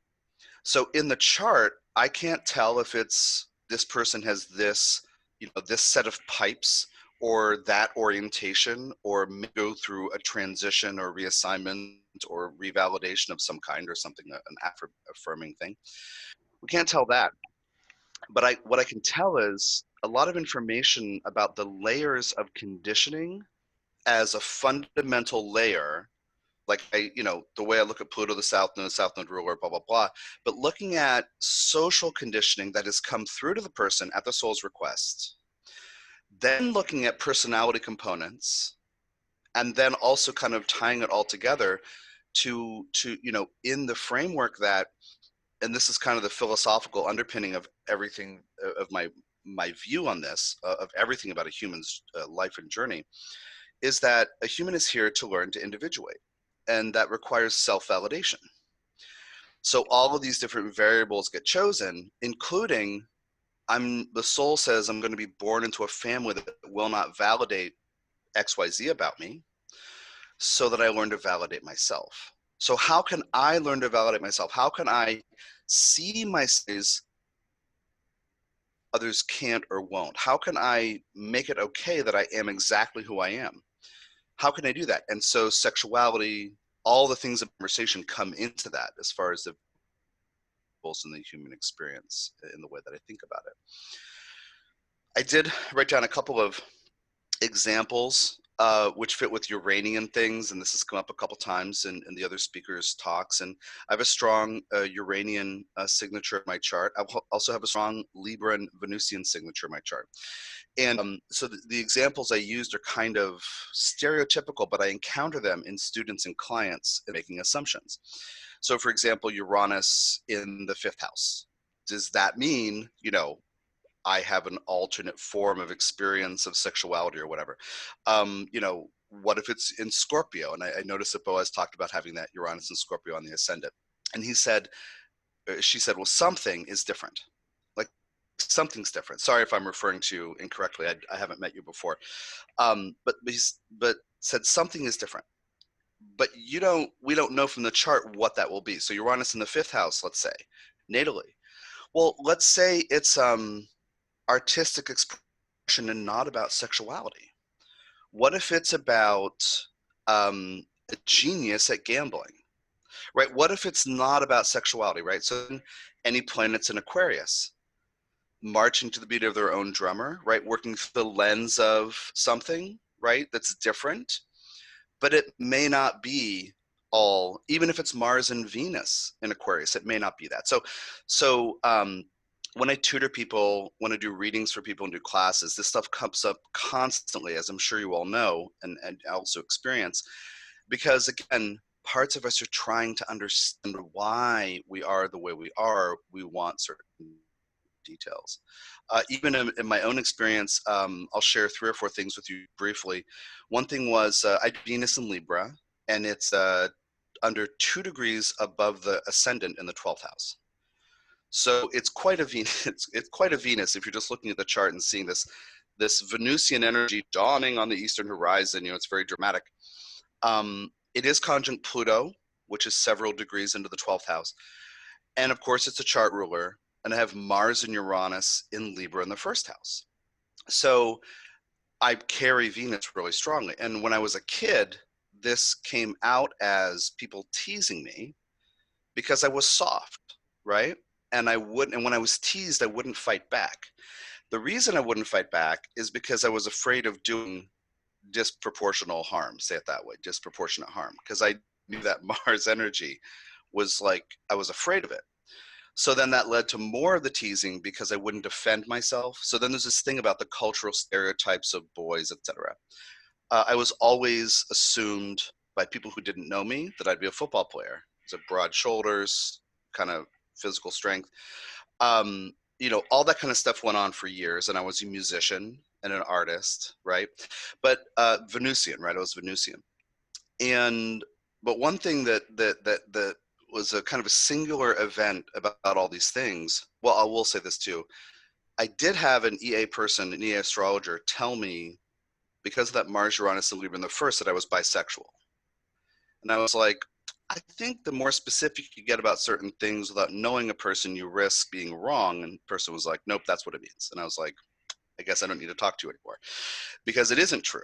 Speaker 8: So in the chart, I can't tell if it's this person has this, you know, this set of pipes or that orientation, or may go through a transition or reassignment or revalidation of some kind or something, an affirming thing. We can't tell that. But what I can tell is a lot of information about the layers of conditioning as a fundamental layer. Like the way I look at Pluto, the South Node ruler, blah, blah, blah. But looking at social conditioning that has come through to the person at the soul's request, then looking at personality components, and then also kind of tying it all together to in the framework that, and this is kind of the philosophical underpinning of everything, of my view on this, of everything about a human's life and journey, is that a human is here to learn to individuate. And that requires self-validation. So all of these different variables get chosen, including the soul says I'm going to be born into a family that will not validate XYZ about me, so that I learn to validate myself. So how can I learn to validate myself? How can I see myself others can't or won't? How can I make it okay that I am exactly who I am? How can I do that? And so sexuality, all the things in conversation come into that as far as the in the human experience in the way that I think about it. I did write down a couple of examples which fit with Uranian things, and this has come up a couple times in the other speakers' talks. And I have a strong Uranian signature in my chart. I also have a strong Libra and Venusian signature in my chart. And so the examples I used are kind of stereotypical, but I encounter them in students and clients in making assumptions. So for example, Uranus in the 5th house. Does that mean, I have an alternate form of experience of sexuality or whatever? What if it's in Scorpio? And I noticed that Boaz talked about having that Uranus and Scorpio on the ascendant. And she said, well, something is different. Like something's different. Sorry if I'm referring to you incorrectly. I haven't met you before. But said something is different. But we don't know from the chart what that will be. So Uranus in the 5th house, let's say, natally. Well, let's say it's artistic expression and not about sexuality. What if it's about a genius at gambling, right? What if it's not about sexuality, right? So any planets in Aquarius, marching to the beat of their own drummer, right? Working through the lens of something, right? That's different, but it may not be all, even if it's Mars and Venus in Aquarius, it may not be that. So when I tutor people, when I do readings for people and do classes, this stuff comes up constantly, as I'm sure you all know and also experience, because again, parts of us are trying to understand why we are the way we are. We want certain details. Even in my own experience, I'll share 3 or 4 things with you briefly. One thing was I had Venus in Libra, and it's under 2 degrees above the ascendant in the 12th house. So it's quite a Venus. It's quite a Venus if you're just looking at the chart and seeing this this Venusian energy dawning on the eastern horizon. It's very dramatic. It is conjunct Pluto, which is several degrees into the 12th house. And of course, it's a chart ruler. And I have Mars and Uranus in Libra in the 1st house. So I carry Venus really strongly. And when I was a kid, this came out as people teasing me because I was soft, right? And when I was teased, I wouldn't fight back. The reason I wouldn't fight back is because I was afraid of doing disproportional harm, say it that way, disproportionate harm, because I knew that Mars energy was like, I was afraid of it. So then that led to more of the teasing because I wouldn't defend myself. So then there's this thing about the cultural stereotypes of boys, etc. I was always assumed by people who didn't know me that I'd be a football player. So broad shoulders, kind of physical strength. All that kind of stuff went on for years, and I was a musician and an artist, right? But Venusian, right? I was Venusian. But one thing that was a kind of a singular event about all these things, well, I will say this too. I did have an EA person, an EA astrologer, tell me, because of that Mars, Uranus, and Libra in the 1st, that I was bisexual. And I was like, I think the more specific you get about certain things without knowing a person, you risk being wrong. And the person was like, nope, that's what it means. And I was like, I guess I don't need to talk to you anymore, because it isn't true.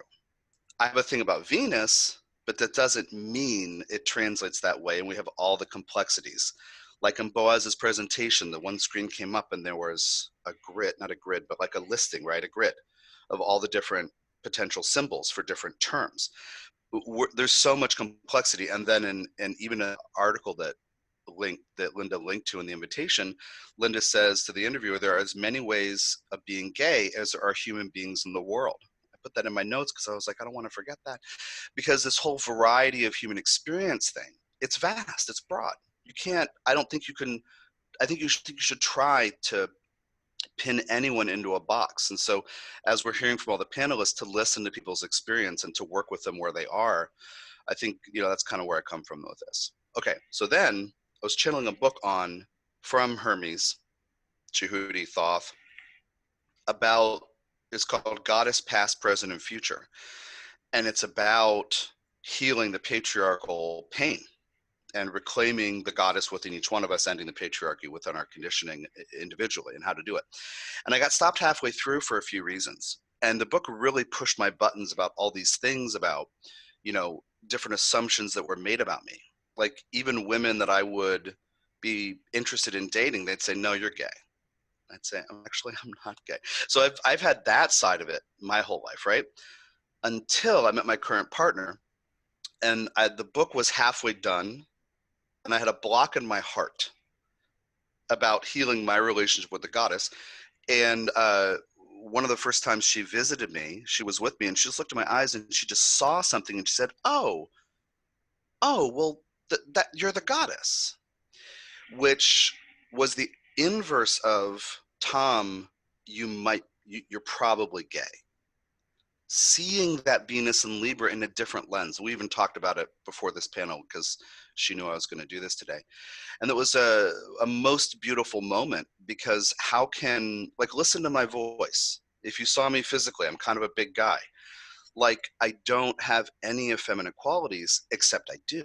Speaker 8: I have a thing about Venus, but that doesn't mean it translates that way. And we have all the complexities. Like in Boaz's presentation, the one screen came up and there was a grid, not a grid, but like a listing, right? A grid of all the different potential symbols for different terms. There's so much complexity. And then in even an article that Linda linked to in the invitation, Linda says to the interviewer, there are as many ways of being gay as there are human beings in the world. I put that in my notes because I was like, I don't want to forget that, because this whole variety of human experience thing, it's vast, it's broad. You can't, I don't think you can, I think you should try to pin anyone into a box. And so as we're hearing from all the panelists, to listen to people's experience and to work with them where they are, I think, that's kind of where I come from with this. Okay, so then I was channeling a book from Hermes, Jehudi Thoth, it's called Goddess Past, Present, and Future. And it's about healing the patriarchal pain and reclaiming the goddess within each one of us, ending the patriarchy within our conditioning individually, and how to do it. And I got stopped halfway through for a few reasons. And the book really pushed my buttons about all these things about, different assumptions that were made about me. Like even women that I would be interested in dating, they'd say, no, you're gay. I'd say, I'm not gay. So I've had that side of it my whole life, right? Until I met my current partner, and the book was halfway done, and I had a block in my heart about healing my relationship with the goddess. And one of the first times she visited me, she was with me, and she just looked at my eyes and she just saw something, and she said, oh, well, that you're the goddess, which was the inverse of, Tom, you're probably gay. Seeing that Venus and Libra in a different lens. We even talked about it before this panel because she knew I was going to do this today. And it was a most beautiful moment, because listen to my voice. If you saw me physically, I'm kind of a big guy. Like, I don't have any effeminate qualities, except I do.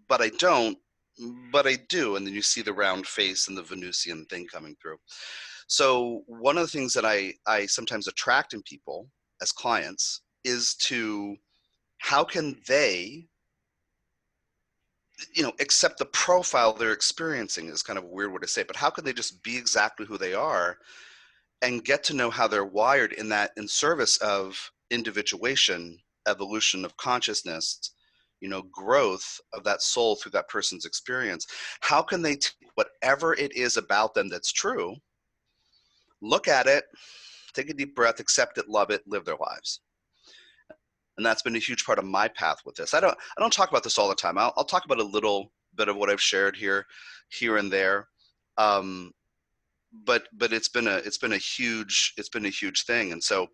Speaker 8: But I don't, but I do. And then you see the round face and the Venusian thing coming through. So one of the things that I sometimes attract in people as clients is to, how can they, accept the profile they're experiencing, is kind of a weird way to say it, but how can they just be exactly who they are and get to know how they're wired in service of individuation, evolution of consciousness, growth of that soul through that person's experience. How can they take whatever it is about them that's true, look at it, take a deep breath, accept it, love it, live their lives? And that's been a huge part of my path with this. I don't talk about this all the time. I'll talk about a little bit of what I've shared here and there. But it's been a huge thing. And so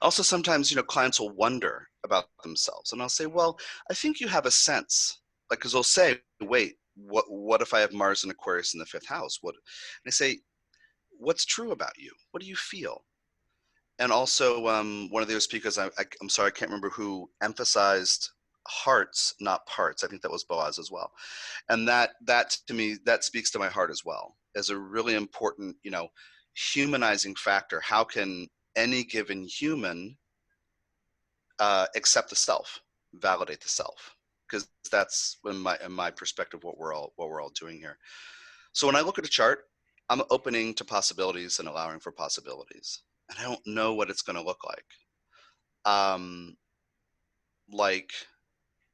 Speaker 8: also sometimes, clients will wonder about themselves, and I'll say, well, I think you have a sense, like, because they'll say, wait, what if I have Mars and Aquarius in the 5th house? And I say, what's true about you? What do you feel? And also, one of the other speakers, I'm sorry, I can't remember who, emphasized hearts, not parts. I think that was Boaz as well. And that to me, that speaks to my heart as well, as a really important, humanizing factor. How can any given human accept the self, validate the self? Because that's in my perspective what we're all doing here. So when I look at a chart, I'm opening to possibilities and allowing for possibilities, and I don't know what it's going to look like. Like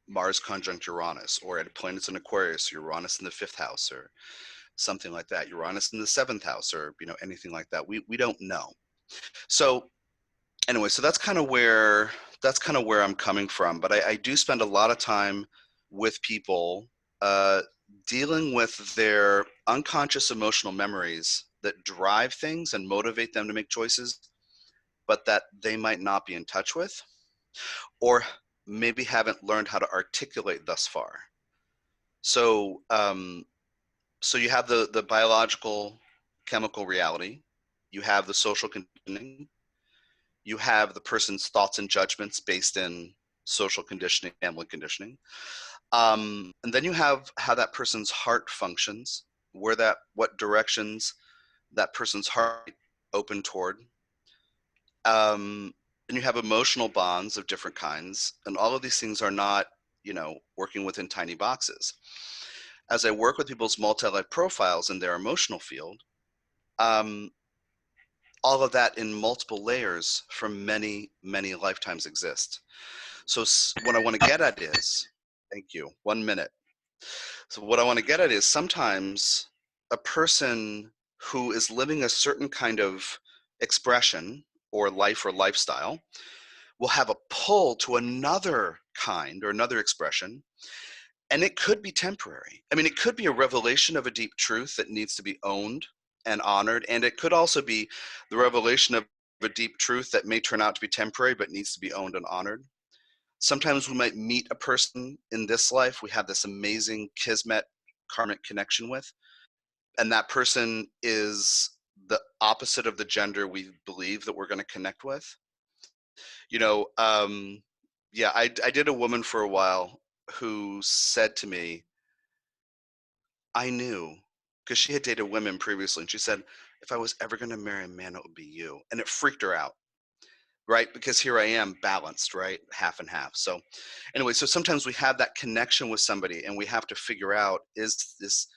Speaker 8: Mars conjunct Uranus, or at planets in Aquarius, Uranus in the 5th house, or something like that. Uranus in the 7th house, or anything like that. We don't know. So anyway, so that's kind of where I'm coming from. But I do spend a lot of time with people dealing with their unconscious emotional memories that drive things and motivate them to make choices, but that they might not be in touch with, or maybe haven't learned how to articulate thus far. So, so you have the biological, chemical reality, you have the social conditioning, you have the person's thoughts and judgments based in social conditioning, family conditioning, and then you have how that person's heart functions, what directions that person's heart open toward. And you have emotional bonds of different kinds, and all of these things are not, working within tiny boxes. As I work with people's multi-life profiles in their emotional field, all of that in multiple layers from many, many lifetimes exist. So what I want to get at is, thank you, 1 minute. So what I want to get at is sometimes a person who is living a certain kind of expression or life or lifestyle will have a pull to another kind or another expression, and it could be temporary. I mean, it could be a revelation of a deep truth that needs to be owned and honored, and it could also be the revelation of a deep truth that may turn out to be temporary but needs to be owned and honored. Sometimes we might meet a person in this life we have this amazing kismet karmic connection with, and that person is the opposite of the gender we believe that we're going to connect with. Yeah, I did a woman for a while who said to me, I knew, because she had dated women previously, and she said, if I was ever going to marry a man, it would be you. And it freaked her out, right? Because here I am balanced, right? Half and half. So anyway, so sometimes we have that connection with somebody and we have to figure out, is this,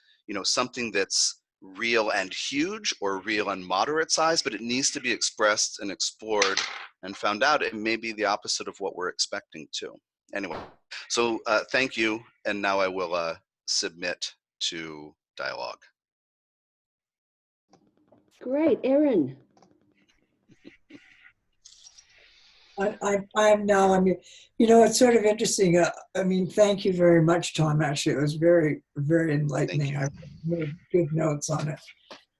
Speaker 8: something that's real and huge or real and moderate size, but it needs to be expressed and explored and found out. It may be the opposite of what we're expecting too. Anyway, so thank you. And now I will submit to dialogue.
Speaker 1: Great, Erin.
Speaker 2: It's sort of interesting. Thank you very much, Tom. Actually, it was very, very enlightening. I made good notes on it.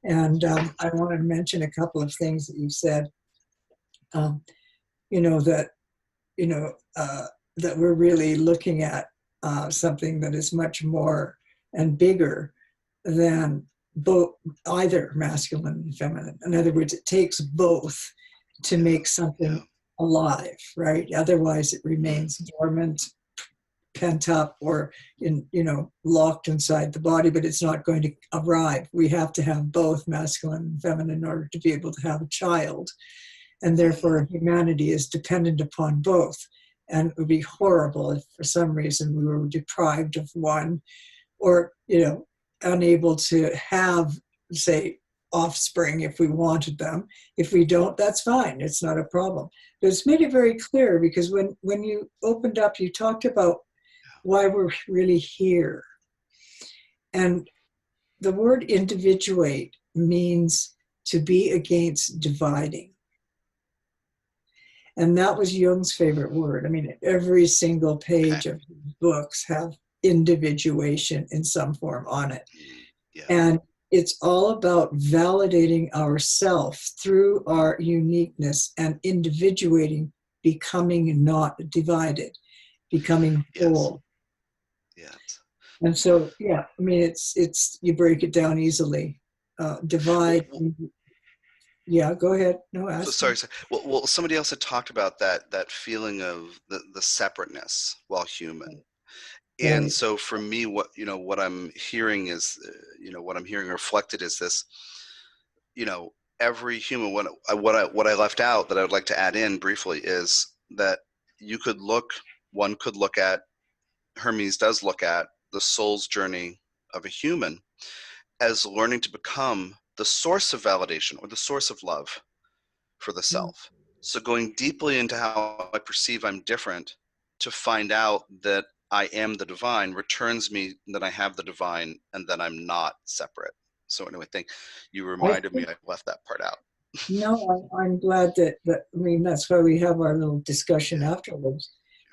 Speaker 2: And I wanted to mention a couple of things that you said, that we're really looking at something that is much more and bigger than either masculine and feminine. In other words, it takes both to make something alive, right? Otherwise it remains dormant, pent up, or locked inside the body, but it's not going to arrive. We have to have both masculine and feminine in order to be able to have a child. And therefore humanity is dependent upon both. And it would be horrible if for some reason we were deprived of one, or unable to have, say, offspring if we wanted them. If we don't, that's fine. It's not a problem. But it's made it very clear, because when you opened up, you talked about why we're really here. And the word individuate means to be against dividing. And that was Jung's favorite word. I mean, every single page of his books have individuation in some form on it. Yeah. And it's all about validating ourself through our uniqueness and individuating, becoming not divided, becoming whole.
Speaker 8: Yes.
Speaker 2: And so, it's you break it down easily. Divide. Yeah, go ahead. No,
Speaker 8: So,
Speaker 2: ask
Speaker 8: sorry.
Speaker 2: me.
Speaker 8: Well, somebody else had talked about that feeling of the separateness while human. And
Speaker 2: Right.
Speaker 8: so for me, what I'm hearing is, what I'm hearing reflected is this, every human, what I left out that I would like to add in briefly is that one could look at, Hermes does look at the soul's journey of a human as learning to become the source of validation or the source of love for the self. So going deeply into how I perceive I'm different to find out that I am the divine returns me that I have the divine and that I'm not separate. So anyway, thank you,
Speaker 2: I
Speaker 8: reminded me
Speaker 2: think,
Speaker 8: I left that part out.
Speaker 2: no, I'm glad that, I mean, that's why we have our little discussion afterwards.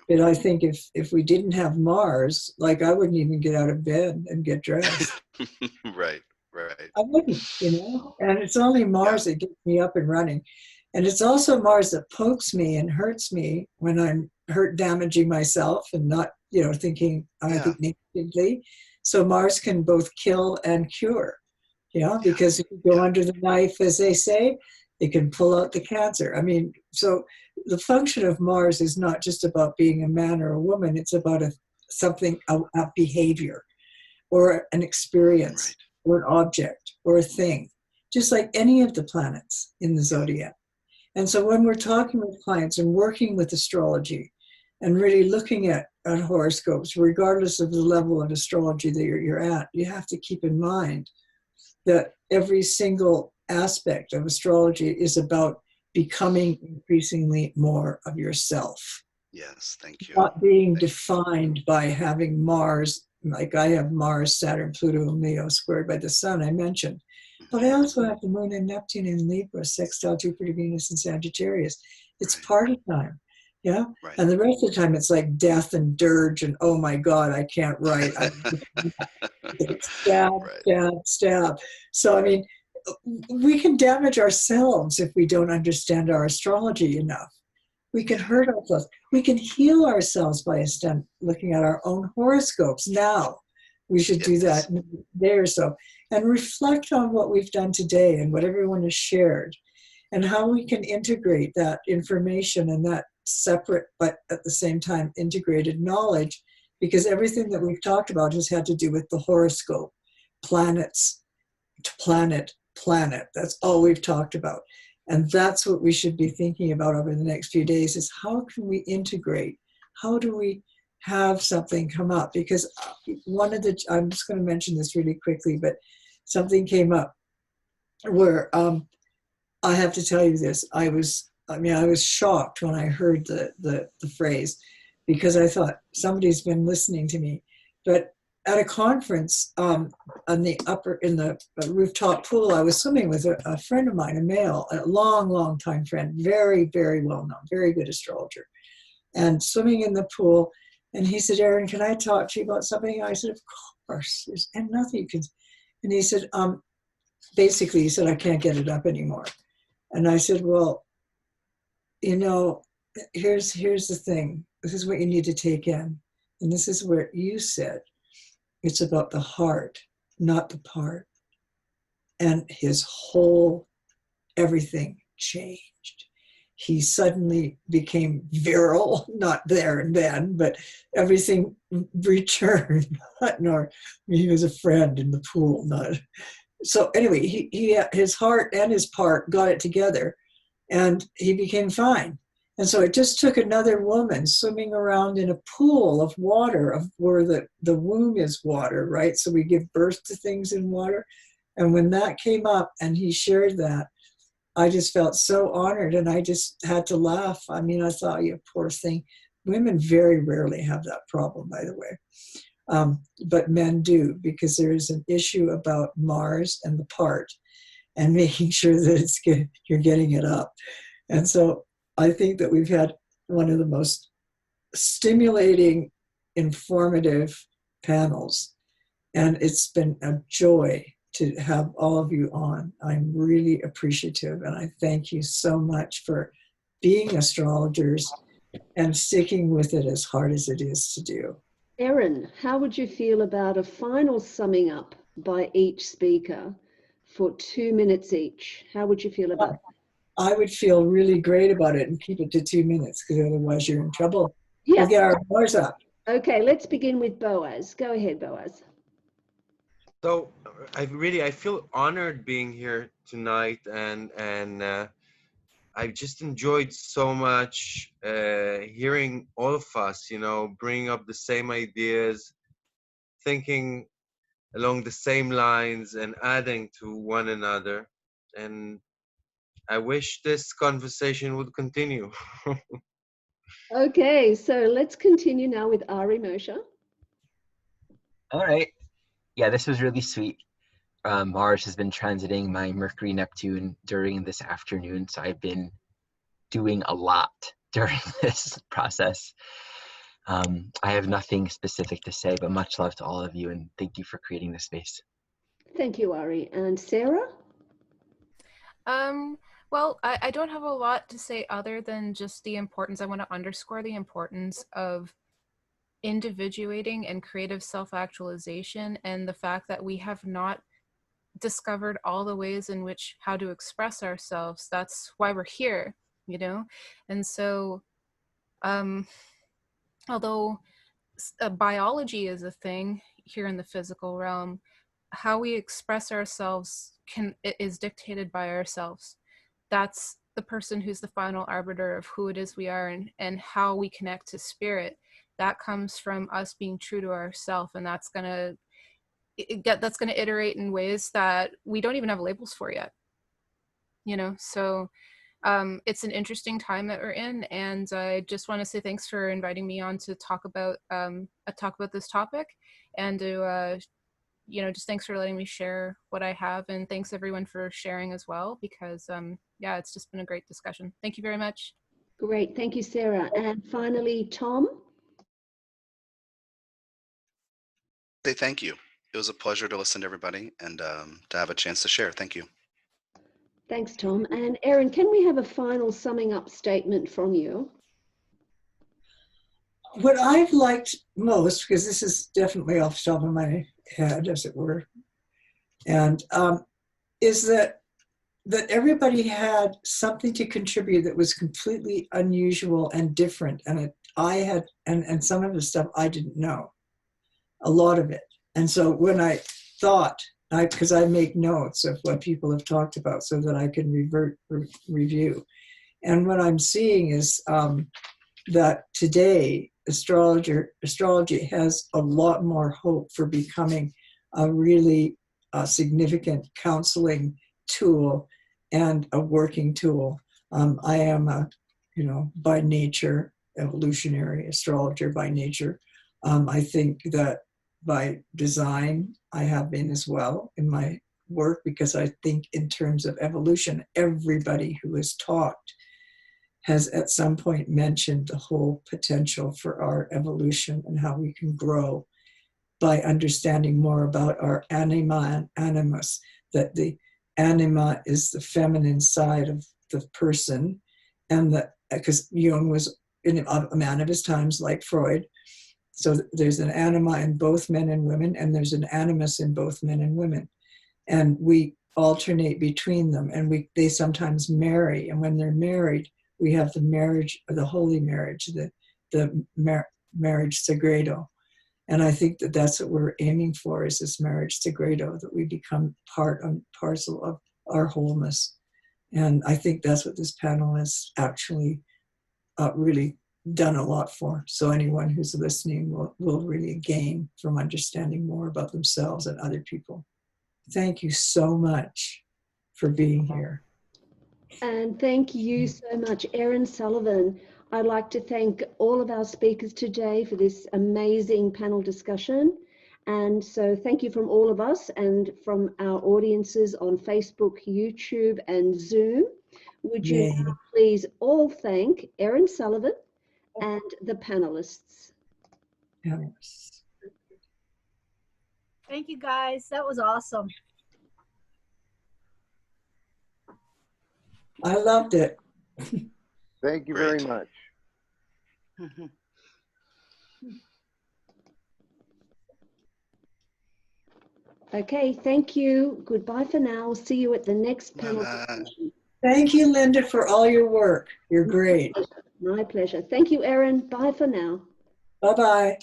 Speaker 2: But I think if we didn't have Mars, like I wouldn't even get out of bed and get dressed.
Speaker 8: Right.
Speaker 2: I wouldn't, and it's only Mars that gets me up and running. And it's also Mars that pokes me and hurts me when I'm damaging myself and not, thinking, I think negatively. So Mars can both kill and cure, because if you go under the knife, as they say, it can pull out the cancer. I mean, so the function of Mars is not just about being a man or a woman, it's about a behavior or an experience or an object or a thing, just like any of the planets in the zodiac. And so when we're talking with clients and working with astrology and really looking at horoscopes, regardless of the level of astrology that you're at, you have to keep in mind that every single aspect of astrology is about becoming increasingly more of yourself.
Speaker 8: Yes, thank you.
Speaker 2: Not being defined by having Mars, like I have Mars, Saturn, Pluto, and Leo squared by the sun, I mentioned. But I also have the Moon and Neptune in Libra, sextile Jupiter, Venus, and Sagittarius. It's party time, yeah?
Speaker 8: Right.
Speaker 2: And the rest of the time, it's like death and dirge and, oh my God, I can't write. Stab. So, I mean, we can damage ourselves if we don't understand our astrology enough. We can hurt ourselves. We can heal ourselves by looking at our own horoscopes now. We should do that in a day or so and reflect on what we've done today and what everyone has shared and how we can integrate that information and that separate but at the same time integrated knowledge, because everything that we've talked about has had to do with the horoscope, planets, planet. That's all we've talked about. And that's what we should be thinking about over the next few days is how can we integrate? How do we have something come up? Because I'm just going to mention this really quickly, but something came up where I have to tell you this. I was shocked when I heard the phrase, because I thought somebody's been listening to me. But at a conference in the rooftop pool, I was swimming with a friend of mine, a male, a long time friend, very, very well known, very good astrologer, and swimming in the pool. And he said, Erin, can I talk to you about something? I said, of course, and nothing you can. And he said, basically, he said, I can't get it up anymore. And I said, well, here's the thing. This is what you need to take in. And this is where you said, it's about the heart, not the part. And his whole everything changed. He suddenly became virile, not there and then, but everything returned. He was a friend in the pool. So anyway, he his heart and his part got it together, and he became fine. And so it just took another woman swimming around in a pool of water, where the womb is water, right? So we give birth to things in water. And when that came up and he shared that, I just felt so honored, and I just had to laugh. I mean, I thought, you poor thing. Women very rarely have that problem, by the way. But men do, because there is an issue about Mars and the part and making sure that you're getting it up. And so I think that we've had one of the most stimulating, informative panels, and it's been a joy to have all of you on. I'm really appreciative, and I thank you so much for being astrologers and sticking with it as hard as it is to do.
Speaker 1: Erin, how would you feel about a final summing up by each speaker for 2 minutes each. How would you feel about that?
Speaker 2: I would feel really great about it and keep it to 2 minutes, because otherwise you're in trouble.
Speaker 1: Yeah.
Speaker 2: We'll get our bars up.
Speaker 1: Okay, let's begin with Boaz. Go ahead, Boaz.
Speaker 5: So I feel honored being here tonight, and I've just enjoyed so much hearing all of us, you know, bring up the same ideas, thinking along the same lines, and adding to one another. And I wish this conversation would continue.
Speaker 1: Okay, so let's continue now with Ari Moshe.
Speaker 6: All right. Yeah, this was really sweet. Mars has been transiting my Mercury Neptune during this afternoon, so I've been doing a lot during this process. I have nothing specific to say, but much love to all of you, and thank you for creating this space.
Speaker 1: Thank you, Ari. And Sarah?
Speaker 7: Well, I don't have a lot to say other than just the importance. I want to underscore the importance of individuating and creative self-actualization, and the fact that we have not discovered all the ways in which how to express ourselves. That's why we're here, you know? And so, although biology is a thing here in the physical realm, how we express ourselves is dictated by ourselves. That's the person who's the final arbiter of who it is we are, and how we connect to spirit. That comes from us being true to ourselves, and that's gonna iterate in ways that we don't even have labels for yet, you know? So it's an interesting time that we're in, and I just want to say thanks for inviting me on to talk about this topic, and to you know, just thanks for letting me share what I have, and thanks everyone for sharing as well, because yeah, it's just been a great discussion. Thank you very much.
Speaker 1: Great, thank you, Sarah. And finally, Tom?
Speaker 8: Say thank you. It was a pleasure to listen to everybody and to have a chance to share. Thank you.
Speaker 1: Thanks, Tom. And Erin, can we have a final summing up statement from you?
Speaker 2: What I've liked most, because this is definitely off the top of my head, as it were, and is that everybody had something to contribute that was completely unusual and different, and and some of the stuff I didn't know, a lot of it. And so when I thought, because I make notes of what people have talked about so that I can review, and what I'm seeing is that today astrology has a lot more hope for becoming a really significant counseling tool and a working tool. I am by nature, evolutionary astrologer by nature. I think that by design, I have been as well in my work, because I think in terms of evolution, everybody who has talked has at some point mentioned the whole potential for our evolution and how we can grow by understanding more about our anima and animus, that the anima is the feminine side of the person, and that because Jung was a man of his times, like Freud, so there's an anima in both men and women, and there's an animus in both men and women, and we alternate between them, and they sometimes marry, and when they're married, we have the marriage, the holy marriage, the marriage sagrado. And I think that that's what we're aiming for, is this marriage sagrado, that we become part and parcel of our wholeness. And I think that's what this panel has actually really done a lot for. So anyone who's listening will really gain from understanding more about themselves and other people. Thank you so much for being here.
Speaker 1: And thank you so much, Erin Sullivan. I'd like to thank all of our speakers today for this amazing panel discussion. And so thank you from all of us and from our audiences on Facebook, YouTube, and Zoom. Would you now please all thank Erin Sullivan and the panelists?
Speaker 2: Yes.
Speaker 9: Thank you, guys. That was awesome.
Speaker 2: I loved it.
Speaker 4: Thank you very much.
Speaker 1: Okay, thank you. Goodbye for now. We'll see you at the next panel discussion.
Speaker 2: Thank you, Linda, for all your work. You're great.
Speaker 1: My pleasure. Thank you, Erin. Bye for now.
Speaker 2: Bye-bye.